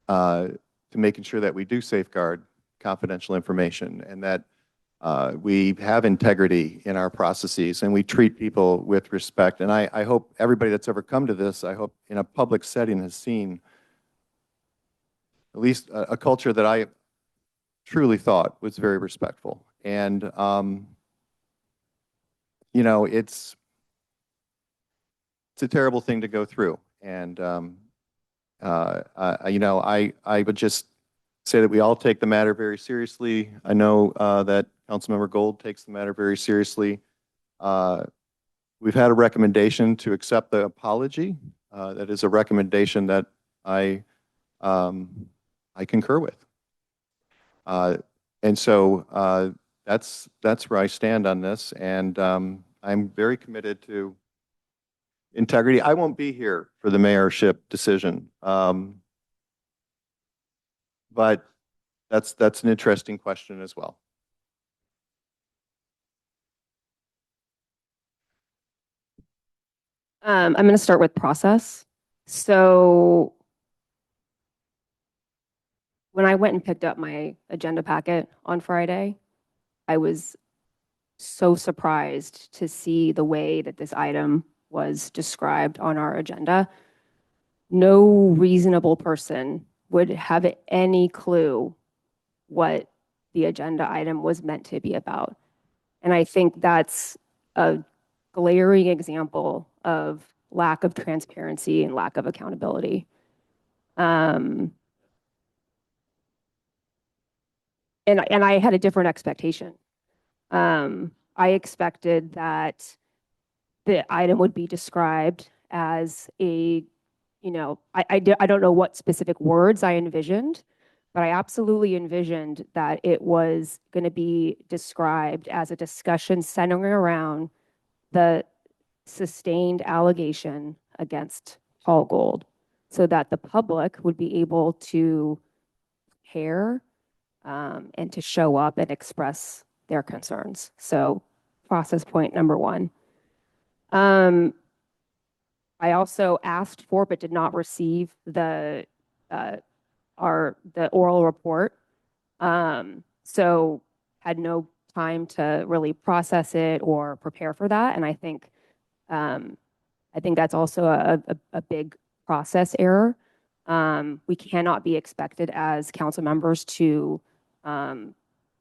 to making sure that we do safeguard confidential information and that we have integrity in our processes and we treat people with respect. And I hope everybody that's ever come to this, I hope in a public setting has seen at least a culture that I truly thought was very respectful. And, you know, it's a terrible thing to go through. And, you know, I would just say that we all take the matter very seriously. I know that Councilmember Gold takes the matter very seriously. We've had a recommendation to accept the apology. That is a recommendation that I concur with. And so that's where I stand on this. And I'm very committed to integrity. I won't be here for the mayorship decision. But that's an interesting question as well. I'm going to start with process. So when I went and picked up my agenda packet on Friday, I was so surprised to see the way that this item was described on our agenda. No reasonable person would have any clue what the agenda item was meant to be about. And I think that's a glaring example of lack of transparency and lack of accountability. And I had a different expectation. I expected that the item would be described as a, you know, I don't know what specific words I envisioned, but I absolutely envisioned that it was going to be described as a discussion centering around the sustained allegation against Paul Gold so that the public would be able to compare and to show up and express their concerns. So process point number one. I also asked for, but did not receive the oral report. So had no time to really process it or prepare for that. And I think that's also a big process error. We cannot be expected as council members to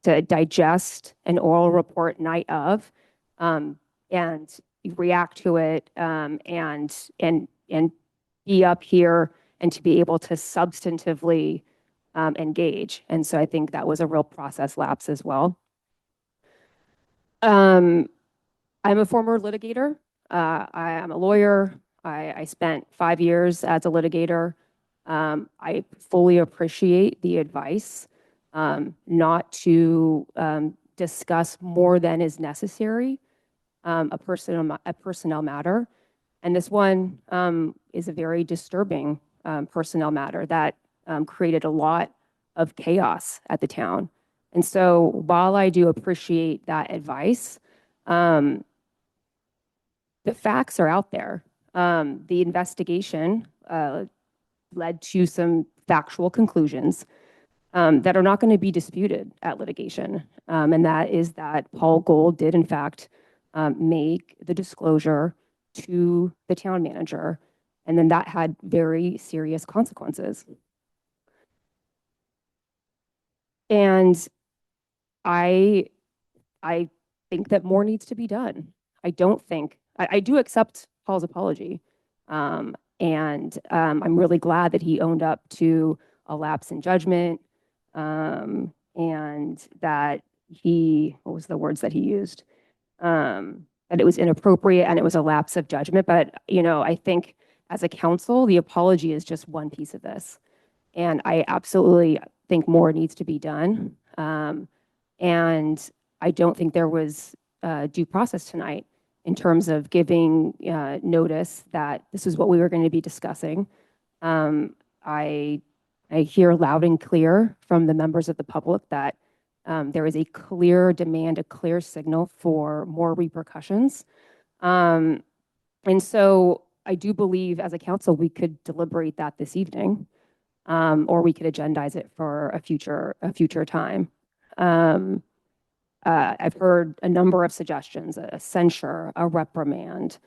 digest an oral report night of, and react to it, and be up here and to be able to substantively engage. And so I think that was a real process lapse as well. I'm a former litigator. I am a lawyer. I spent 5 years as a litigator. I fully appreciate the advice not to discuss more than is necessary a personnel matter. And this one is a very disturbing personnel matter that created a lot of chaos at the town. And so while I do appreciate that advice, the facts are out there. The investigation led to some factual conclusions that are not going to be disputed at litigation. And that is that Paul Gold did, in fact, make the disclosure to the town manager, and then that had very serious consequences. And I think that more needs to be done. I do accept Paul's apology. And I'm really glad that he owned up to a lapse in judgment, and that what was the words that he used? That it was inappropriate and it was a lapse of judgment. But, I think as a council, the apology is just one piece of this. And I absolutely think more needs to be done. And I don't think there was due process tonight in terms of giving notice that this is what we were going to be discussing. I hear loud and clear from the members of the public that there is a clear demand, a clear signal for more repercussions. And so I do believe as a council, we could deliberate that this evening, or we could agendize it for a future time. I've heard a number of suggestions, a censure, a reprimand,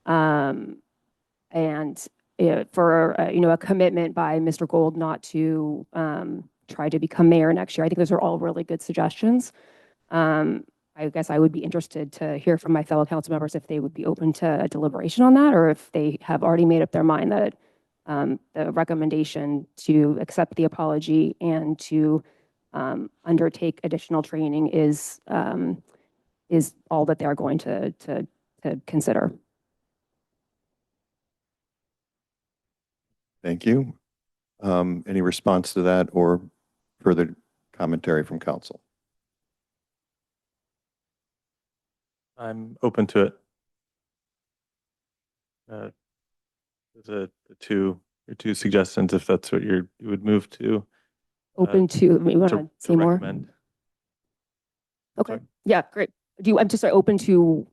and for a commitment by Mr. Gold not to try to become mayor next year. I think those are all really good suggestions. I guess I would be interested to hear from my fellow council members if they would be open to a deliberation on that, or if they have already made up their mind that the recommendation to accept the apology and to undertake additional training is all that they're going to consider. Thank you. Any response to that or further commentary from council? I'm open to it. Your two suggestions, if that's what you would move to. Open to, you want to say more? Recommend. Okay. Yeah, great. I'm just open to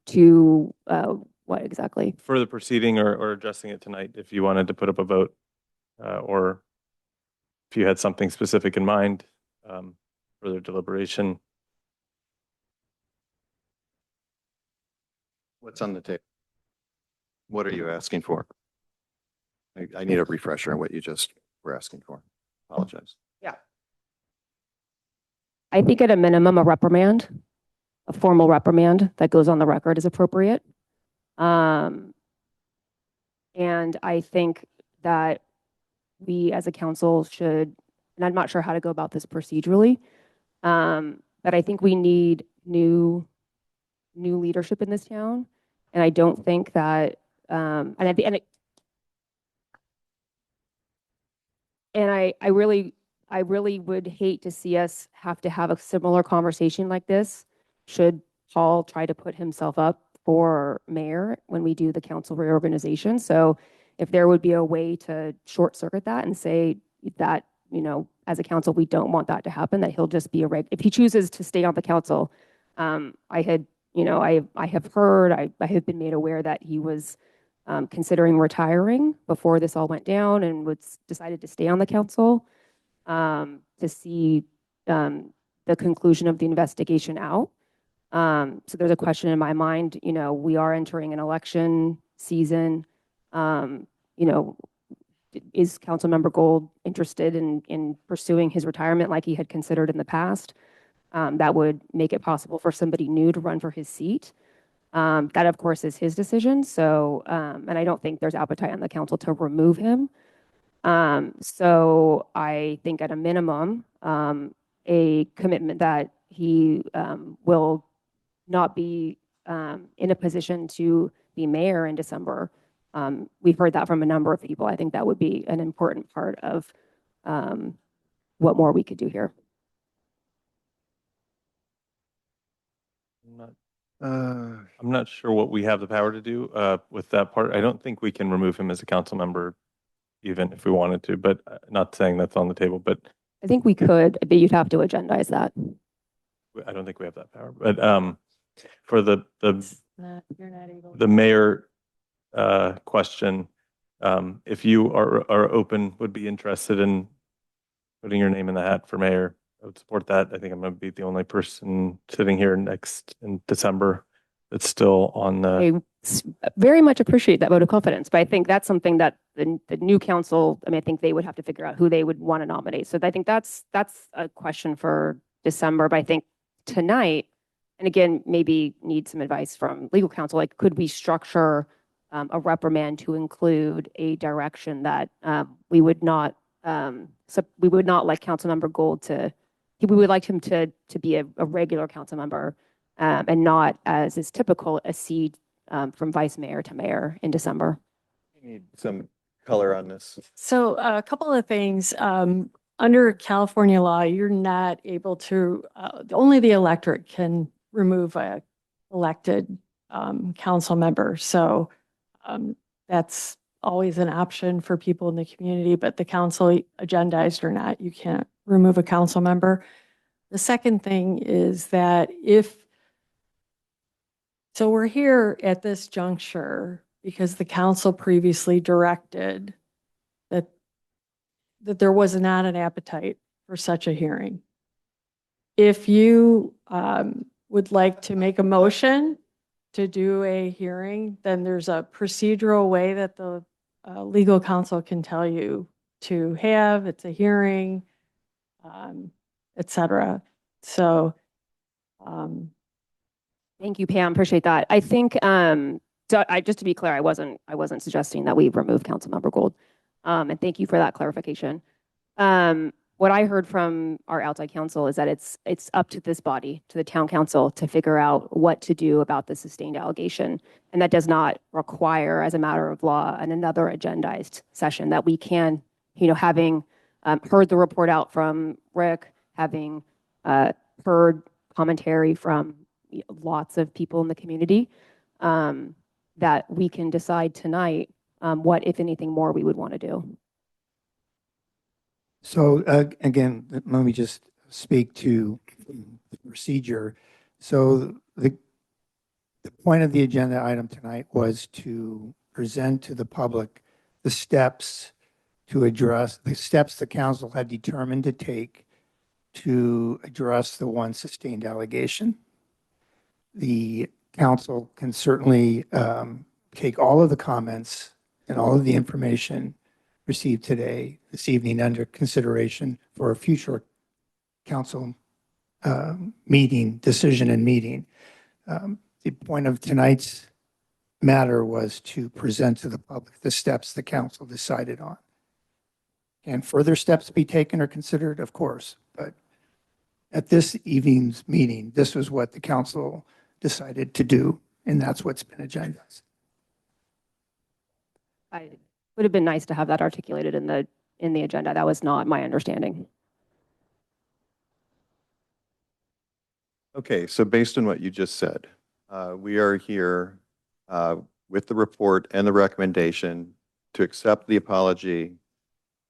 what exactly? Further proceeding or addressing it tonight, if you wanted to put up a vote, or if you had something specific in mind, further deliberation. What's on the table? What are you asking for? I need a refresher on what you just were asking for. Apologize. Yeah. I think at a minimum, a reprimand, a formal reprimand that goes on the record is appropriate. And I think that we as a council should, and I'm not sure how to go about this procedurally, but I think we need new leadership in this town. And I don't think that, and at the end, I really would hate to see us have to have a similar conversation like this should Paul try to put himself up for mayor when we do the council reorganization. So if there would be a way to short circuit that and say that as a council, we don't want that to happen, that he'll just be if he chooses to stay on the council. I have heard, I have been made aware that he was considering retiring before this all went down and decided to stay on the council to see the conclusion of the investigation out. So there's a question in my mind, we are entering an election season. Is Councilmember Gold interested in pursuing his retirement like he had considered in the past? That would make it possible for somebody new to run for his seat. That, of course, is his decision. So, and I don't think there's appetite on the council to remove him. So I think at a minimum, a commitment that he will not be in a position to be mayor in December. We've heard that from a number of people. I think that would be an important part of what more we could do here. I'm not sure what we have the power to do with that part. I don't think we can remove him as a council member, even if we wanted to, but not saying that's on the table, but I think we could, but you'd have to agendize that. I don't think we have that power. But for the You're not able. the mayor question, if you are open, would be interested in putting your name in the hat for mayor, I would support that. I think I'm going to be the only person sitting here next in December that's still on the. I very much appreciate that vote of confidence, but I think that's something that the new council, I think they would have to figure out who they would want to nominate. So I think that's a question for December, but I think tonight, and again, maybe need some advice from legal counsel, like could we structure a reprimand to include a direction that we would not like Councilmember Gold we would like him to be a regular council member and not, as is typical, a seat from vice mayor to mayor in December. We need some color on this. So a couple of things. Under California law, you're not able to, only the electorate can remove a elected council member. So that's always an option for people in the community, but the council, agendized or not, you can't remove a council member. The second thing is that so we're here at this juncture because the council previously directed that there was not an appetite for such a hearing. If you would like to make a motion to do a hearing, then there's a procedural way that the legal counsel can tell you to have. It's a hearing, et cetera. So. Thank you, Pam. Appreciate that. I think, just to be clear, I wasn't suggesting that we remove Councilmember Gold. And thank you for that clarification. What I heard from our outside counsel is that it's up to this body, to the town council, to figure out what to do about the sustained allegation. And that does not require, as a matter of law, another agendized session that we can, having heard the report out from Rick, having heard commentary from lots of people in the community, that we can decide tonight what, if anything more, we would want to do. So again, let me just speak to the procedure. So the point of the agenda item tonight was to present to the public the steps the council had determined to take to address the one sustained allegation. The council can certainly take all of the comments and all of the information received this evening under consideration for a future council decision and meeting. The point of tonight's matter was to present to the public the steps the council decided on. Can further steps be taken or considered? Of course, but at this evening's meeting, this was what the council decided to do, and that's what's been agendized. It would have been nice to have that articulated in the agenda. That was not my understanding. Okay, so based on what you just said, we are here with the report and the recommendation to accept the apology,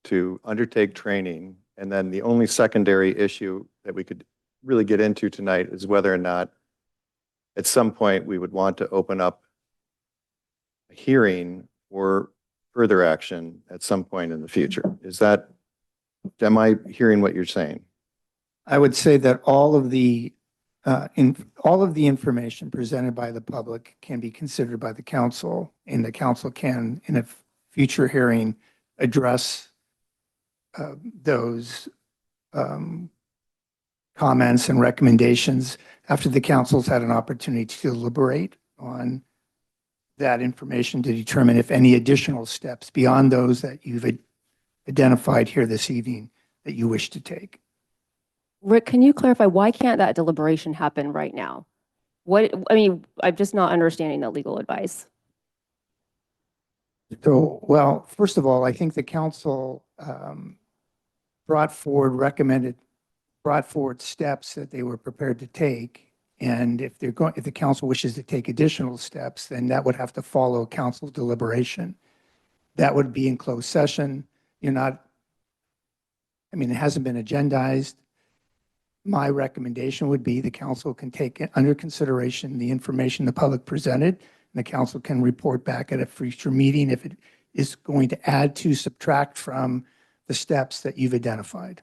to undertake training, And then the only secondary issue that we could really get into tonight is whether or not at some point we would want to open up a hearing or further action at some point in the future. Am I hearing what you're saying? I would say that all of the information presented by the public can be considered by the council, and the council can, in a future hearing, address those comments and recommendations after the council's had an opportunity to deliberate on that information to determine if any additional steps beyond those that you've identified here this evening that you wish to take. Rick, can you clarify, why can't that deliberation happen right now? I'm just not understanding the legal advice. So, well, first of all, I think the council brought forward steps that they were prepared to take. And if the council wishes to take additional steps, then that would have to follow council deliberation. That would be in closed session. It hasn't been agendized. My recommendation would be the council can take under consideration the information the public presented, and the council can report back at a future meeting if it is going to add to, subtract from the steps that you've identified.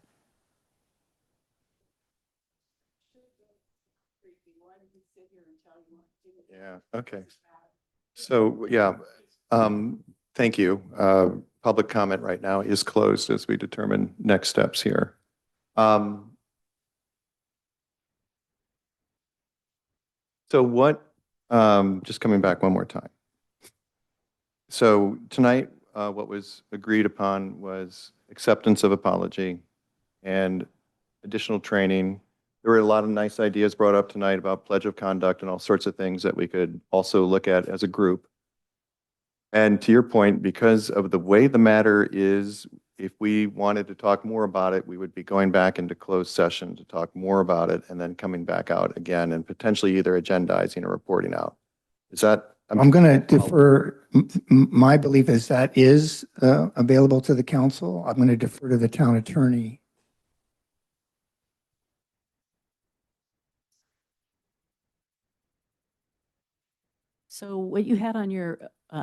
Yeah, okay. So, yeah, thank you. Public comment right now is closed as we determine next steps here. Just coming back one more time. So tonight, what was agreed upon was acceptance of apology and additional training. There were a lot of nice ideas brought up tonight about pledge of conduct and all sorts of things that we could also look at as a group. And to your point, because of the way the matter is, if we wanted to talk more about it, we would be going back into closed session to talk more about it and then coming back out again and potentially either agendizing or reporting out. Is that? I'm going to defer. My belief is that is available to the council. I'm going to defer to the town attorney. So what you had on your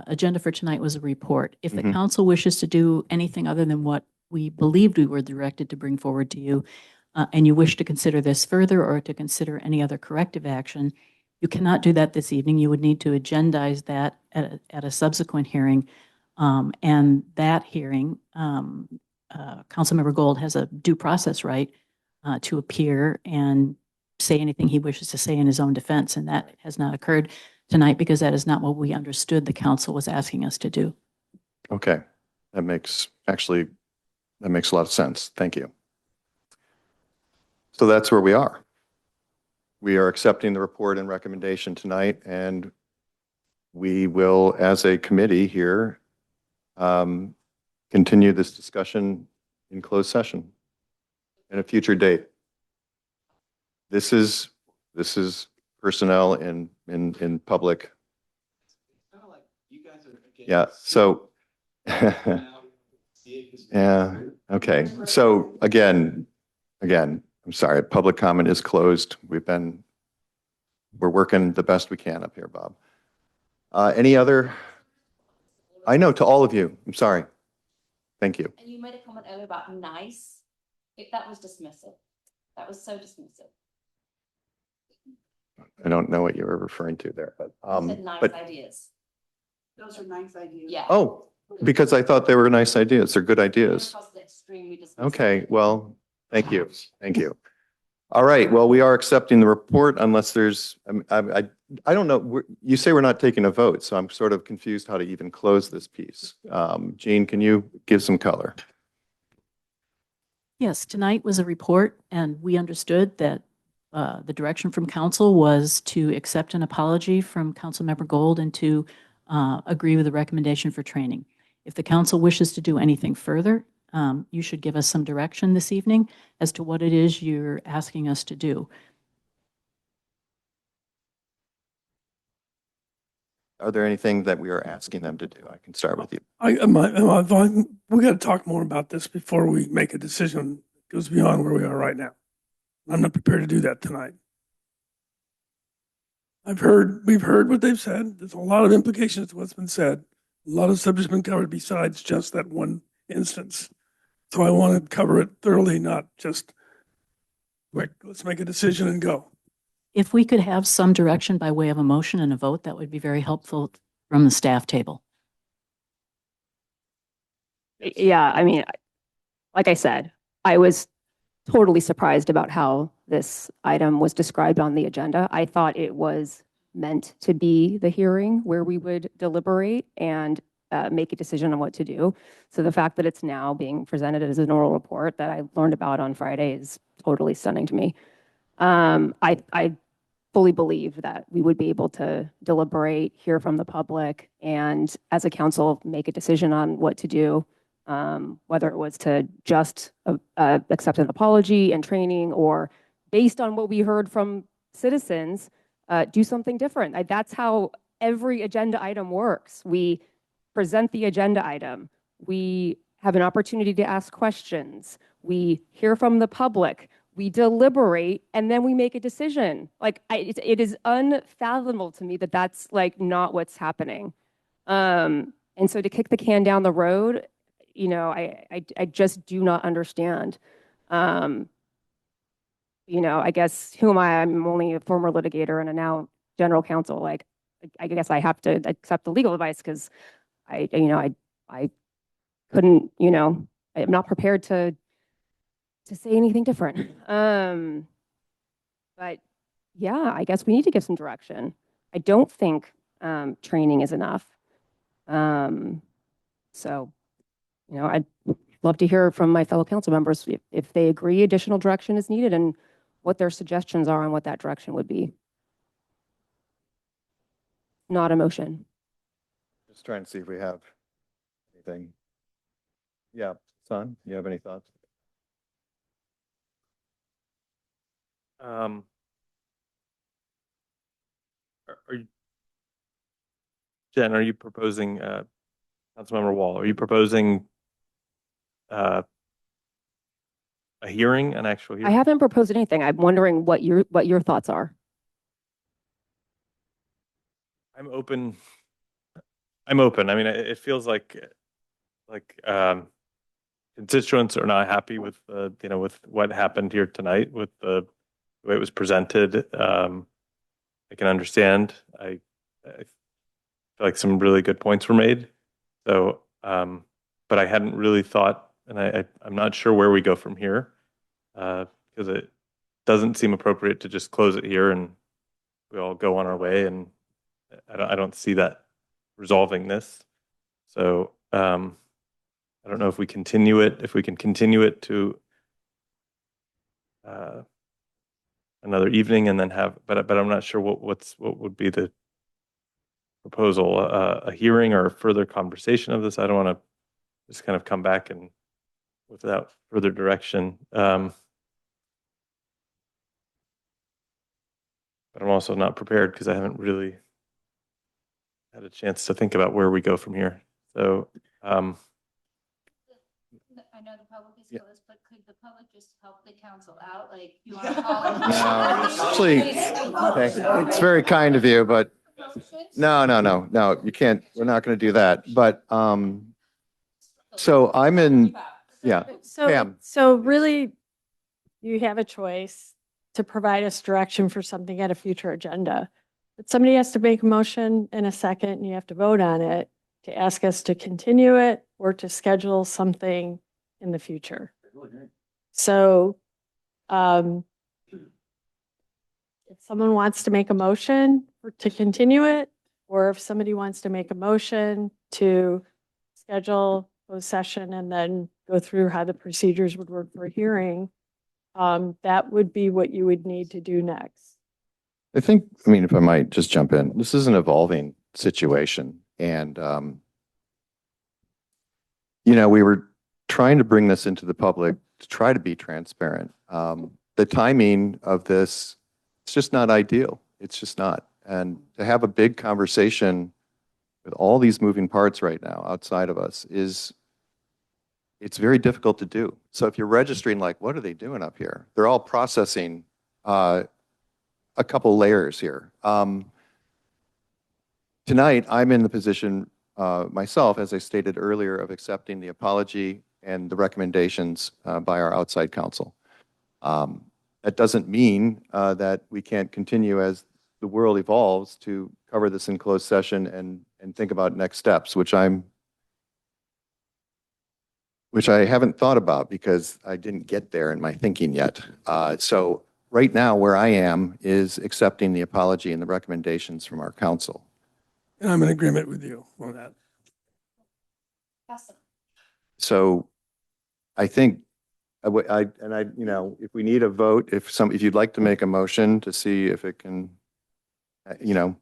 agenda for tonight was a report. If the council wishes to do anything other than what we believed we were directed to bring forward to you, and you wish to consider this further or to consider any other corrective action, you cannot do that this evening. You would need to agendize that at a subsequent hearing. And that hearing, Councilmember Gold has a due process right to appear and say anything he wishes to say in his own defense. And that has not occurred tonight because that is not what we understood the council was asking us to do. Okay, that makes a lot of sense. Thank you. So that's where we are. We are accepting the report and recommendation tonight, and we will, as a committee here, continue this discussion in closed session at a future date. This is personnel in public. Yeah, so yeah, okay. So again, I'm sorry, public comment is closed. We're working the best we can up here, Bob. Any other? I know, to all of you, I'm sorry. Thank you. And you made a comment earlier about nice. That was dismissive. That was so dismissive. I don't know what you were referring to there, but You said nice ideas. Those are nice ideas. Yeah. oh, because I thought they were nice ideas. They're good ideas. Extremely dismissive. Okay, well, thank you. Thank you. All right, well, we are accepting the report unless there's, I don't know, you say we're not taking a vote, so I'm sort of confused how to even close this piece. Jean, can you give some color? Yes, tonight was a report, and we understood that the direction from council was to accept an apology from Councilmember Gold and to agree with the recommendation for training. If the council wishes to do anything further, you should give us some direction this evening as to what it is you're asking us to do. Are there anything that we are asking them to do? I can start with you. We got to talk more about this before we make a decision. goes beyond where we are right now. I'm not prepared to do that tonight. We've heard what they've said. There's a lot of implications to what's been said. A lot of subject's been covered besides just that one instance. So I want to cover it thoroughly, not just quick, let's make a decision and go. If we could have some direction by way of a motion and a vote, that would be very helpful from the staff table. Yeah, I mean, like I said, I was totally surprised about how this item was described on the agenda. I thought it was meant to be the hearing where we would deliberate and make a decision on what to do. So the fact that it's now being presented as an oral report that I learned about on Friday is totally stunning to me. I fully believe that we would be able to deliberate, hear from the public, and as a council, make a decision on what to do, whether it was to just accept an apology and training, or based on what we heard from citizens, do something different. That's how every agenda item works. We present the agenda item. We have an opportunity to ask questions. We hear from the public. We deliberate, and then we make a decision. Like, it is unfathomable to me that that's like not what's happening. And so to kick the can down the road, you know, I just do not understand. You know, I guess, who am I? I'm only a former litigator and a now general counsel. Like, I guess I have to accept the legal advice because I couldn't, you know, I'm not prepared to say anything different. But yeah, I guess we need to give some direction. I don't think training is enough. So, you know, I'd love to hear from my fellow council members if they agree additional direction is needed and what their suggestions are on what that direction would be. Not a motion. Just trying to see if we have anything. Yeah, Son, you have any thoughts? Are you, Jen, are you proposing, Councilmember Wall, are you proposing a hearing, an actual I hearing? haven't proposed anything. I'm wondering what your thoughts are. I'm open. I mean, it feels like constituents are not happy with you know, with what happened here tonight, with the way it was presented. I can understand. I feel like some really good points were made. So, but I hadn't really thought, and I'm not sure where we go from here, because it doesn't seem appropriate to just close it here and we all go on our way. And I don't see that resolving this. So, I don't know if we continue it, if we can continue it to another evening and then have, but I'm not sure what would be the proposal, a hearing or a further conversation of this. I don't want to just kind of come back and without further direction. But I'm also not prepared because I haven't really had a chance to think about where we go from here. So, I know the public is closed, but could the public just help the council out? Like, you want to call it? No, actually, it's very kind of you, but no, you can't. We're not going to do that. But so I'm in, yeah. Pam. So really, you have a choice to provide us direction for something at a future agenda. But somebody has to make a motion in a second and you have to vote on it to ask us to continue it or to schedule something in the future. So if someone wants to make a motion to continue it, or if somebody wants to make a motion to schedule a session and then go through how the procedures would work for a hearing, that would be what you would need to do next. I think, I mean, if I might just jump in, this is an evolving situation. And, you know, we were trying to bring this into the public to try to be transparent. The timing of this, it's just not ideal. It's just not. And to have a big conversation with all these moving parts right now outside of us is it's very difficult to do. So if you're registering, like, what are they doing up here? They're all processing a couple layers here. Tonight, I'm in the position myself, as I stated earlier, of accepting the apology and the recommendations by our outside counsel. That doesn't mean that we can't continue as the world evolves to cover this in closed session and think about next steps, which I haven't thought about because I didn't get there in my thinking yet. So right now, where I am is accepting the apology and the recommendations from our council. And I'm in agreement with you on that. So I think, if we need a vote, if you'd like to make a motion to see if it can, the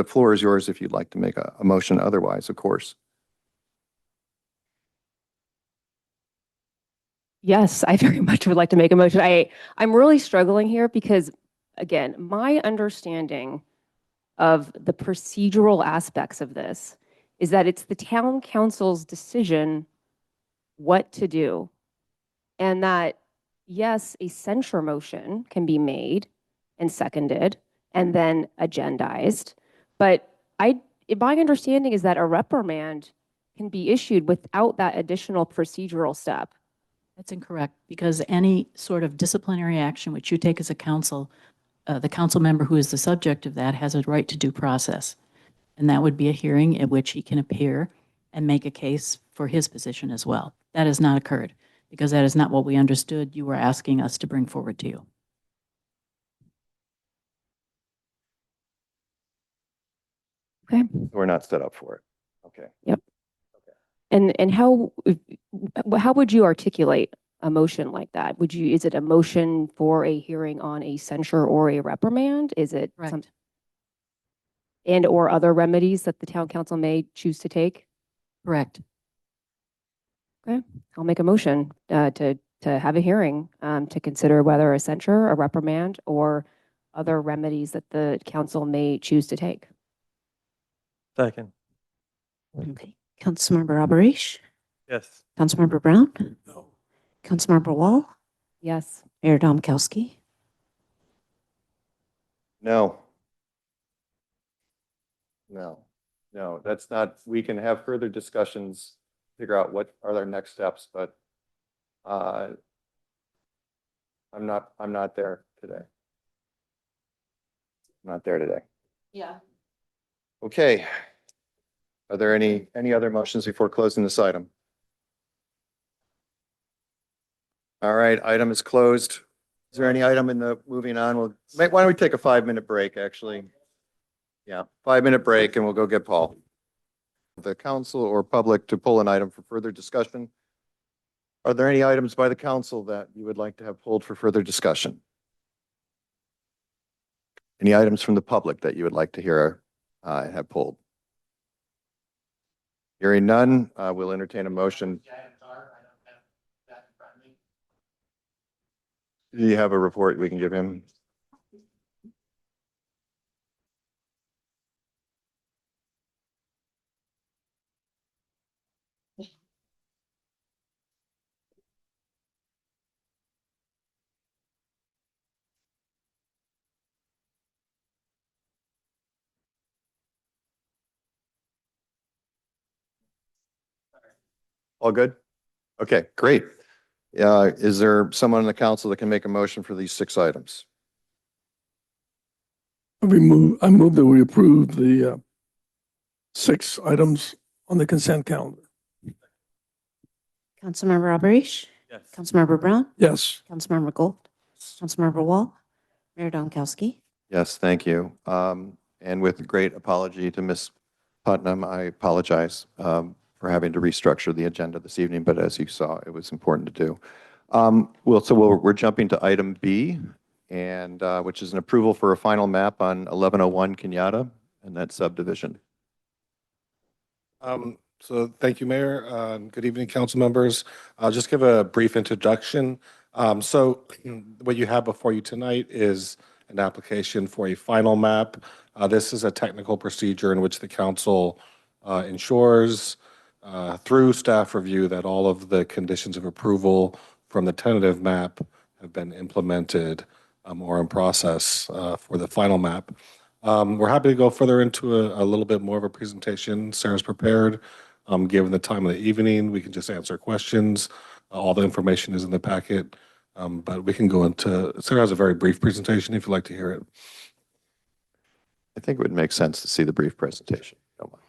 floor is yours if you'd like to make a motion otherwise, of course. Yes, I very much would like to make a motion. I'm really struggling here because, again, my understanding of the procedural aspects of this is that it's the town council's decision what to do. And that, yes, a censure motion can be made and seconded and then agendized. But my understanding is that a reprimand can be issued without that additional procedural step. That's incorrect, because any sort of disciplinary action which you take as a council, the council member who is the subject of that has a right to due process. And that would be a hearing at which he can appear and make a case for his position as well. That has not occurred, because that is not what we understood you were asking us to bring forward to you. Okay. We're not set up for it. Okay. Yep. And how would you articulate a motion like that? Is it a motion for a hearing on a censure or a reprimand? Is it and or other remedies that the town council may choose to take? Correct. Okay, I'll make a motion to have a hearing to consider whether a censure, a reprimand, or other remedies that the council may choose to take. Second. Okay. Councilmember Alberish? Yes. Councilmember Brown? No. Councilmember Wall? Yes. Mayor Domkowski? No. No, that's not, we can have further discussions, figure out what are their next steps, but I'm not there today. I'm not there today. Yeah. Okay. Are there any other motions before closing this item? All right, item is closed. Is there any item in the moving on? Why don't we take a 5-minute break, actually? Yeah, 5-minute break and we'll go get Paul. The council or public to pull an item for further discussion. Are there any items by the council that you would like to have pulled for further discussion? Any items from the public that you would like to hear have pulled? Hearing none, we'll entertain a motion. Do you have a report we can give him? All good? Okay, great. Is there someone in the council that can make a motion for these 6 items? I move that we approve the 6 items on the consent calendar. Councilmember Alberish? Yes. Councilmember Brown? Yes. Councilmember Gold? Councilmember Wall? Mayor Domkowski? Yes, thank you. And with great apology to Ms. Putnam, I apologize for having to restructure the agenda this evening, but as you saw, it was important to do. We're jumping to item B, and which is an approval for a final map on 1101 Kenyatta and that subdivision. So thank you, Mayor. Good evening, council members. I'll just give a brief introduction. So what you have before you tonight is an application for a final map. This is a technical procedure in which the council ensures through staff review that all of the conditions of approval from the tentative map have been implemented or in process for the final map. We're happy to go further into a little bit more of a presentation. Sarah's prepared. Given the time of the evening, we can just answer questions. All the information is in the packet, but we can go into, Sarah has a very brief presentation if you'd like to hear it. I think it would make sense to see the brief presentation. Don't mind.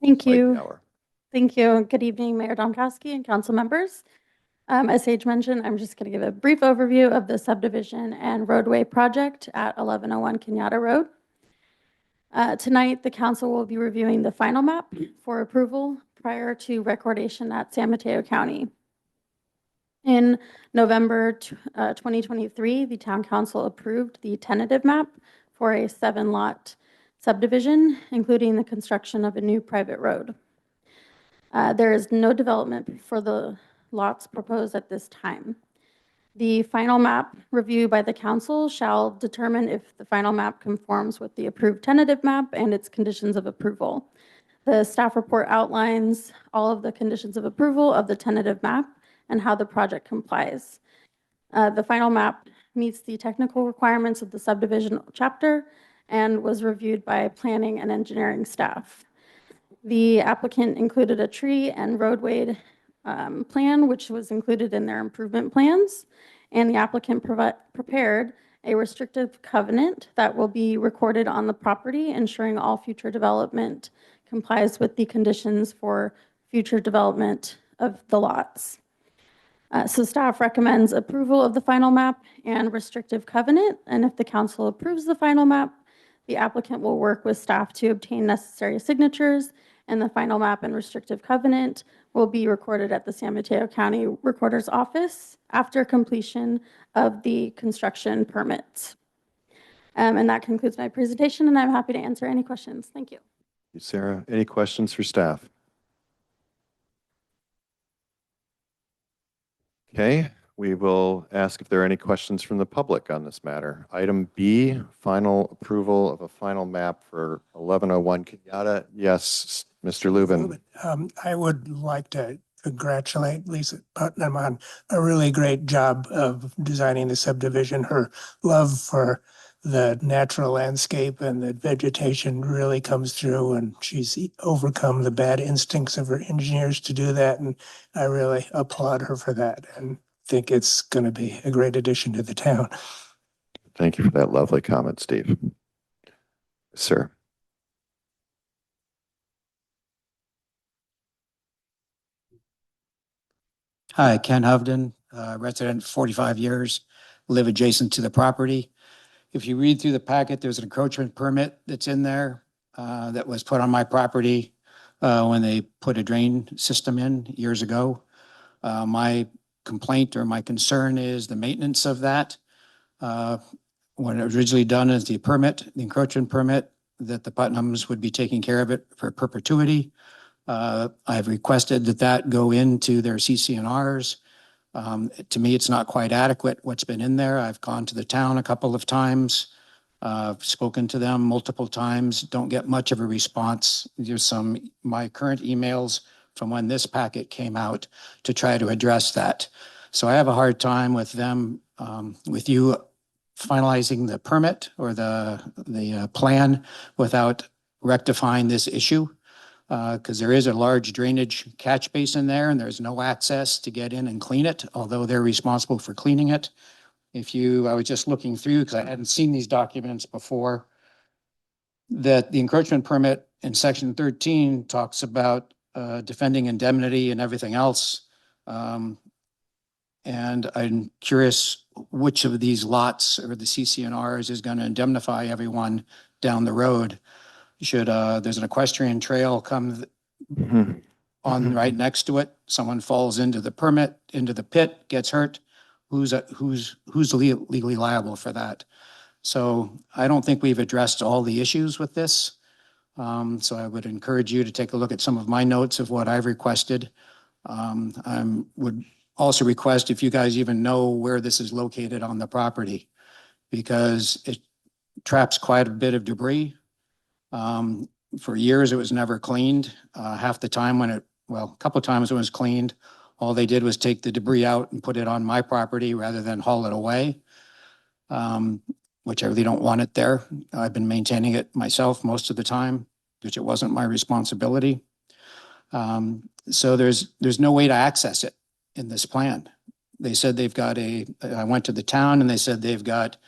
Thank Like you. an hour. Thank you. Good evening, Mayor Domkowski and council members. As Sage mentioned, I'm just going to give a brief overview of the subdivision and roadway project at 1101 Kenyatta Road. Tonight, the council will be reviewing the final map for approval prior to recordation at San Mateo County. In November 2023, the town council approved the tentative map for a 7-lot subdivision, including the construction of a new private road. There is no development for the lots proposed at this time. The final map review by the council shall determine if the final map conforms with the approved tentative map and its conditions of approval. The staff report outlines all of the conditions of approval of the tentative map and how the project complies. The final map meets the technical requirements of the subdivision chapter and was reviewed by planning and engineering staff. The applicant included a tree and roadway plan, which was included in their improvement plans, and the applicant prepared a restrictive covenant that will be recorded on the property, ensuring all future development complies with the conditions for future development of the lots. So staff recommends approval of the final map and restrictive covenant, and if the council approves the final map, the applicant will work with staff to obtain necessary signatures, and the final map and restrictive covenant will be recorded at the San Mateo County Recorder's Office after completion of the construction permit. And that concludes my presentation, and I'm happy to answer any questions. Thank you. Thank you, Sarah. Any questions for staff? Okay, we will ask if there are any questions from the public on this matter. Item B, final approval of a final map for 1101 Kenyatta. Yes, Mr. Lubin. I would like to congratulate Lisa Putnam on a really great job of designing the subdivision. Her love for the natural landscape and the vegetation really comes through, and she's overcome the bad instincts of her engineers to do that. And I really applaud her for that and think it's going to be a great addition to the town. Thank you for that lovely comment, Steve. Sir. Hi, Ken Hovden, resident 45 years, live adjacent to the property. If you read through the packet, there's an encroachment permit that's in there that was put on my property when they put a drain system in years ago. My complaint or my concern is the maintenance of that. When it was originally done as the encroachment permit, that the Putnams would be taking care of it for perpetuity. I've requested that go into their CC&Rs. To me, it's not quite adequate what's been in there. I've gone to the town a couple of times, spoken to them multiple times, don't get much of a response. There's my current emails from when this packet came out to try to address that. So I have a hard time with them, with you finalizing the permit or the plan without rectifying this issue. Because there is a large drainage catch basin there and there's no access to get in and clean it, although they're responsible for cleaning it. I was just looking through because I hadn't seen these documents before, that the encroachment permit in section 13 talks about defending indemnity and everything else. And I'm curious which of these lots or the CC&Rs is going to indemnify everyone down the road. There's an equestrian trail come on right next to it. Someone falls into the pit, gets hurt. Who's legally liable for that? So I don't think we've addressed all the issues with this. So I would encourage you to take a look at some of my notes of what I've requested. I would also request if you guys even know where this is located on the property, because it traps quite a bit of debris. For years, it was never cleaned. Half the time a couple of times when it was cleaned, all they did was take the debris out and put it on my property rather than haul it away. Which I really don't want it there. I've been maintaining it myself most of the time, which it wasn't my responsibility. So there's no way to access it in this plan. They said they've got I went to the town and they said they've got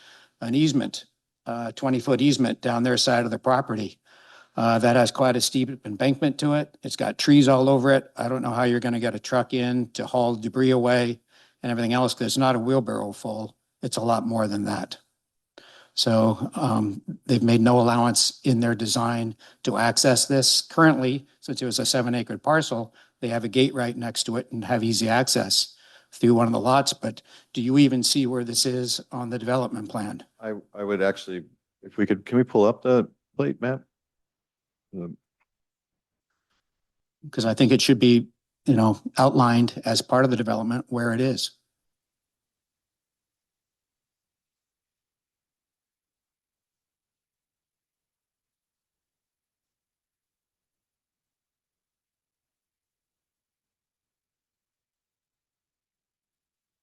an easement, 20-foot easement down their side of the property. That has quite a steep embankment to it. It's got trees all over it. I don't know how you're going to get a truck in to haul debris away and everything else. 'Cause it's not a wheelbarrow full. It's a lot more than that. So they've made no allowance in their design to access this. Currently, since it was a 7-acre parcel, they have a gate right next to it and have easy access through one of the lots. But do you even see where this is on the development plan? I would actually, if we could, can we pull up the plate map? Because I think it should be, outlined as part of the development where it is.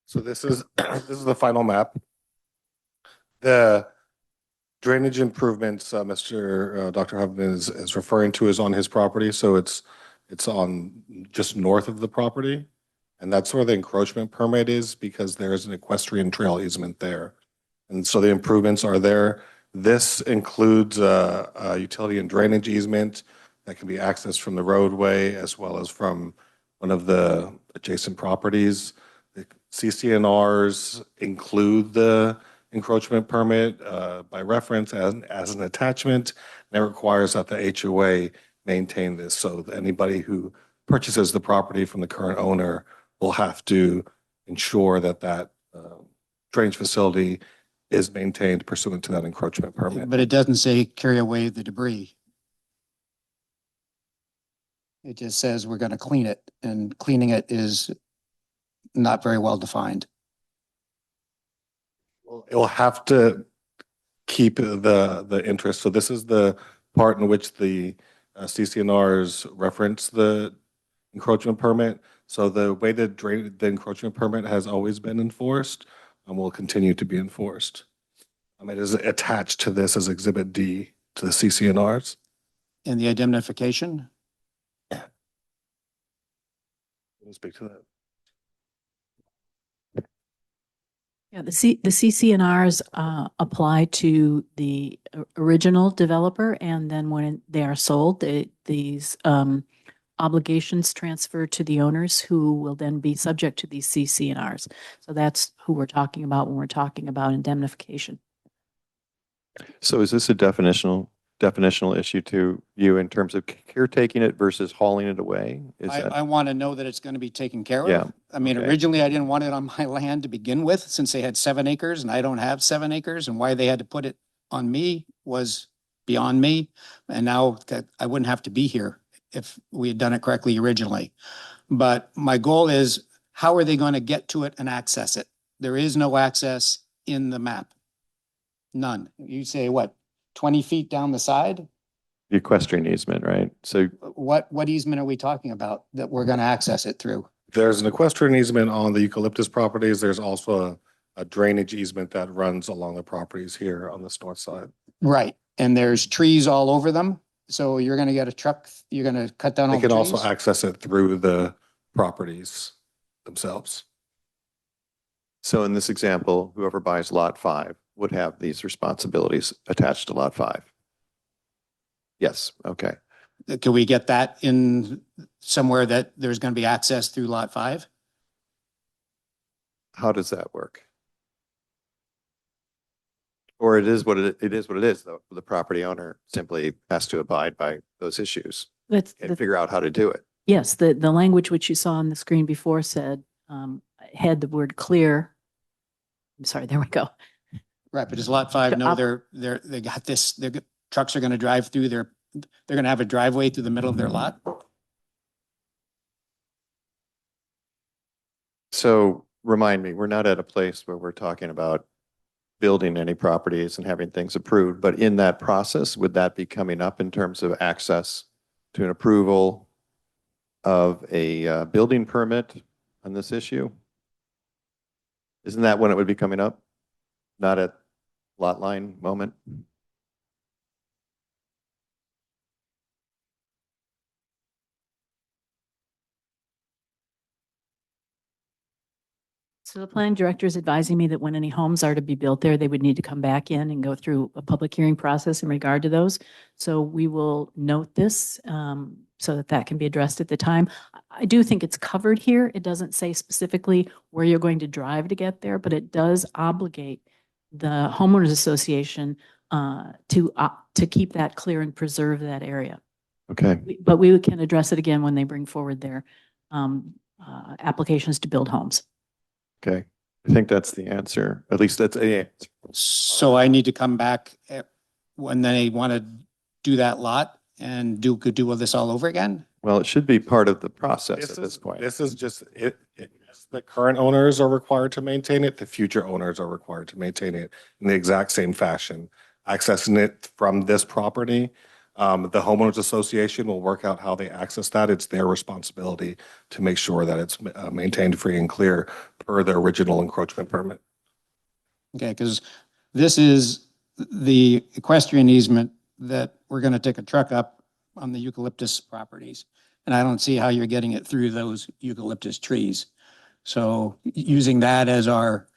So this is the final map. The drainage improvements, Dr. Hovden is referring to is on his property. So it's on just north of the property. And that's where the encroachment permit is because there is an equestrian trail easement there. And so the improvements are there. This includes a utility and drainage easement that can be accessed from the roadway as well as from one of the adjacent properties. The CCNRs include the encroachment permit by reference as an attachment. And it requires that the HOA maintain this. So anybody who purchases the property from the current owner will have to ensure that drainage facility is maintained pursuant to that encroachment permit. But it doesn't say carry away the debris. It just says we're going to clean it, and cleaning it is not very well defined. It will have to keep the interest. So this is the part in which the CCNRs reference the encroachment permit. So the way the encroachment permit has always been enforced will continue to be enforced. It is attached to this as Exhibit D to the CCNRs. And the indemnification? We'll speak to that. Yeah, the CCNRs apply to the original developer, and then when they are sold, these obligations transfer to the owners who will then be subject to these CCNRs. So that's who we're talking about when we're talking about indemnification. So is this a definitional issue to you in terms of caretaking it versus hauling it away? I want to know that it's going to be taken care of. Yeah. I mean, Okay. originally I didn't want it on my land to begin with, since they had 7 acres and I don't have 7 acres, and why they had to put it on me was beyond me. And now that I wouldn't have to be here if we had done it correctly originally. But my goal is, how are they going to get to it and access it? There is no access in the map. None. You say what, 20 feet down the side? The equestrian easement, right? So What easement are we talking about that we're going to access it through? There's an equestrian easement on the eucalyptus properties. There's also a drainage easement that runs along the properties here on this north side. Right. And there's trees all over them. So you're going to get a truck, you're going to cut down all They the can trees? also access it through the properties themselves. So in this example, whoever buys lot 5 would have these responsibilities attached to lot 5. Yes, okay. Can we get that in somewhere that there's going to be access through lot 5? How does that work? Or it is what it is, though. The property owner simply has to abide by those issues That's and figure out how to do it. Yes, the language which you saw on the screen before said, had the word clear. I'm sorry, there we go. Right, but does lot 5 know they got this, their trucks are going to drive through they're going to have a driveway through the middle of their lot? So remind me, we're not at a place where we're talking about building any properties and having things approved. But in that process, would that be coming up in terms of access to an approval of a building permit on this issue? Isn't that when it would be coming up? Not at lot line moment? So the planning director is advising me that when any homes are to be built there, they would need to come back in and go through a public hearing process in regard to those. So we will note this so that that can be addressed at the time. I do think it's covered here. It doesn't say specifically where you're going to drive to get there, but it does obligate the homeowners association to keep that clear and preserve that area. Okay. But we can address it again when they bring forward their applications to build homes. Okay. I think that's the answer. At least that's a answer. So I need to come back when they want to do that lot and could do this all over again? Well, it should be part of the process at this point. This is just, the current owners are required to maintain it, the future owners are required to maintain it in the exact same fashion. Accessing it from this property, the homeowners association will work out how they access that. It's their responsibility to make sure that it's maintained free and clear per the original encroachment permit. Okay, because this is the equestrian easement that we're going to take a truck up on the eucalyptus properties. And I don't see how you're getting it through those eucalyptus trees. So using that as our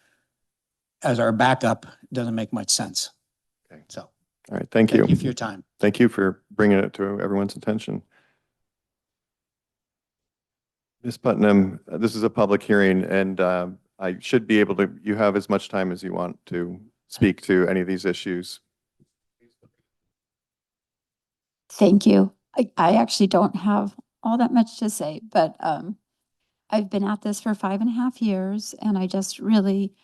backup doesn't make much sense. Okay. So. All right. Thank you. Thank you for your time. Thank you for bringing it to everyone's attention. Ms. Putnam, this is a public hearing and I should be able to, you have as much time as you want to speak to any of these issues. Thank you. I actually don't have all that much to say, but I've been at this for 5.5 years and I just really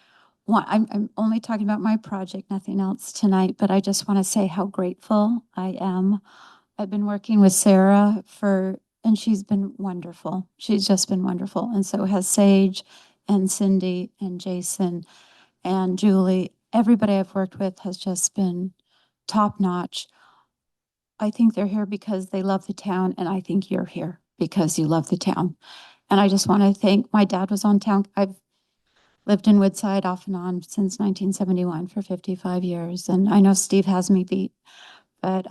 I'm only talking about my project, nothing else tonight, but I just want to say how grateful I am. I've been working with Sarah and she's been wonderful. She's just been wonderful. And so has Sage and Cindy and Jason and Julie. Everybody I've worked with has just been top notch. I think they're here because they love the town, and I think you're here because you love the town. And I just want to thank, my dad was on town. I've lived in Woodside off and on since 1971 for 55 years. And I know Steve has me beat, but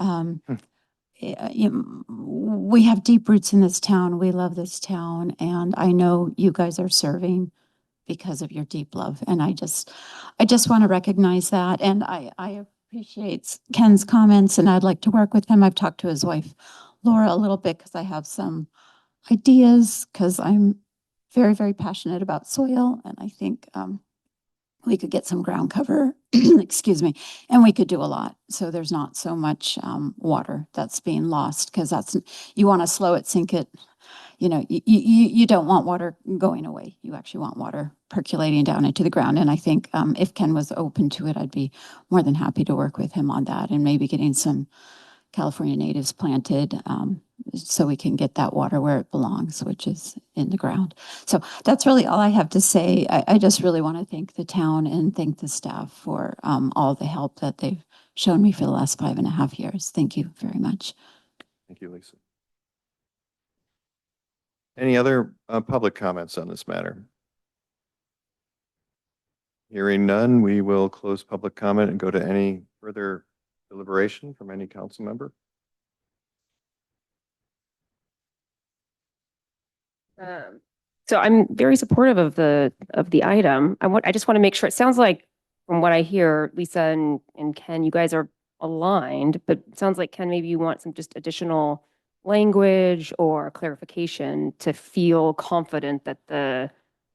we have deep roots in this town. We love this town. And I know you guys are serving because of your deep love. And I just want to recognize that. And I appreciate Ken's comments and I'd like to work with him. I've talked to his wife, Laura, a little bit because I have some ideas because I'm very, very passionate about soil. And I think we could get some ground cover, excuse me, and we could do a lot. So there's not so much water that's being lost because you want to slow it, sink it. You know, you don't want water going away. You actually want water percolating down into the ground. And I think if Ken was open to it, I'd be more than happy to work with him on that and maybe getting some California natives planted so we can get that water where it belongs, which is in the ground. So that's really all I have to say. I just really want to thank the town and thank the staff for all the help that they've shown me for the last 5.5 years. Thank you very much. Thank you, Lisa. Any other public comments on this matter? Hearing none, we will close public comment and go to any further deliberation from any council member. So I'm very supportive of the item. I just want to make sure, it sounds like from what I hear, Lisa and Ken, you guys are aligned, but it sounds like Ken, maybe you want some just additional language or clarification to feel confident that the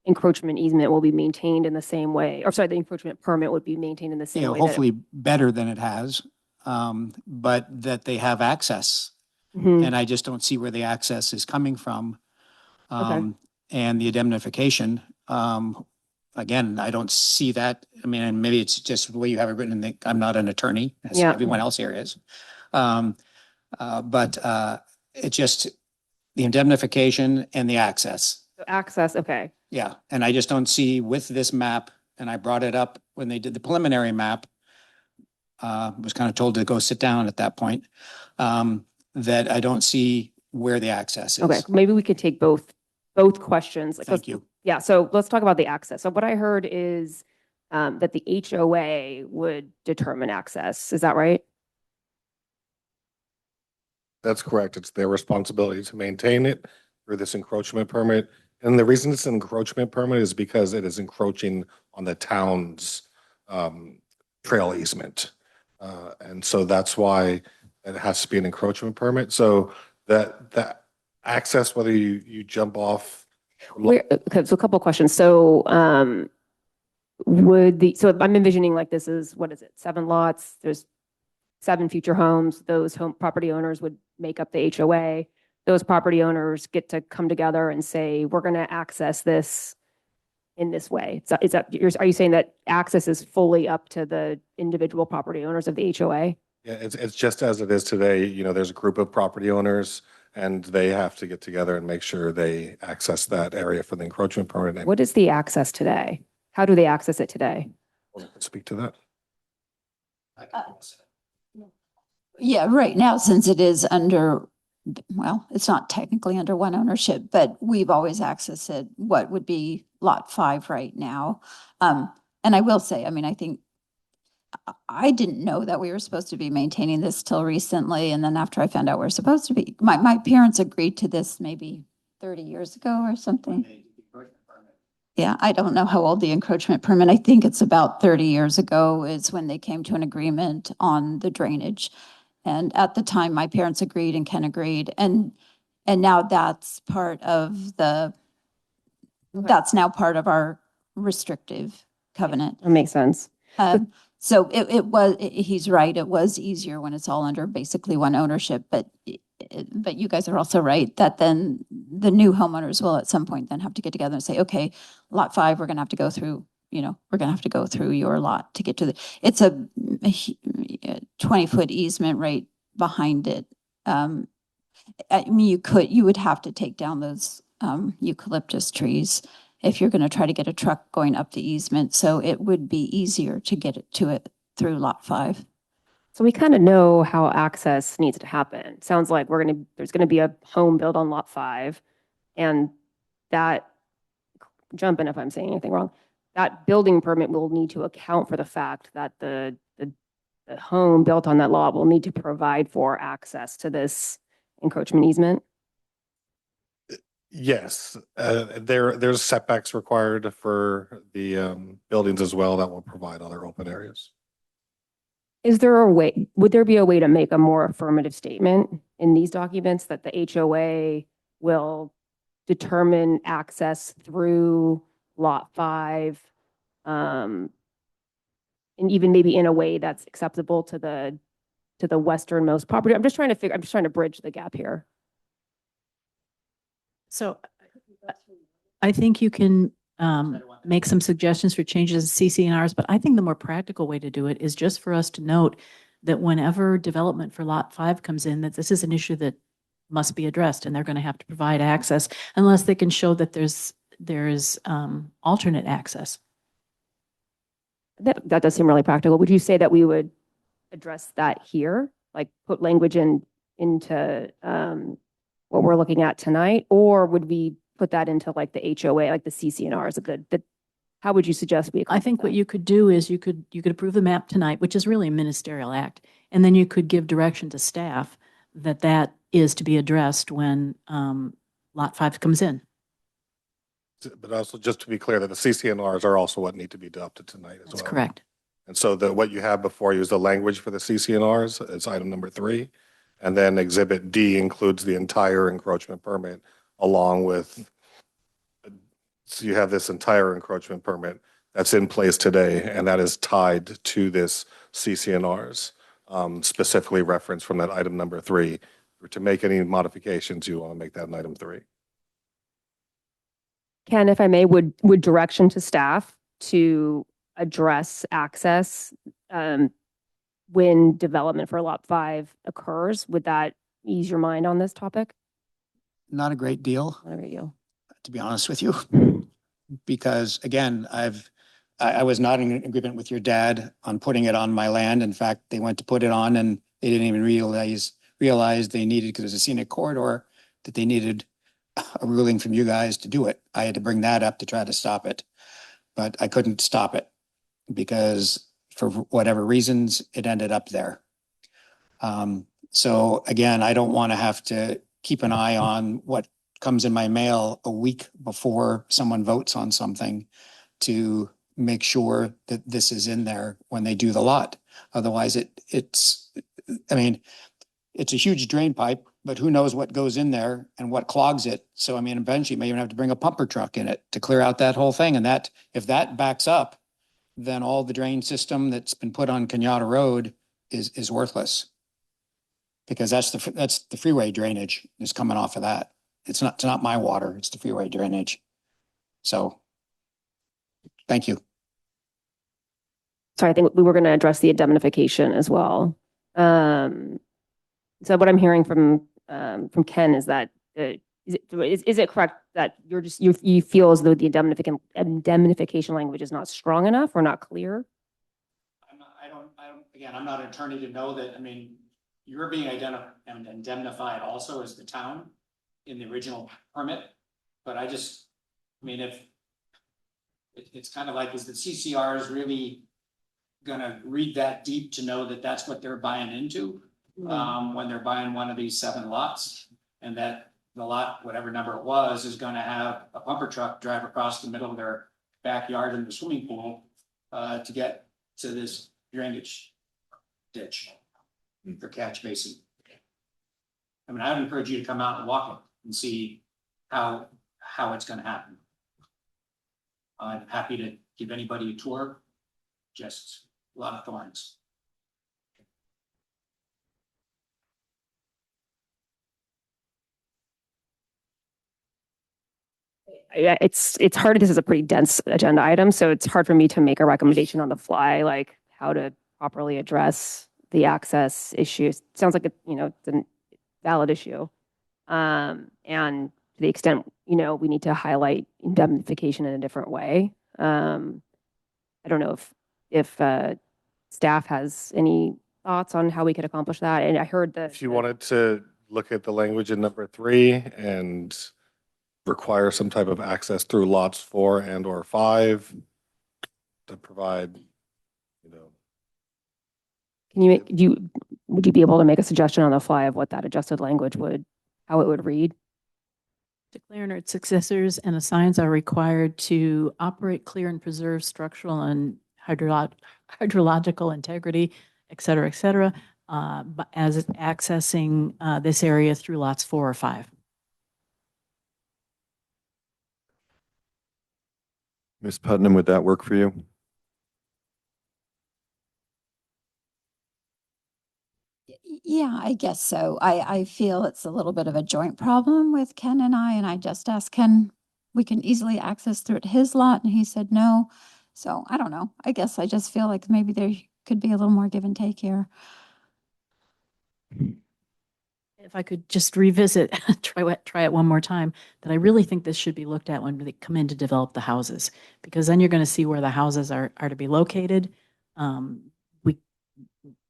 encroachment easement will be maintained in the same way, or sorry, the encroachment permit would be maintained in the same way. Hopefully better than it has, but that they have access. And I just don't see where the access is coming from. And the indemnification, again, I don't see that. I mean, and maybe it's just the way you have it written. I'm not an attorney, as everyone else here is. But it's just the indemnification and the access. So access, okay. Yeah, and I just don't see with this map and I brought it up when they did the preliminary map. Was kind of told to go sit down at that point, that I don't see where the access is. Okay, maybe we could take both questions. Like, Thank you. Yeah, so let's talk about the access. So what I heard is that the HOA would determine access. Is that right? That's correct. It's their responsibility to maintain it through this encroachment permit. And the reason it's an encroachment permit is because it is encroaching on the town's trail easement. And so that's why it has to be an encroachment permit. So that access, whether you jump off. Okay, so a couple of questions. So so I'm envisioning like this is, what is it, 7 lots? There's 7 future homes. Those home property owners would make up the HOA. Those property owners get to come together and say, we're going to access this in this way. So are you saying that access is fully up to the individual property owners of the HOA? Yeah, it's just as it is today. You know, there's a group of property owners and they have to get together and make sure they access that area for the encroachment permit. What is the access today? How do they access it today? Speak to that. Yeah, right now, since it is under, well, it's not technically under one ownership, but we've always accessed it, what would be lot 5 right now. And I will say, I mean, I think I didn't know that we were supposed to be maintaining this till recently. And then after I found out we're supposed to be, my parents agreed to this maybe 30 years ago or something. Yeah, I don't know how old the encroachment permit, I think it's about 30 years ago is when they came to an agreement on the drainage. And at the time, my parents agreed and Ken agreed. And now that's part of that's now part of our restrictive covenant. That makes sense. So he's right, it was easier when it's all under basically one ownership, but you guys are also right that then the new homeowners will at some point then have to get together and say, okay, lot 5, we're gonna have to go through, we're gonna have to go through your lot to get to it's a 20-foot easement right behind it. I mean, you would have to take down those eucalyptus trees if you're going to try to get a truck going up the easement. So it would be easier to get it through lot 5. So we kind of know how access needs to happen. Sounds like there's going to be a home built on lot 5, and that, jump in if I'm saying anything wrong, that building permit will need to account for the fact that the home built on that lot will need to provide for access to this encroachment easement. Yes, there's setbacks required for the buildings as well that will provide other open areas. Would there be a way to make a more affirmative statement in these documents that the HOA will determine access through lot 5, and even maybe in a way that's acceptable to the westernmost property? I'm just trying to bridge the gap here. So I think you can make some suggestions for changes to CC&Rs, but I think the more practical way to do it is just for us to note that whenever development for lot 5 comes in, that this is an issue that must be addressed, and they're going to have to provide access unless they can show that there's alternate access. That does seem really practical. Would you say that we would address that here, like put language into what we're looking at tonight, or would we put that into like the HOA, like the CC&R is a good, how would you suggest we? I think what you could do is you could approve the map tonight, which is really a ministerial act, and then you could give direction to staff that is to be addressed when lot 5 comes in. But also, just to be clear, that the CC&Rs are also what need to be adopted tonight as well. That's correct. And so what you have before you is the language for the CC&Rs. It's item number 3. And then Exhibit D includes the entire encroachment permit along with, so you have this entire encroachment permit that's in place today, and that is tied to this CC&Rs, specifically referenced from that item number 3. To make any modifications, you want to make that an item 3. Ken, if I may, would direction to staff to address access when development for lot 5 occurs, would that ease your mind on this topic? Not a great deal. Not a great deal. To be honest with you, because again, I've I was not in agreement with your dad on putting it on my land. In fact, they went to put it on and they didn't even realize they needed, because it was a scenic corridor, that they needed a ruling from you guys to do it. I had to bring that up to try to stop it, but I couldn't stop it because for whatever reasons, it ended up there. So again, I don't want to have to keep an eye on what comes in my mail a week before someone votes on something to make sure that this is in there when they do the lot. Otherwise, it's a huge drain pipe, but who knows what goes in there and what clogs it. So, I mean, eventually you may even have to bring a pumper truck in it to clear out that whole thing. And that, if that backs up, then all the drain system that's been put on Kenyatta Road is worthless. Because that's the freeway drainage is coming off of that. It's not my water, it's the freeway drainage. So, thank you. Sorry, I think we were going to address the indemnification as well. So what I'm hearing from Ken is that is it correct that you feel as though the indemnification language is not strong enough or not clear? I'm not an attorney to know that. I mean, you're being indemnified also as the town in the original permit, but if it's kind of like, is the CCRs really gonna read that deep to know that that's what they're buying into? When they're buying one of these 7 lots, and that the lot, whatever number it was, is gonna have a pumper truck drive across the middle of their backyard in the swimming pool to get to this drainage ditch or catch basin. I mean, I would encourage you to come out and walk it and see how it's gonna happen. I'm happy to give anybody a tour, just a lot of thorns. It's hard. This is a pretty dense agenda item, so it's hard for me to make a recommendation on the fly, like how to properly address the access issues. Sounds like it's a valid issue, and to the extent we need to highlight indemnification in a different way. I don't know if staff has any thoughts on how we could accomplish that. And I heard that if you wanted to look at the language in number 3 and require some type of access through lots 4 and or 5 to provide, would you be able to make a suggestion on the fly of what that adjusted language how it would read? Declare and its successors and assigns are required to operate, clear, and preserve structural and hydrological integrity, et cetera, as accessing this area through lots 4 or 5. Ms. Putnam, would that work for you? Yeah, I guess so. I feel it's a little bit of a joint problem with Ken and I just asked Ken, we can easily access through his lot, and he said no. So I don't know. I guess I just feel like maybe there could be a little more give and take here. If I could just revisit, try it one more time, that I really think this should be looked at when they come in to develop the houses, because then you're going to see where the houses are to be located.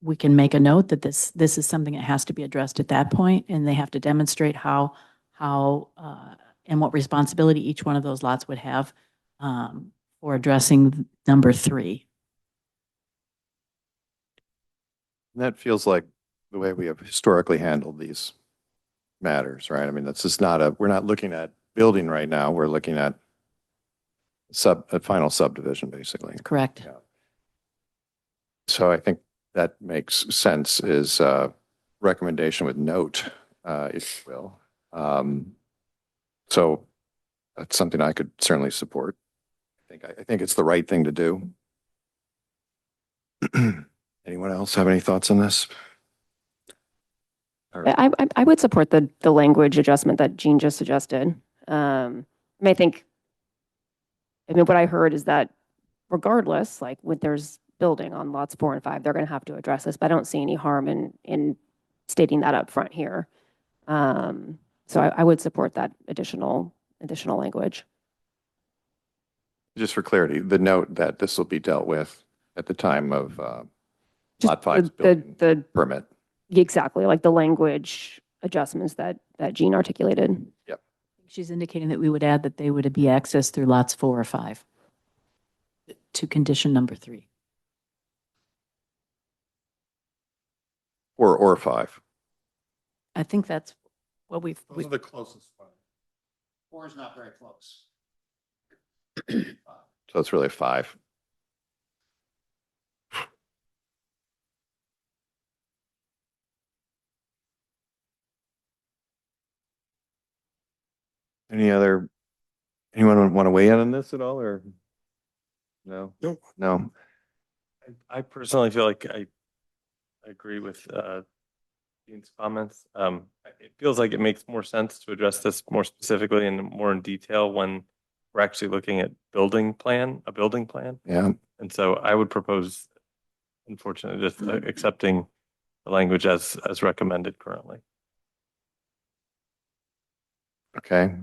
We can make a note that this is something that has to be addressed at that point, and they have to demonstrate how and what responsibility each one of those lots would have for addressing number 3. And that feels like the way we have historically handled these matters, right? I mean, that's just we're not looking at building right now. We're looking at a final subdivision, basically. Correct. Yeah. So I think that makes sense, is recommendation with note, if you will. So that's something I could certainly support. I think it's the right thing to do. Anyone else have any thoughts on this? I would support the language adjustment that Jean just suggested. I mean, what I heard is that regardless, like when there's building on lots 4 and 5, they're going to have to address this, but I don't see any harm in stating that up front here. So I would support that additional language. Just for clarity, the note that this will be dealt with at the time of Lot 5's building The permit. exactly, like the language adjustments that Jean articulated. Yep. She's indicating that we would add that they would be accessed through lots 4 or 5 to condition number 3. Or 5. I think that's what Those are the closest one. 4 is not very close. So it's really 5. Anyone want to weigh in on this at all, or? No? Nope. No. I personally feel like I agree with Dean's comments. It feels like it makes more sense to address this more specifically and more in detail when we're actually looking at a building plan. Yeah. And so I would propose, unfortunately, just accepting the language as recommended currently. Okay.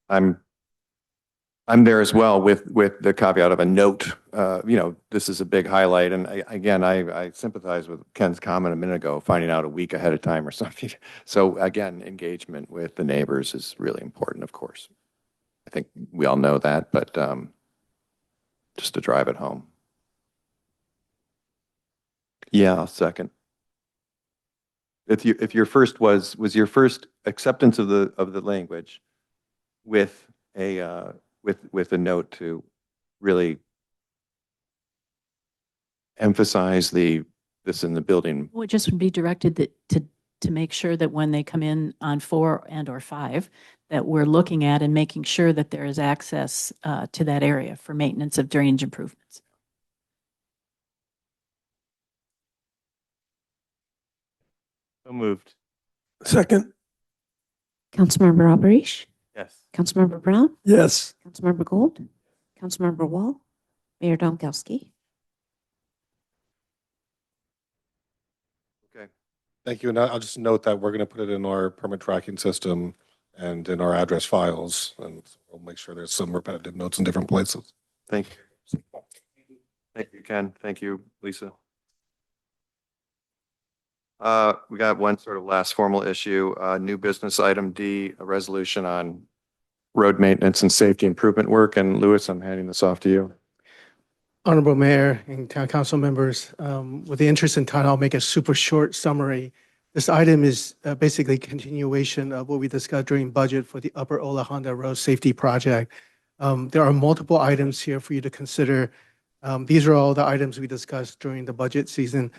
I'm there as well with the caveat of a note. This is a big highlight. And I sympathize with Ken's comment a minute ago, finding out a week ahead of time or something. So again, engagement with the neighbors is really important, of course. I think we all know that, but just to drive it home. Yeah, I'll second. If your first was your first acceptance of the language with a with a note to really emphasize this in the building. Well, it just would be directed to make sure that when they come in on 4 and or 5, that we're looking at and making sure that there is access to that area for maintenance of drainage improvements. So moved. Second. Councilmember Alberish? Yes. Councilmember Brown? Yes. Councilmember Gold? Councilmember Wall? Mayor Dombrowski? Okay. Thank you. And I'll just note that we're going to put it in our permit tracking system and in our address files. And we'll make sure there's some repetitive notes in different places. Thank you. Thank you, Ken. Thank you, Lisa. We got one sort of last formal issue, new business item D, a resolution on road maintenance and safety improvement work. And Louis, I'm handing this off to you. Honorable Mayor and Town Council members, with the interest in time, I'll make a super short summary. This item is basically continuation of what we discussed during budget for the Upper Ola Honda Road Safety Project. There are multiple items here for you to consider. These are all the items we discussed during the budget season.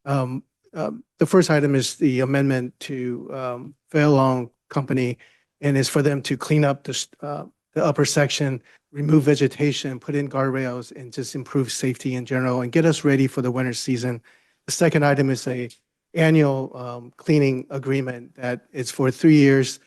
The first item is the amendment to Fairlawn Company, and is for them to clean up the upper section, remove vegetation, put in guardrails, and just improve safety in general and get us ready for the winter season. The second item is a annual cleaning agreement that is for 3 years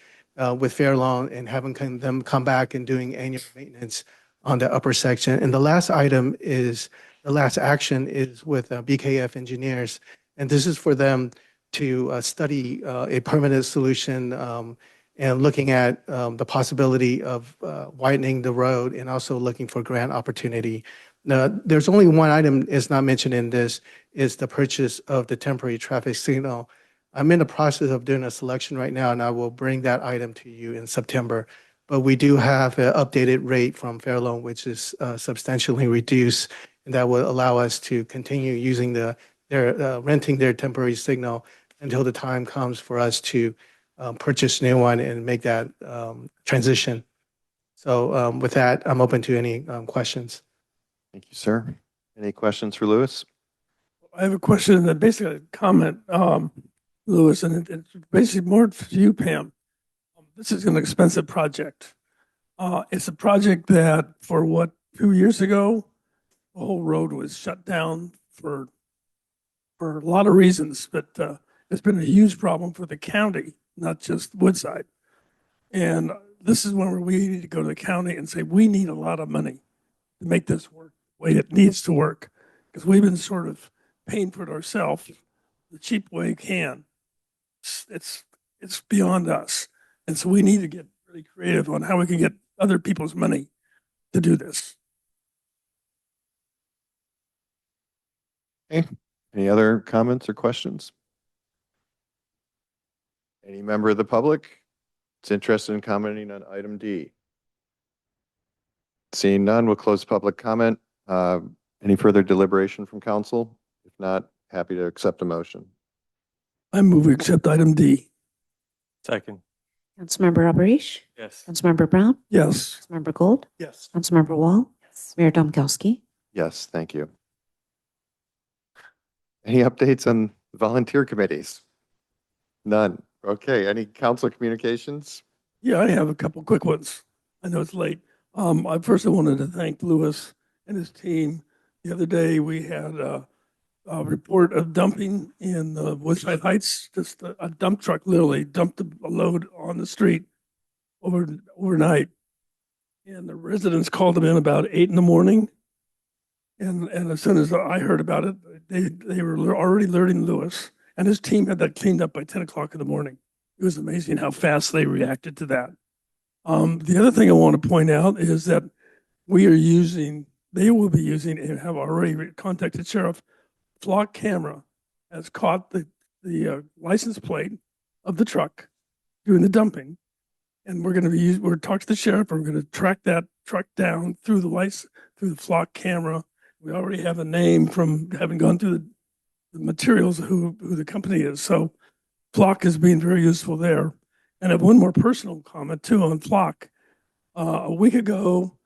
with Fairlawn, and having them come back and doing annual maintenance on the upper section. And the last action is with BKF Engineers. And this is for them to study a permanent solution and looking at the possibility of widening the road, and also looking for grant opportunity. Now, there's only one item is not mentioned in this, is the purchase of the temporary traffic signal. I'm in the process of doing a selection right now, and I will bring that item to you in September. But we do have an updated rate from Fairlawn, which is substantially reduced, and that will allow us to continue using renting their temporary signal until the time comes for us to purchase a new one and make that transition. So with that, I'm open to any questions. Thank you, sir. Any questions for Louis? I have a question and basically a comment, Louis, and it's basically more for you, Pam. This is an expensive project. It's a project that for 2 years ago, the whole road was shut down for a lot of reasons, but it's been a huge problem for the county, not just Woodside. And this is when we need to go to the county and say, we need a lot of money to make this work the way it needs to work, because we've been sort of paying for it ourselves the cheap way we can. It's beyond us. And so we need to get really creative on how we can get other people's money to do this. Okay. Any other comments or questions? Any member of the public that's interested in commenting on item D? Seeing none, we'll close public comment. Any further deliberation from council? If not, happy to accept a motion. I move we accept item D. Second. Councilmember Alberish? Yes. Councilmember Brown? Yes. Councilmember Gold? Yes. Councilmember Wall? Mayor Domkowski? Yes, thank you. Any updates on volunteer committees? None. Okay, any council communications? Yeah, I have a couple quick ones. I know it's late. I first wanted to thank Lewis and his team. The other day, we had a report of dumping in Woodside Heights. Just a dump truck literally dumped a load on the street overnight. And the residents called them in about 8 in the morning. And as soon as I heard about it, they were already alerting Lewis, and his team had that cleaned up by 10 o'clock in the morning. It was amazing how fast they reacted to that. The other thing I want to point out is that they will be using, and have already contacted Sheriff, flock camera has caught the license plate of the truck during the dumping. And we're talking to the sheriff, and we're going to track that truck down through the flock camera. We already have a name from having gone through the materials of who the company is. So flock is being very useful there. And I have one more personal comment too on flock. A week ago,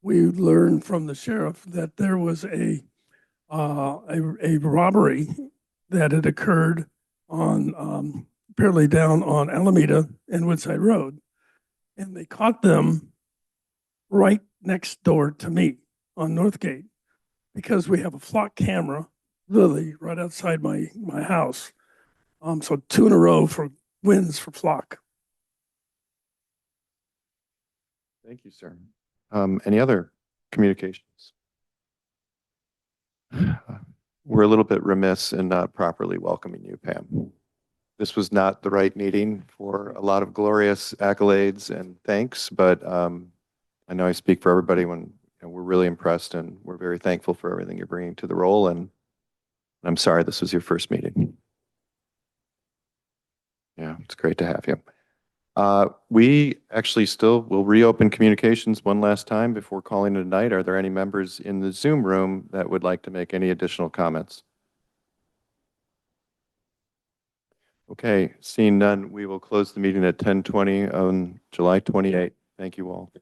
we learned from the sheriff that there was a robbery that had occurred on apparently down on Alameda and Woodside Road, and they caught them right next door to me on Northgate, because we have a flock camera literally right outside my house. So 2 in a row for wins for flock. Thank you, sir. Any other communications? We're a little bit remiss in not properly welcoming you, Pam. This was not the right meeting for a lot of glorious accolades and thanks, but I know I speak for everybody when we're really impressed, and we're very thankful for everything you're bringing to the role, and I'm sorry this was your first meeting. Yeah, it's great to have you. We actually still will reopen communications one last time before calling it a night. Are there any members in the Zoom room that would like to make any additional comments? Okay, seeing none, we will close the meeting at 10:20 on July 28th. Thank you all.